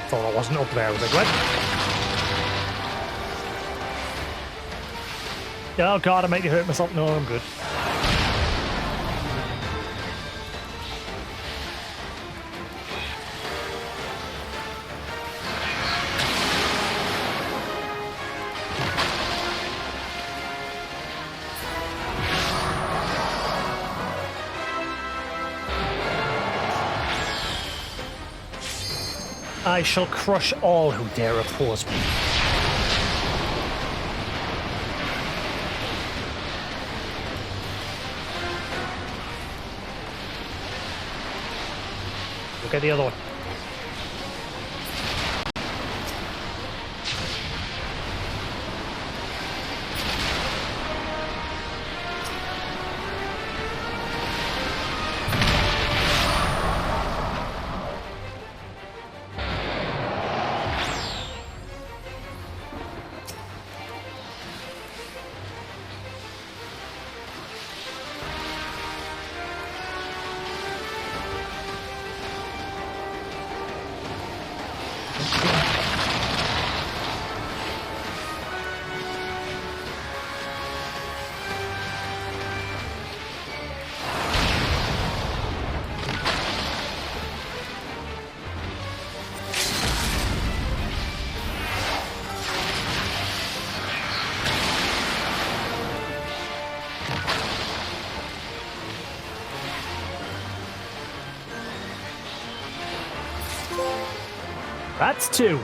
Thought I wasn't up there with a grip. Oh god, I might hurt myself. No, I'm good. I shall crush all who dare oppose me. Look at the other one. That's 2.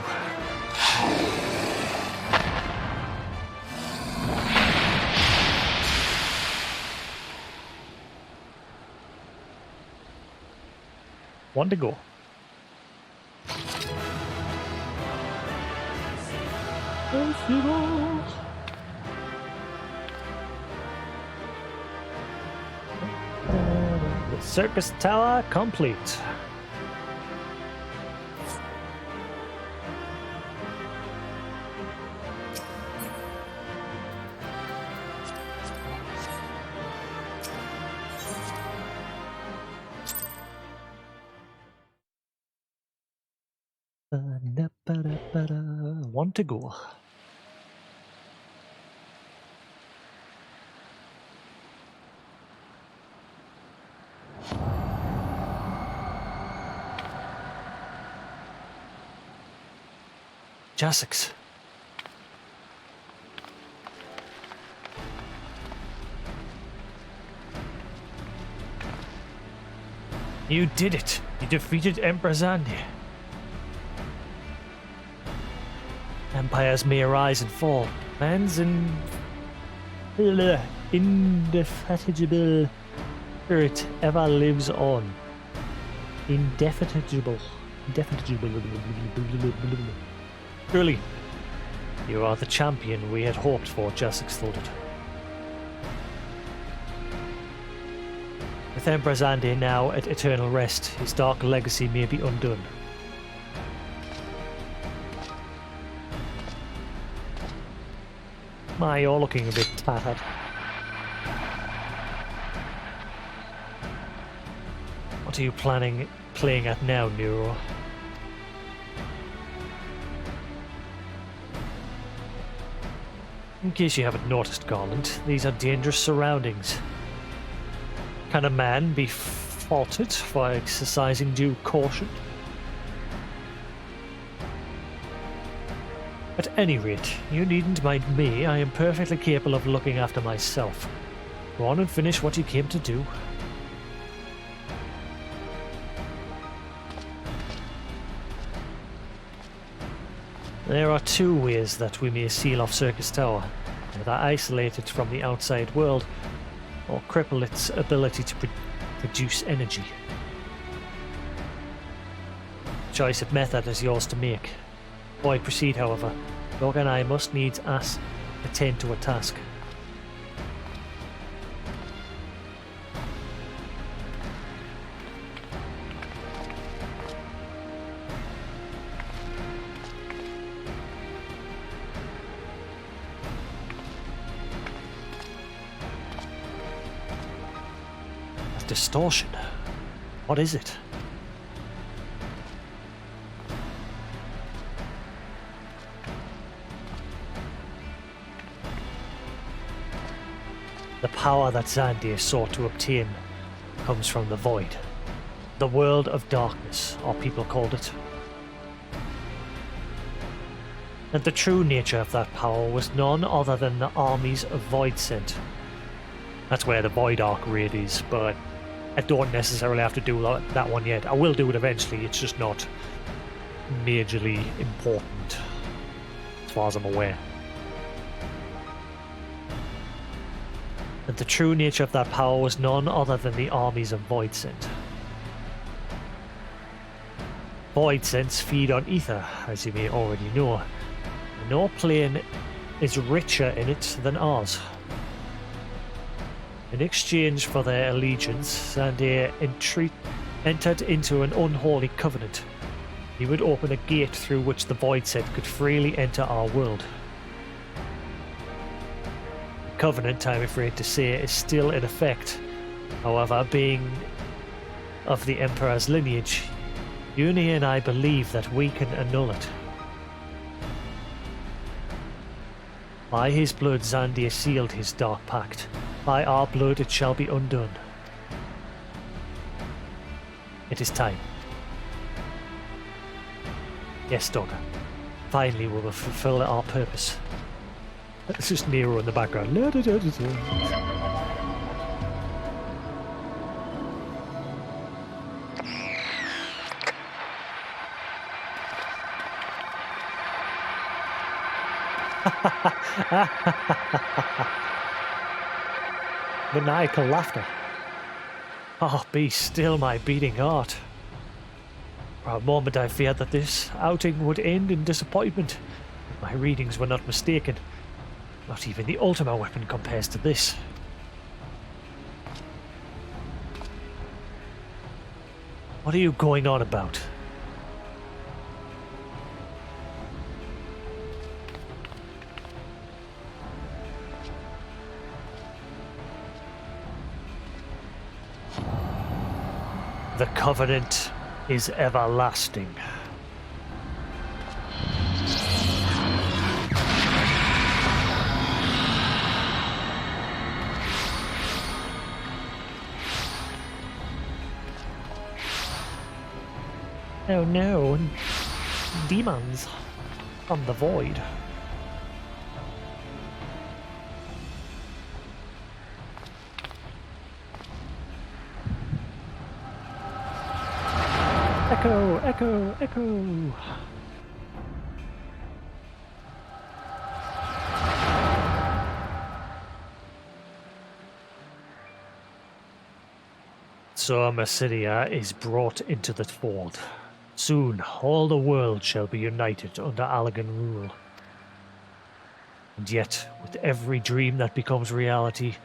One to go. The circus tower complete. One to go. Jasix. You did it. You defeated Emperor Zandi. Empires may arise and fall. Man's indefatigable spirit ever lives on. Indefatigable. Truly, you are the champion we had hoped for, Jasix thought it. With Emperor Zandi now at eternal rest, his dark legacy may be undone. My, you're looking a bit tattered. What are you playing at now, Nero? In case you haven't noticed, Garland, these are dangerous surroundings. Can a man be faulted for exercising due caution? At any rate, you needn't mind me. I am perfectly capable of looking after myself. Go on and finish what you came to do. There are 2 ways that we may seal off Circus Tower. Either isolate it from the outside world, or cripple its ability to produce energy. Choice of method is yours to make. Before I proceed, however, Dog and I must needs attend to a task. Distortion. What is it? The power that Zandi sought to obtain comes from the void. The world of darkness, or people called it. And the true nature of that power was none other than the armies of Void sent. That's where the Void Arc raid is, but I don't necessarily have to do that one yet. I will do it eventually, it's just not majorly important, as far as I'm aware. And the true nature of that power was none other than the armies of Voidsent. Voidsents feed on ether, as you may already know. No plane is richer in it than ours. In exchange for their allegiance, Zandir entered into an unholy covenant. He would open a gate through which the Voidsent could freely enter our world. The covenant, I'm afraid to say, is still in effect. However, being of the Emperor's lineage, Uni and I believe that we can annul it. By his blood Zandir sealed his dark pact. By our blood it shall be undone. It is time. Yes, daughter. Finally we will fulfill our purpose. It's just Nero in the background. Maniacal laughter. Oh, be still, my beating heart. For a moment I feared that this outing would end in disappointment. My readings were not mistaken. Not even the Ultima weapon compares to this. What are you going on about? The Covenant is everlasting. Oh no, demons from the void. Echo, echo, echo. So Mysidia is brought into the fold. Soon all the world shall be united under Allagan rule. And yet, with every dream that becomes reality,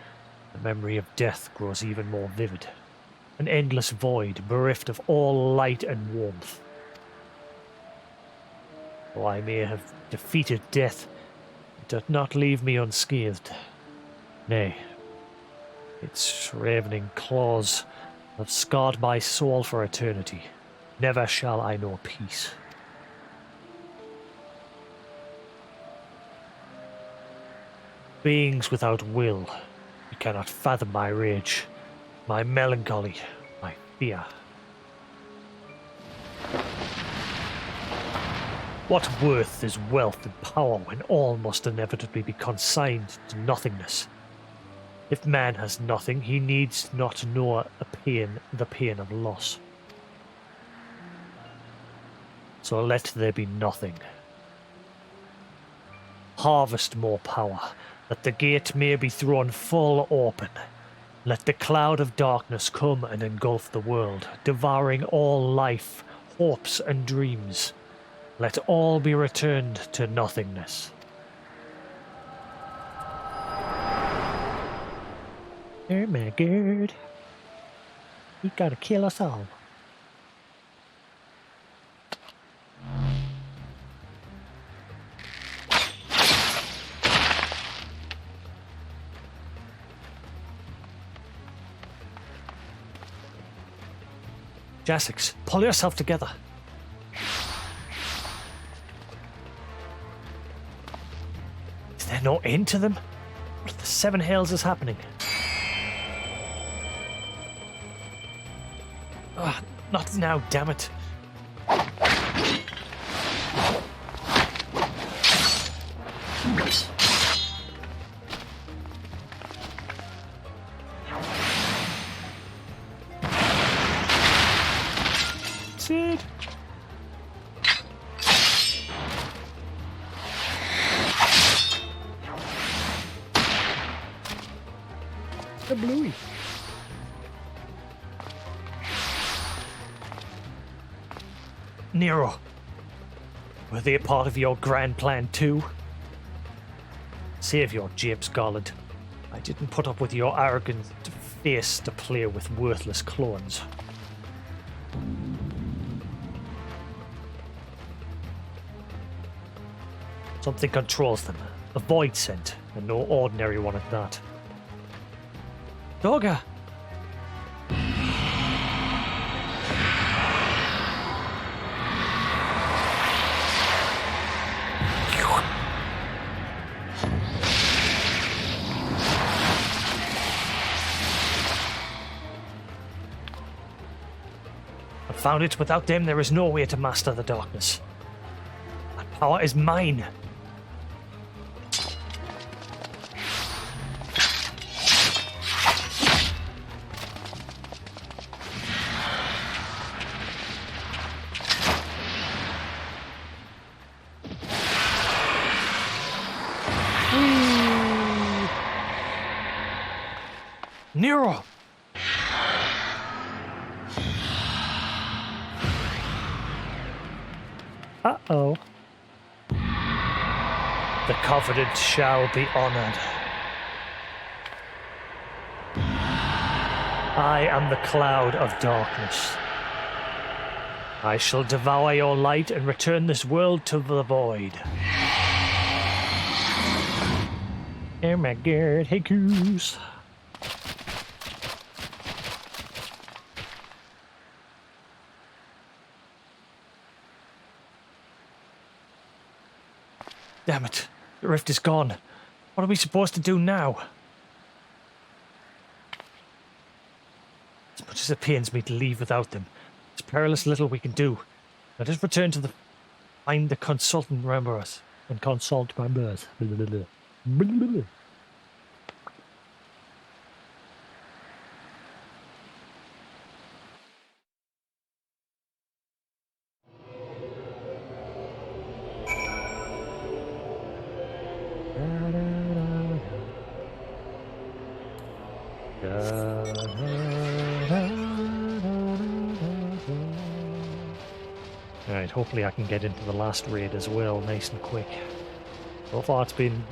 the memory of death grows even more vivid. An endless void, bereft of all light and warmth. Though I may have defeated death, it doth not leave me unscathed. Nay, its ravening claws have scarred my soul for eternity. Never shall I know peace. Beings without will, you cannot fathom my rage. My melancholy, my fear. What worth is wealth and power when all must inevitably be consigned to nothingness? If man has nothing, he needs not know the pain of loss. So let there be nothing. Harvest more power, that the gate may be thrown full open. Let the cloud of darkness come and engulf the world, devouring all life, hopes and dreams. Let all be returned to nothingness. Oh my god. He gotta kill us all. Jasix, pull yourself together. Is there no end to them? What the seven hells is happening? Ah, not now, damn it. Sid. The bluey. Nero, were they a part of your grand plan too? Save your James Garland. I didn't put up with your arrogant face to play with worthless clones. Something controls them. A void scent, and no ordinary one at that. Dogger! I found it. Without them, there is no way to master the darkness. That power is mine. Nero! Uh-oh. The Covenant shall be honored. I am the cloud of darkness. I shall devour your light and return this world to the void. Oh my god, hey goose. Damn it, the rift is gone. What are we supposed to do now? As much as it pains me to leave without them, there's perilous little we can do. Let us return to find the consultant members and consult members. Alright, hopefully I can get into the last raid as well, nice and quick. So far it's been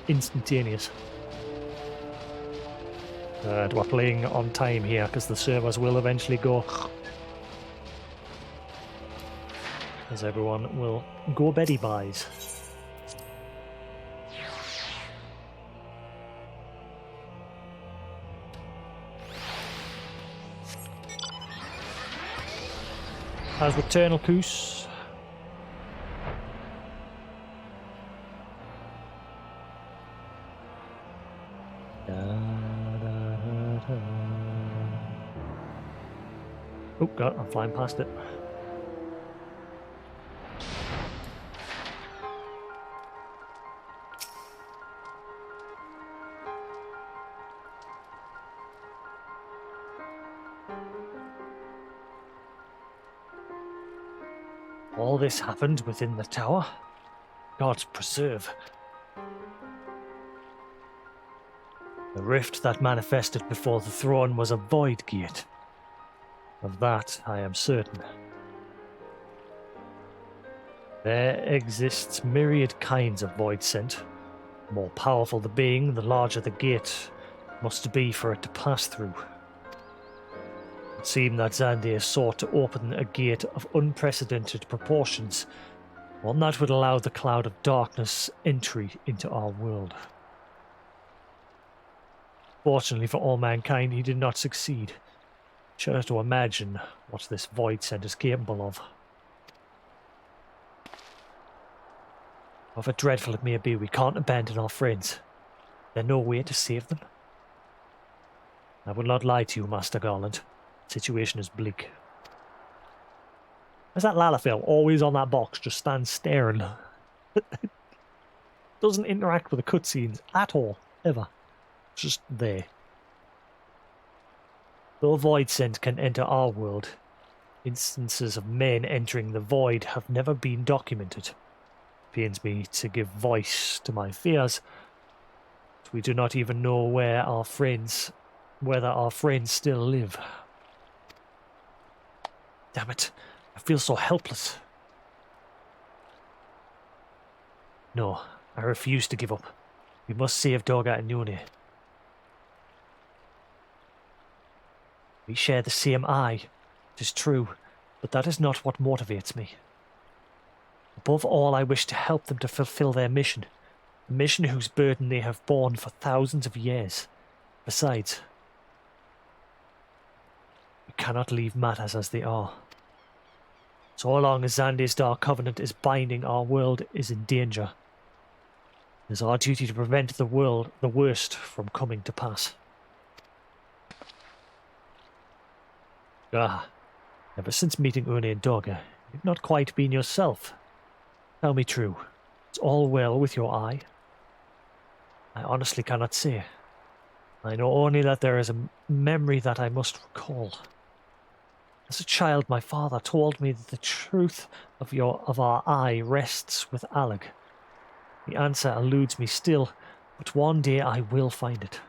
instantaneous. And we're playing on time here because the servers will eventually go. As everyone will go Betty buys. How's the Eternal Coos? Oh god, I'm flying past it. All this happened within the tower? God preserve. The rift that manifested before the throne was a void gate. Of that I am certain. There exists myriad kinds of void scent. The more powerful the being, the larger the gate must be for it to pass through. It seemed that Xandir sought to open a gate of unprecedented proportions, one that would allow the cloud of darkness entry into our world. Fortunately for all mankind, he did not succeed. Shudder to imagine what this void scent is capable of. However dreadful it may be, we can't abandon our friends. There's no way to save them. I will not lie to you, Master Garland. The situation is bleak. Where's that Lalafell? Always on that box, just stands staring. Doesn't interact with the cutscenes at all, ever. Just there. Though void scent can enter our world, instances of men entering the void have never been documented. It pains me to give voice to my fears. We do not even know whether our friends still live. Damn it, I feel so helpless. No, I refuse to give up. We must save Dorga and Yone. We share the same eye, it is true, but that is not what motivates me. Above all, I wish to help them to fulfill their mission, a mission whose burden they have borne for thousands of years. Besides, we cannot leave matters as they are. So long as Xande's Dark Covenant is binding, our world is in danger. It is our duty to prevent the worst from coming to pass. Ever since meeting Une and Dorga, you've not quite been yourself. Tell me true, it's all well with your eye? I honestly cannot say. I know only that there is a memory that I must recall. As a child, my father told me that the truth of our eye rests with Allag. The answer eludes me still, but one day I will find it.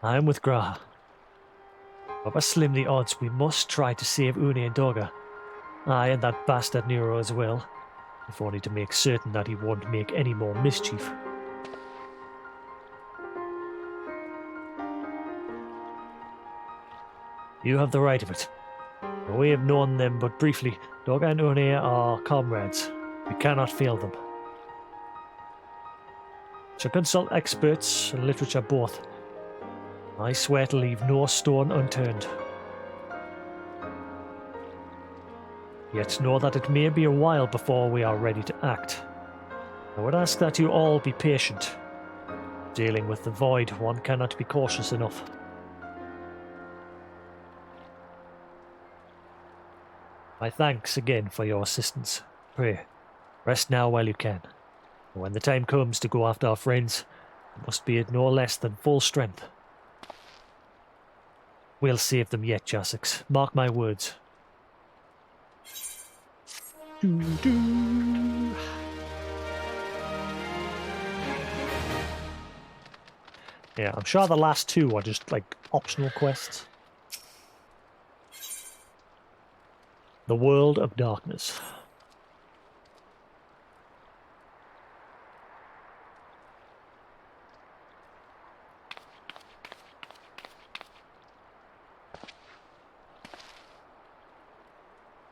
I am with Graha. However slim the odds, we must try to save Une and Dorga. I and that bastard Nero as well, if only to make certain that he won't make any more mischief. You have the right of it. Though we have known them but briefly, Dorga and Une are comrades. We cannot fail them. So consult experts and literature both. I swear to leave no stone unturned. Yet know that it may be a while before we are ready to act. I would ask that you all be patient. Dealing with the void, one cannot be cautious enough. My thanks again for your assistance. Pray, rest now while you can. When the time comes to go after our friends, it must be at no less than full strength. We'll save them yet, Jasix. Mark my words. Yeah, I'm sure the last two are just like optional quests. The World of Darkness.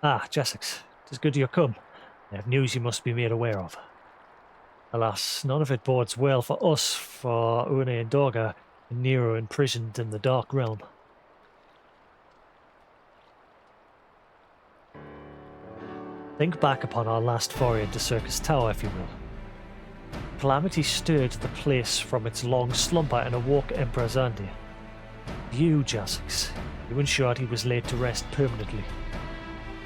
Ah, Jasix, it is good you come. I have news you must be made aware of. Alas, none of it bodes well for us, for Une and Dorga, and Nero imprisoned in the Dark Realm. Think back upon our last foray into Circus Tower, if you will. Calamity stirred the place from its long slumber and awoke Emperor Xande. You, Jasix, you ensured he was laid to rest permanently.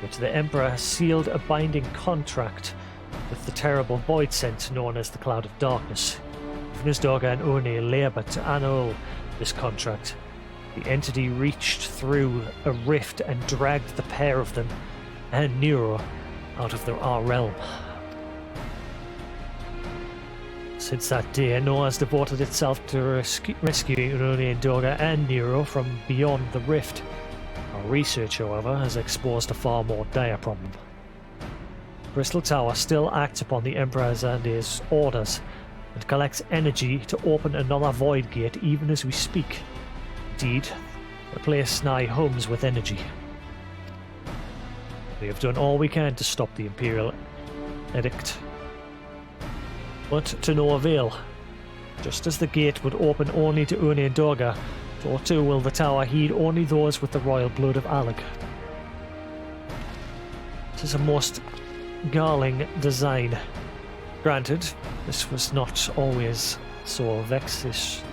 Yet the Emperor has sealed a binding contract with the terrible void scent known as the Cloud of Darkness. Even as Dorga and Une labour to annul this contract, the entity reached through a rift and dragged the pair of them and Nero out of our realm. Since that day, Noah has devoted itself to rescuing Une and Dorga and Nero from beyond the rift. Our research, however, has exposed a far more dire problem. Crystal Tower still acts upon the Emperor Xande's orders and collects energy to open another void gate even as we speak. Indeed, the place nigh hums with energy. We have done all we can to stop the Imperial Edict, but to no avail. Just as the gate would open only to Une and Dorga, so too will the tower heed only those with the royal blood of Allag. It is a most galling design. Granted, this was not always so vexatious.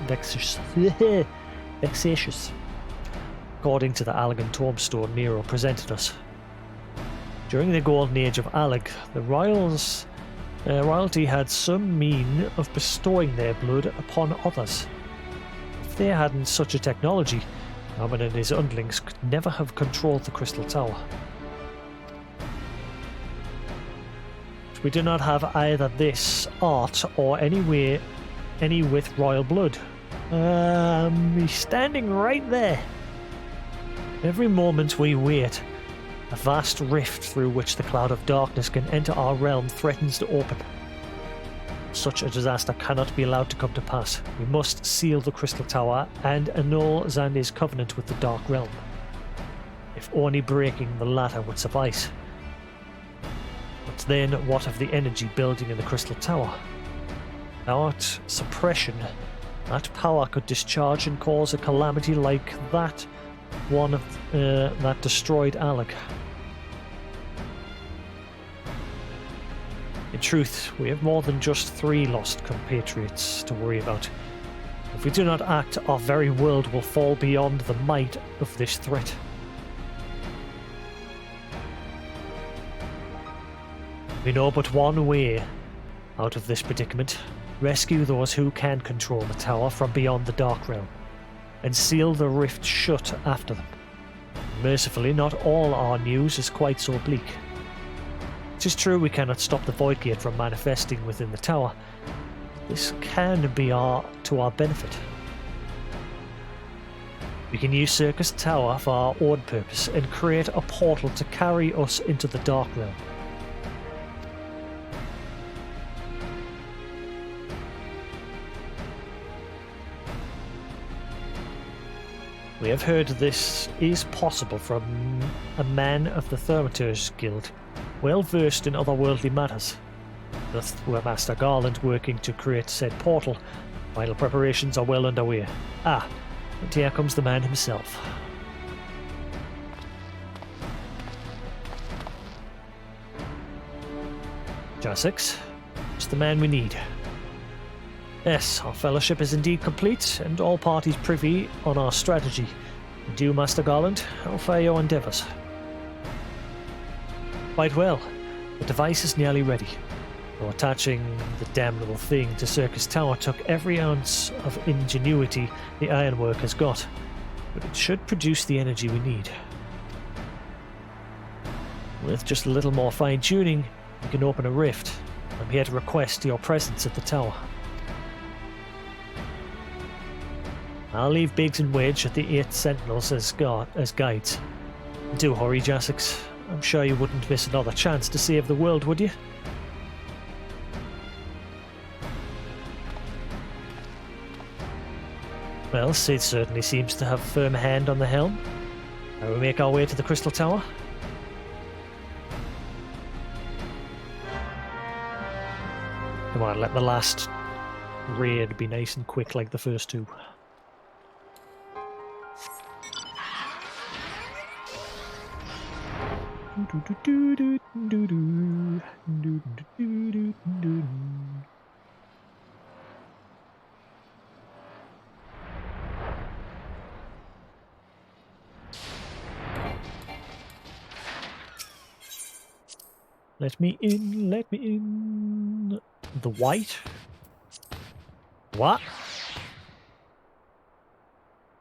According to the Allagan tombstone Nero presented us. During the golden age of Allag, the royalty had some mean of bestowing their blood upon others. If they hadn't such a technology, Armin and his underlings could never have controlled the Crystal Tower. we do not have either this, art, or any with royal blood. He's standing right there. Every moment we wait, a vast rift through which the cloud of darkness can enter our realm threatens to open. Such a disaster cannot be allowed to come to pass. We must seal the Crystal Tower and annul Xande's covenant with the Dark Realm. If only breaking the latter would suffice. But then what of the energy building in the Crystal Tower? Without suppression, that power could discharge and cause a calamity like that one that destroyed Allag. In truth, we have more than just 3 lost compatriots to worry about. If we do not act, our very world will fall beyond the might of this threat. We know but one way out of this predicament. Rescue those who can control the tower from beyond the Dark Realm, and seal the rift shut after them. Mercifully, not all our news is quite so bleak. It is true we cannot stop the Void Gate from manifesting within the tower. This can be to our benefit. We can use Circus Tower for our own purpose and create a portal to carry us into the Dark Realm. We have heard this is possible from a man of the Thermiters Guild, well versed in otherworldly matters. Thus were Master Garland working to create said portal. Final preparations are well underway. Ah, and here comes the man himself. Jasix, just the man we need. Yes, our fellowship is indeed complete, and all parties privy on our strategy. And you, Master Garland, how fare your endeavours? Quite well. The device is nearly ready. Though attaching the damnable thing to Circus Tower took every ounce of ingenuity the ironwork has got, but it should produce the energy we need. With just a little more fine-tuning, we can open a rift. I'm here to request your presence at the tower. I'll leave Biggs and Wedge at the 8 Sentinels as guides. Do hurry, Jasix. I'm sure you wouldn't miss another chance to save the world, would you? Well, Sid certainly seems to have a firm hand on the helm. Shall we make our way to the Crystal Tower? Come on, let the last raid be nice and quick like the first 2. Let me in, let me in. The white? What?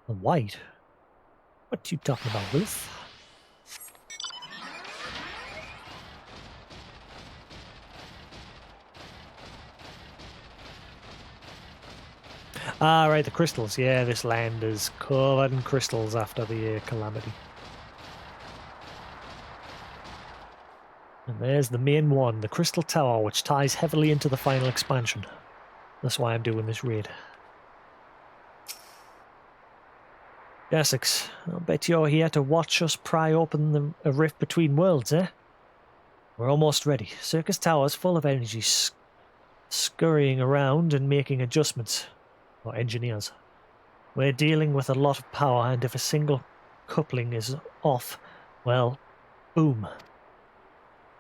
The white? What are you talking about, Wolf? Ah, right, the crystals. Yeah, this land is covered in crystals after the calamity. And there's the main one, the Crystal Tower, which ties heavily into the final expansion. That's why I'm doing this raid. Jasix, I'll bet you're here to watch us pry open a rift between worlds, eh? We're almost ready. Circus Tower's full of energy scurrying around and making adjustments. Or engineers. We're dealing with a lot of power, and if a single coupling is off, well, boom.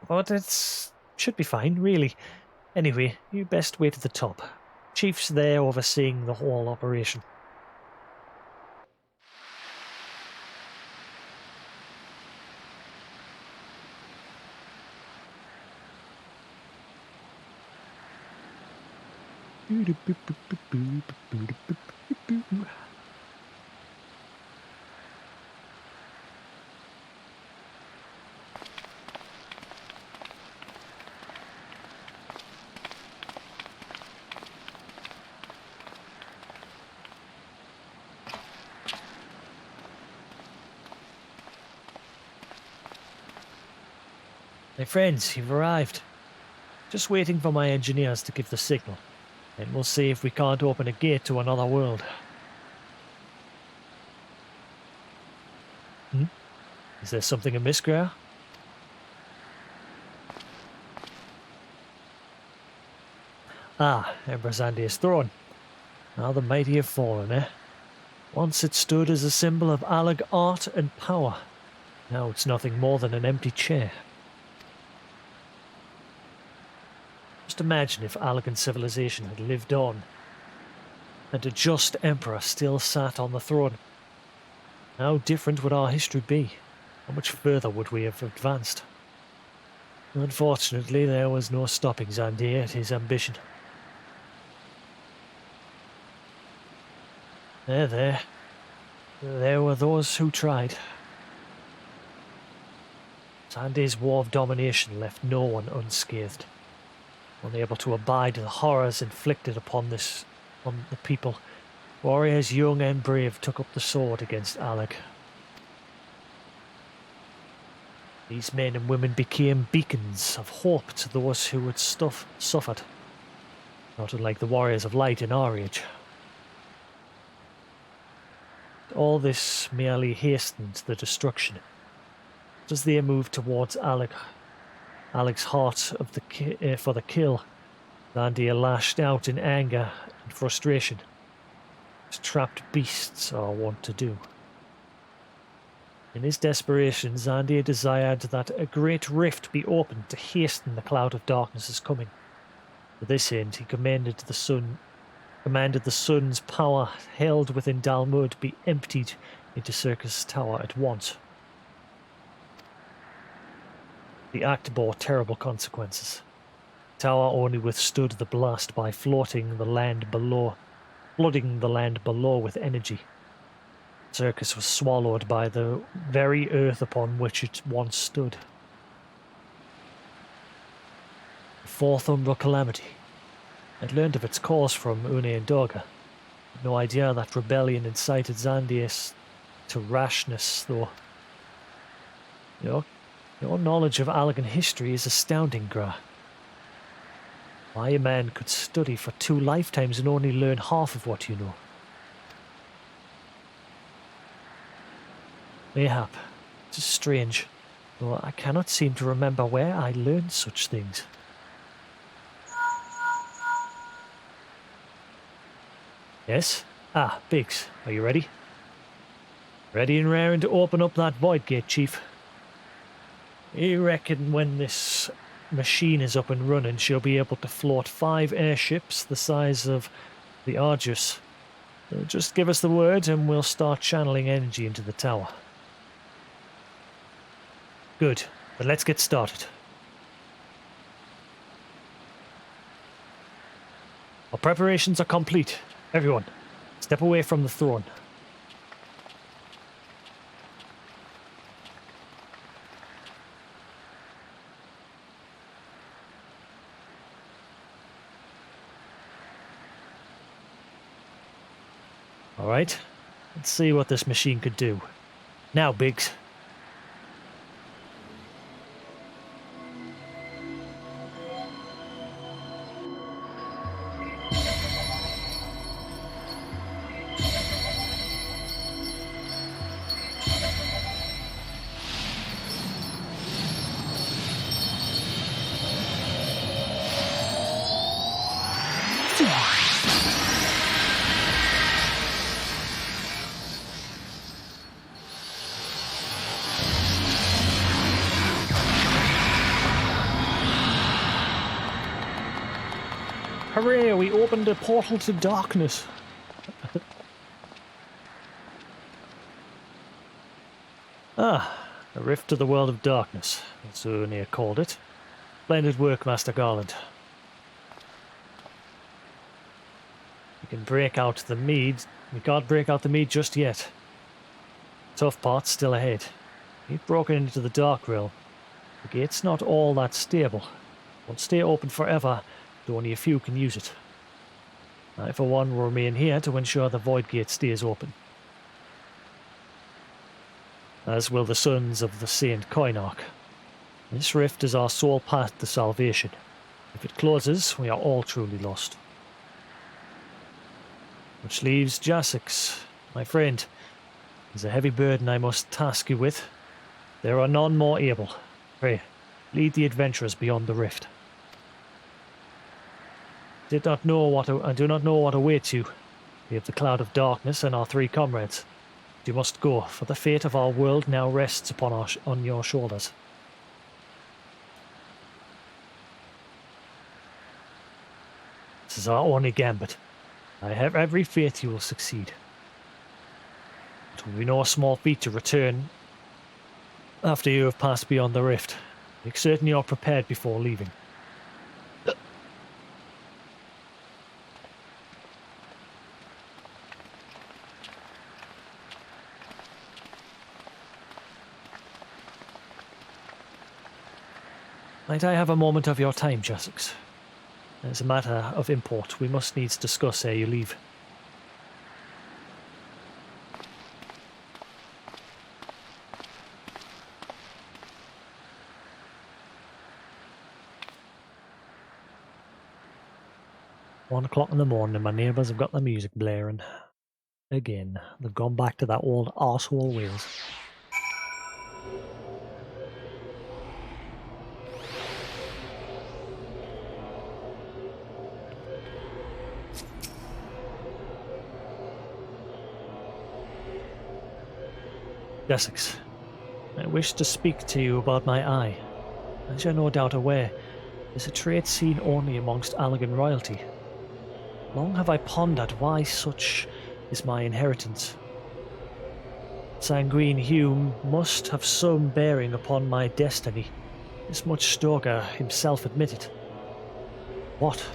But it should be fine, really. Anyway, you best wait at the top. Chief's there overseeing the whole operation. My friends, you've arrived. Just waiting for my engineers to give the signal. Then we'll see if we can't open a gate to another world. Is there something amiss, Greer? Ah, Emperor Zandia's throne. Now the mighty have fallen, eh? Once it stood as a symbol of Allag art and power. Now it's nothing more than an empty chair. Just imagine if Allagan civilization had lived on, and a just emperor still sat on the throne. How different would our history be? How much further would we have advanced? Unfortunately, there was no stopping Zandia at his ambition. There were those who tried. Zandia's war of domination left no one unscathed. Unable to abide the horrors inflicted on the people, warriors young and brave took up the sword against Allag. These men and women became beacons of hope to those who had suffered, not unlike the warriors of light in our age. All this merely hastened the destruction. As they moved towards Allag's heart of for the kill, Zandia lashed out in anger and frustration, as trapped beasts are wont to do. In his desperation, Zandia desired that a great rift be opened to hasten the cloud of darkness's coming. To this end, he commanded the sun's power held within Dalmud be emptied into Circus Tower at once. The act bore terrible consequences. The tower only withstood the blast by flooding the land below with energy. Circus was swallowed by the very earth upon which it once stood. The fourth umbral calamity. I'd learned of its cause from Une and Dorga. No idea that rebellion incited Zandia to rashness, though. Your knowledge of Allagan history is astounding, Gra. Why a man could study for 2 lifetimes and only learn half of what you know. Mayhap, it is strange, though I cannot seem to remember where I learned such things. Yes? Ah, Biggs, are you ready? Ready and raring to open up that void gate, Chief. You reckon when this machine is up and running, she'll be able to float 5 airships the size of the Argus. Just give us the word and we'll start channeling energy into the tower. Good, then let's get started. Our preparations are complete. Everyone, step away from the throne. Alright, let's see what this machine could do. Now, Biggs. Hooray, we opened a portal to darkness. A rift to the world of darkness, as O'Neill called it. Splendid work, Master Garland. We can't break out the mead just yet. Tough part's still ahead. We've broken into the dark realm. The gate's not all that stable. Won't stay open forever. Only a few can use it. I, for one, will remain here to ensure the void gate stays open. As will the sons of the Saint Koinarch. This rift is our sole path to salvation. If it closes, we are all truly lost. Which leaves Jasix, my friend. There's a heavy burden I must task you with. There are none more able. Pray, lead the adventurers beyond the rift. I do not know what awaits you. We have the cloud of darkness and our 3 comrades. You must go, for the fate of our world now rests on your shoulders. This is our only gambit. I have every faith you will succeed. It will be no small feat to return after you have passed beyond the rift. Make certain you are prepared before leaving. Might I have a moment of your time, Jasix? There's a matter of import we must needs discuss ere you leave. One o'clock in the morning and my neighbours have got the music blaring. Again, they've gone back to that old arsehole Wales. Jasix, I wish to speak to you about my eye. As you're no doubt aware, it's a trait seen only amongst Allag royalty. Long have I pondered why such is my inheritance. Sanguine hue must have some bearing upon my destiny. This much Stoker himself admitted. What?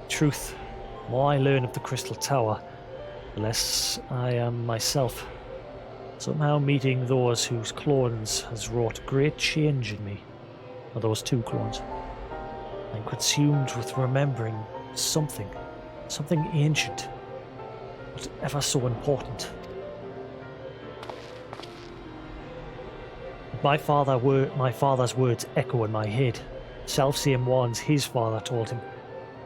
Truth. The more I learn of the Crystal Tower, the less I am myself. Somehow meeting those whose clones has wrought great change in me. Or those 2 clones. I'm consumed with remembering something ancient, but ever so important. My father's words echo in my head. Selfsame ones his father told him.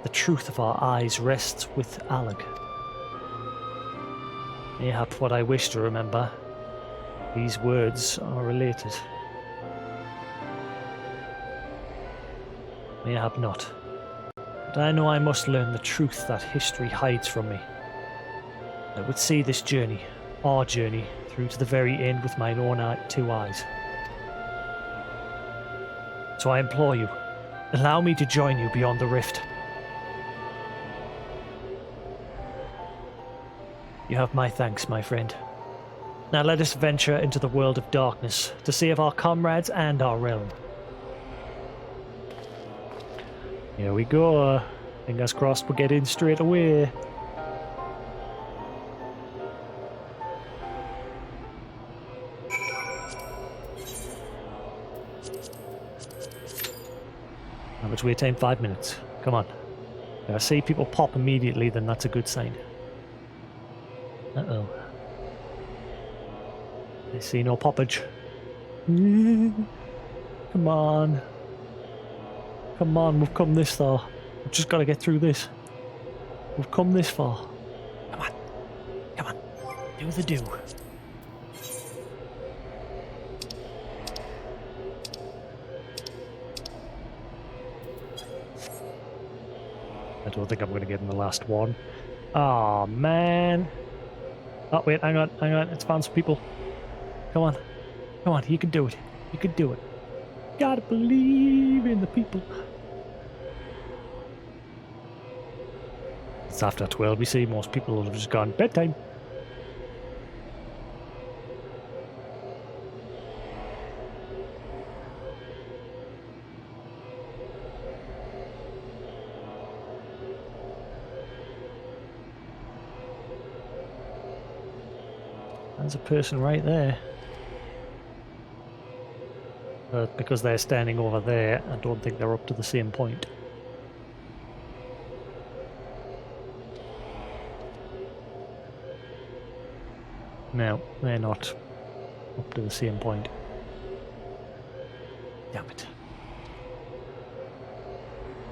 The truth of our eyes rests with Allag. Mayhap what I wish to remember. These words are related. Mayhap not. But I know I must learn the truth that history hides from me. I would see this journey, our journey, through to the very end with mine own 2 eyes. So I implore you, allow me to join you beyond the rift. You have my thanks, my friend. Now let us venture into the world of darkness to save our comrades and our realm. Here we go. Fingers crossed we'll get in straight away. How much wait time? 5 minutes. Come on. If I see people pop immediately, then that's a good sign. Uh-oh. I see no poppage. Come on. Come on, we've come this far. We've just got to get through this. We've come this far. Come on. Come on. Do the do. I don't think I'm going to get in the last one. Oh man. Oh, wait, hang on. It's found some people. Come on. Come on, you can do it. You can do it. Gotta believe in the people. It's after 12, you see. Most people have just gone bedtime. There's a person right there. But because they're standing over there, I don't think they're up to the same point. No, they're not. up to the same point. Damn it.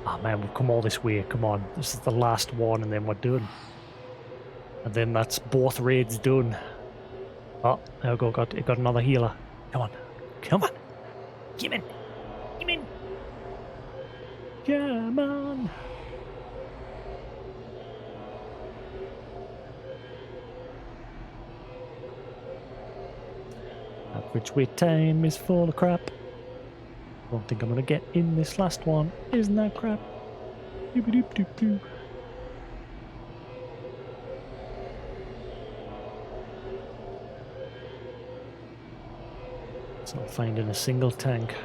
Oh man, we've come all this way. Come on. This is the last one and then we're done. And then that's both raids done. Oh, there we go. Got another healer. Come on. Come on. Come in. Come in. Come on. Average wait time is full of crap. Don't think I'm gonna get in this last one. Isn't that crap? Doop-a-doop-doop-doo. It's not finding a single tank.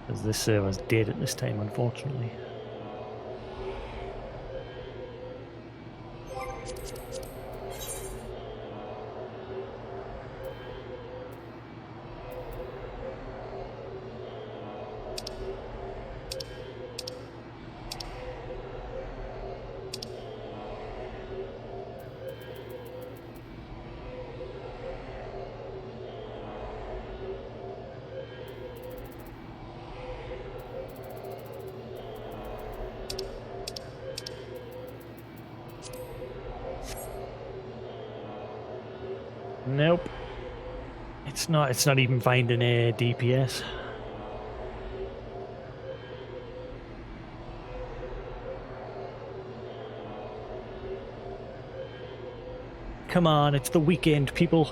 Because this server's dead at this time, unfortunately. Nope. It's not even finding a DPS. Come on, it's the weekend, people.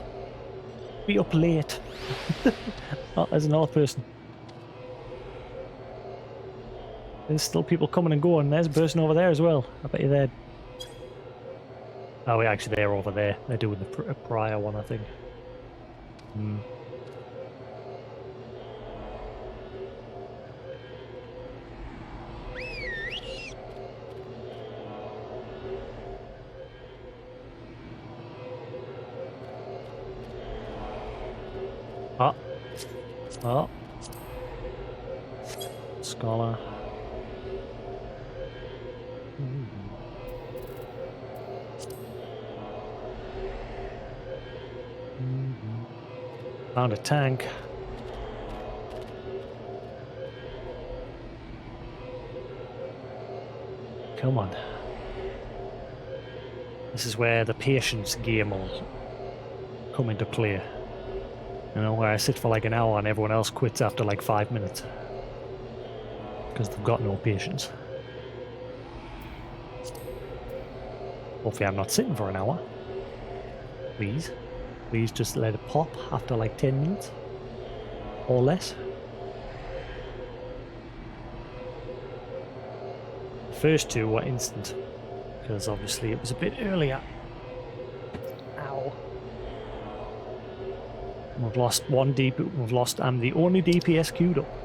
Be up late. Oh, there's another person. There's still people coming and going. There's a person over there as well. I bet you're there. Oh, actually, they're over there. They're doing the prior one, I think. Hmm. Oh. Oh. Scholar. Found a tank. Come on. This is where the patience game will come into play. You know, where I sit for like an hour and everyone else quits after like 5 minutes. Because they've got no patience. Hopefully I'm not sitting for an hour. Please. Please just let it pop after like 10 minutes. Or less. The first two were instant. Because obviously it was a bit earlier. Ow. We've lost one DP. We've lost. I'm the only DPS queued up.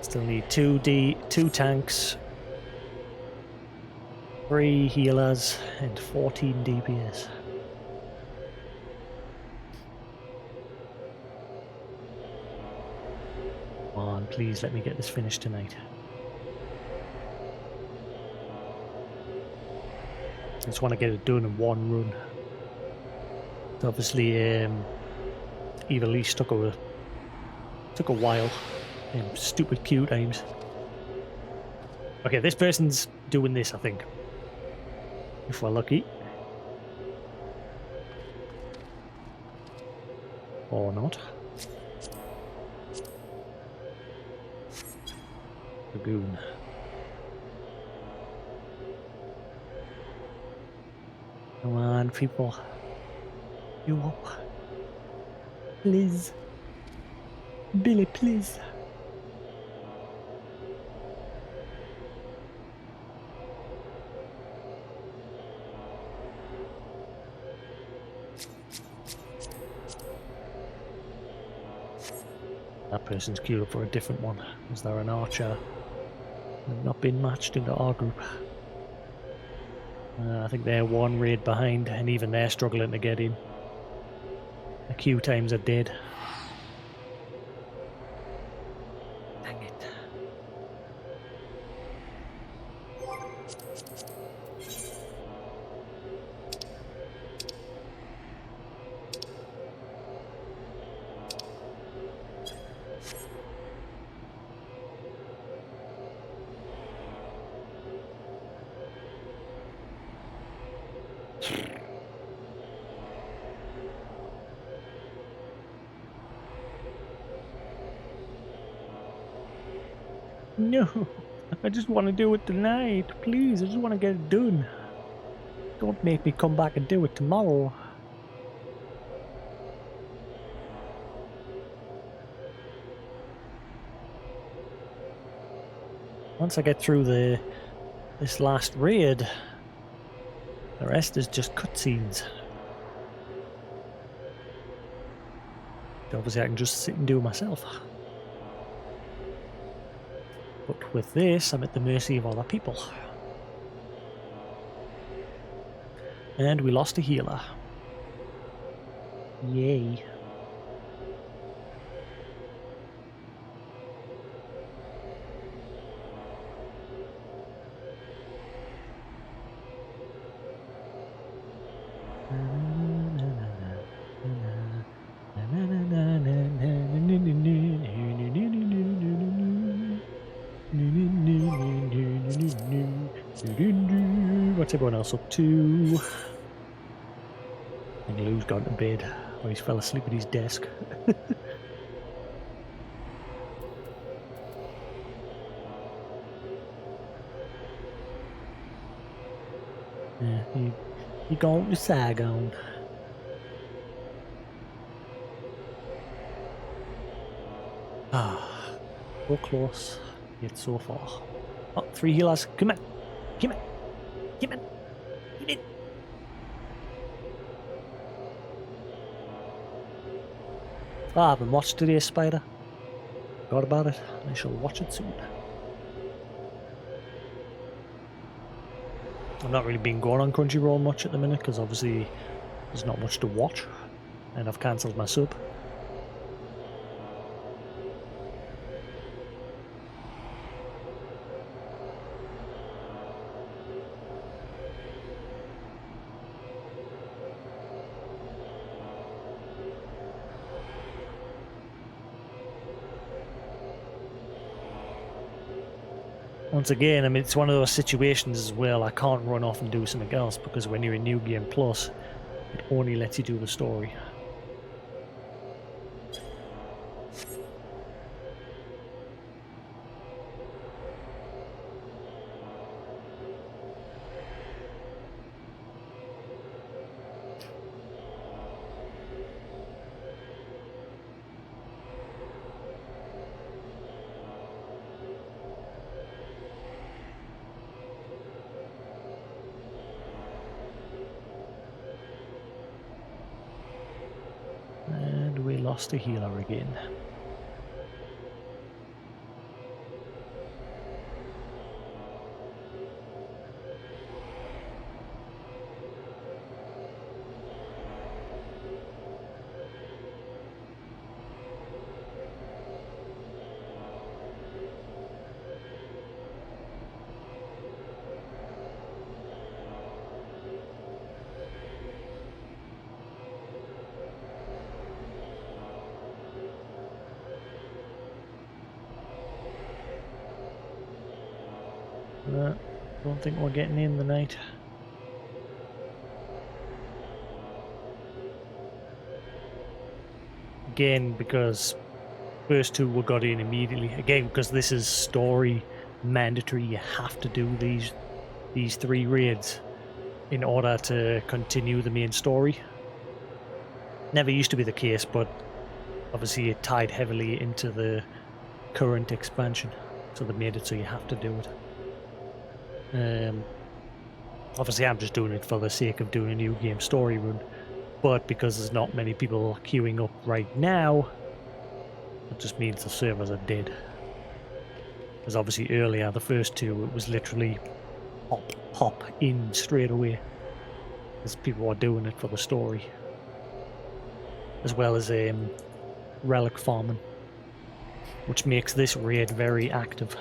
Still need two tanks, 3 healers, and 14 DPS. Come on, please let me get this finished tonight. I just want to get it done in one run. So obviously, Eva Leash took a while. Stupid queue times. Okay, this person's doing this, I think. If we're lucky. Or not. Lagoon. Come on, people. You up. Please. Billy, please. That person's queued up for a different one. Is there an archer? They've not been matched into our group. I think they're one raid behind, and even they're struggling to get in. The queue times are dead. Dang it. No, I just want to do it tonight. Please, I just want to get it done. Don't make me come back and do it tomorrow. Once I get through this last raid, the rest is just cutscenes. Obviously I can just sit and do it myself. But with this, I'm at the mercy of other people. And we lost a healer. Yay. What's everyone else up to? I think Lou's gone to bed, or he's fell asleep at his desk. Yeah, he gone to Saigon. Ah, so close, yet so far. Oh, 3 healers, come on, come on, come on, get in. I haven't watched today's Spider. Forgot about it. I shall watch it soon. I've not really been going on Crunchyroll much at the minute because obviously there's not much to watch, and I've cancelled my sub. Once again, I mean, it's one of those situations as well, I can't run off and do something else because when you're in New Game Plus, it only lets you do the story. Lost a healer again. Don't think we're getting in the night. Again, because first 2 we got in immediately. Again, because this is story mandatory, you have to do these 3 raids in order to continue the main story. Never used to be the case, but obviously it tied heavily into the current expansion, so they made it so you have to do it. Obviously I'm just doing it for the sake of doing a new game story run, but because there's not many people queuing up right now, It just means the servers are dead. Because obviously earlier, the first two, it was literally hop in straight away. Because people are doing it for the story. As well as relic farming. Which makes this raid very active.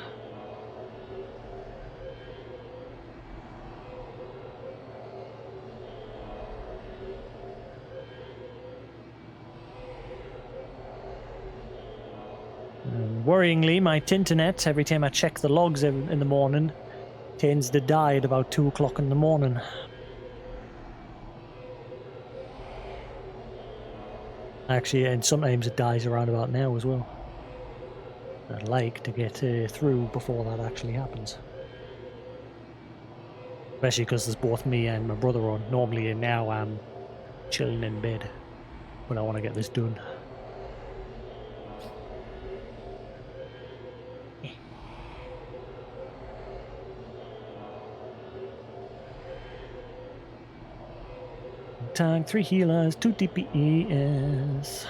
Worryingly, my Tinternet, every time I check the logs in the morning, tends to die at about 2 o'clock in the morning. Actually, and sometimes it dies around about now as well. I'd like to get through before that actually happens. Especially because there's both me and my brother on. Normally now I'm chilling in bed. But I want to get this done. Tank, 3 healers, 2 DPS.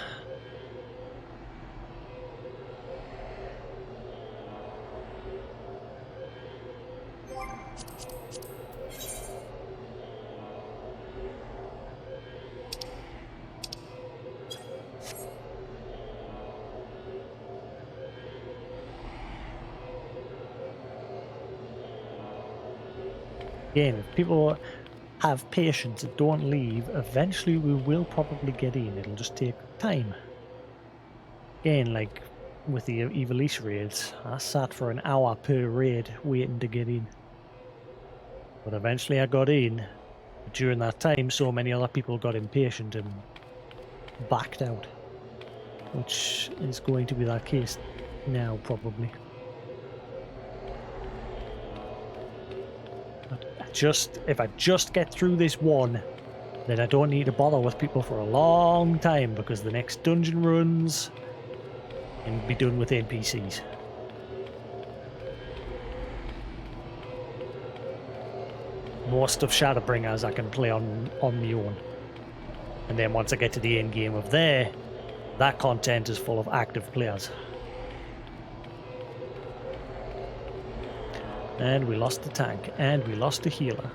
Again, if people have patience and don't leave, eventually we will probably get in. It'll just take time. Again, like with the Evilise raids, I sat for an hour per raid waiting to get in. But eventually I got in. During that time, so many other people got impatient and backed out. Which is going to be that case now, probably. If I just get through this one, then I don't need to bother with people for a long time, because the next dungeon runs and be done with NPCs. Most of Shadowbringers I can play on my own. And then once I get to the end game of there, that content is full of active players. And we lost the tank, and we lost the healer.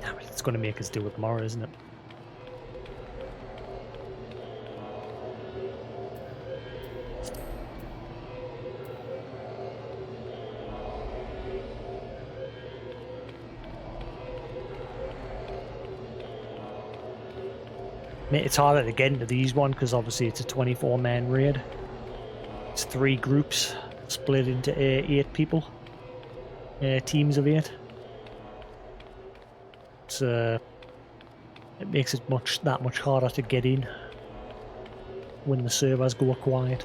Damn it, it's going to make us do it tomorrow, isn't it? It's harder to get into these ones because obviously it's a 24-man raid. It's 3 groups split into 8 people. Teams of 8. It makes it that much harder to get in when the servers go quiet.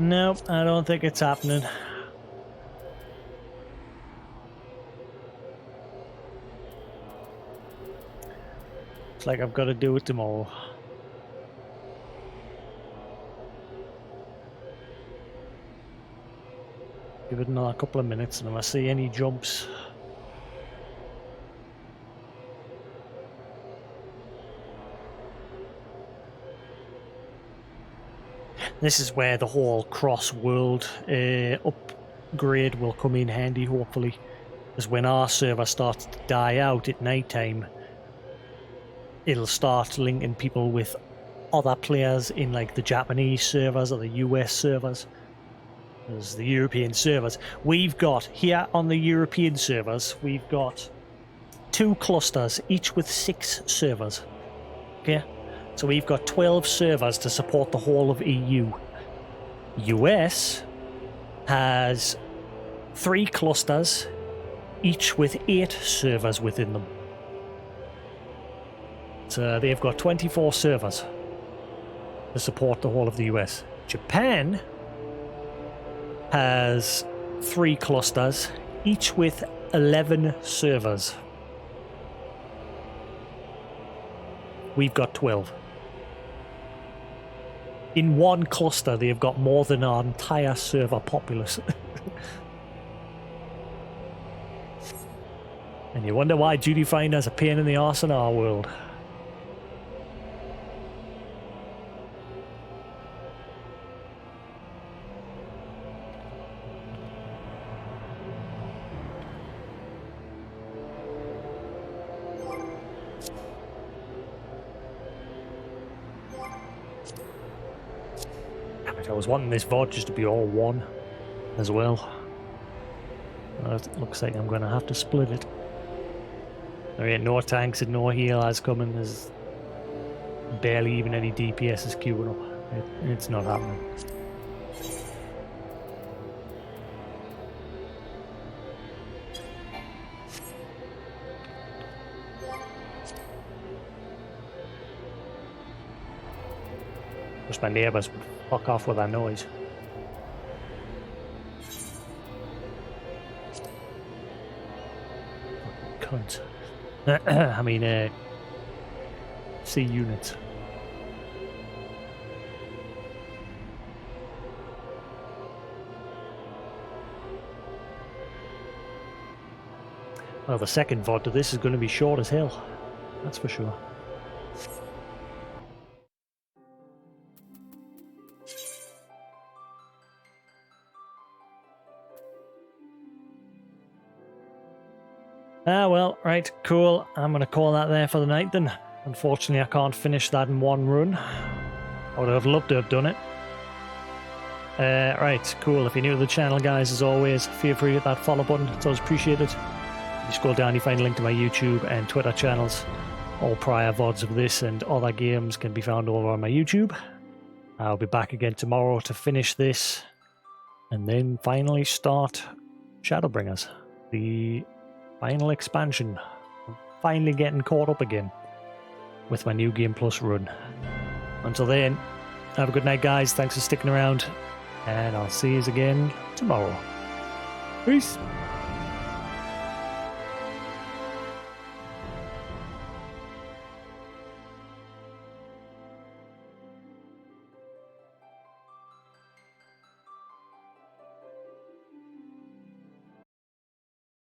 Nope, I don't think it's happening. It's like I've got to do it tomorrow. Give it another couple of minutes, and if I see any jumps, this is where the whole cross-world upgrade will come in handy, hopefully. Because when our server starts to die out at night time, it'll start linking people with other players in like the Japanese servers or the US servers. There's the European servers. We've got, here on the European servers, we've got 2 clusters, each with 6 servers. Okay? So we've got 12 servers to support the whole of EU. US has 3 clusters, each with 8 servers within them. So they've got 24 servers to support the whole of the US. Japan has 3 clusters, each with 11 servers. We've got 12. In one cluster, they've got more than our entire server populace. And you wonder why Duty Finder's a pain in the arse in our world. I was wanting this VOD just to be all one as well. It looks like I'm going to have to split it. There ain't no tanks and no healers coming. There's barely even any DPSs queuing up. It's not happening. Wish my neighbours would fuck off with that noise. Cunt. I mean, C units. Well, the second VOD to this is going to be short as hell. That's for sure. Ah, well, right, cool. I'm going to call that there for the night then. Unfortunately, I can't finish that in one run. I would have loved to have done it. Right, cool. If you're new to the channel, guys, as always, feel free to hit that follow button. It's always appreciated. If you scroll down, you find a link to my YouTube and Twitter channels. All prior VODs of this and other games can be found over on my YouTube. I'll be back again tomorrow to finish this and then finally start Shadowbringers, the final expansion. I'm finally getting caught up again with my New Game Plus run. Until then, have a good night, guys. Thanks for sticking around, and I'll see you again tomorrow. Peace.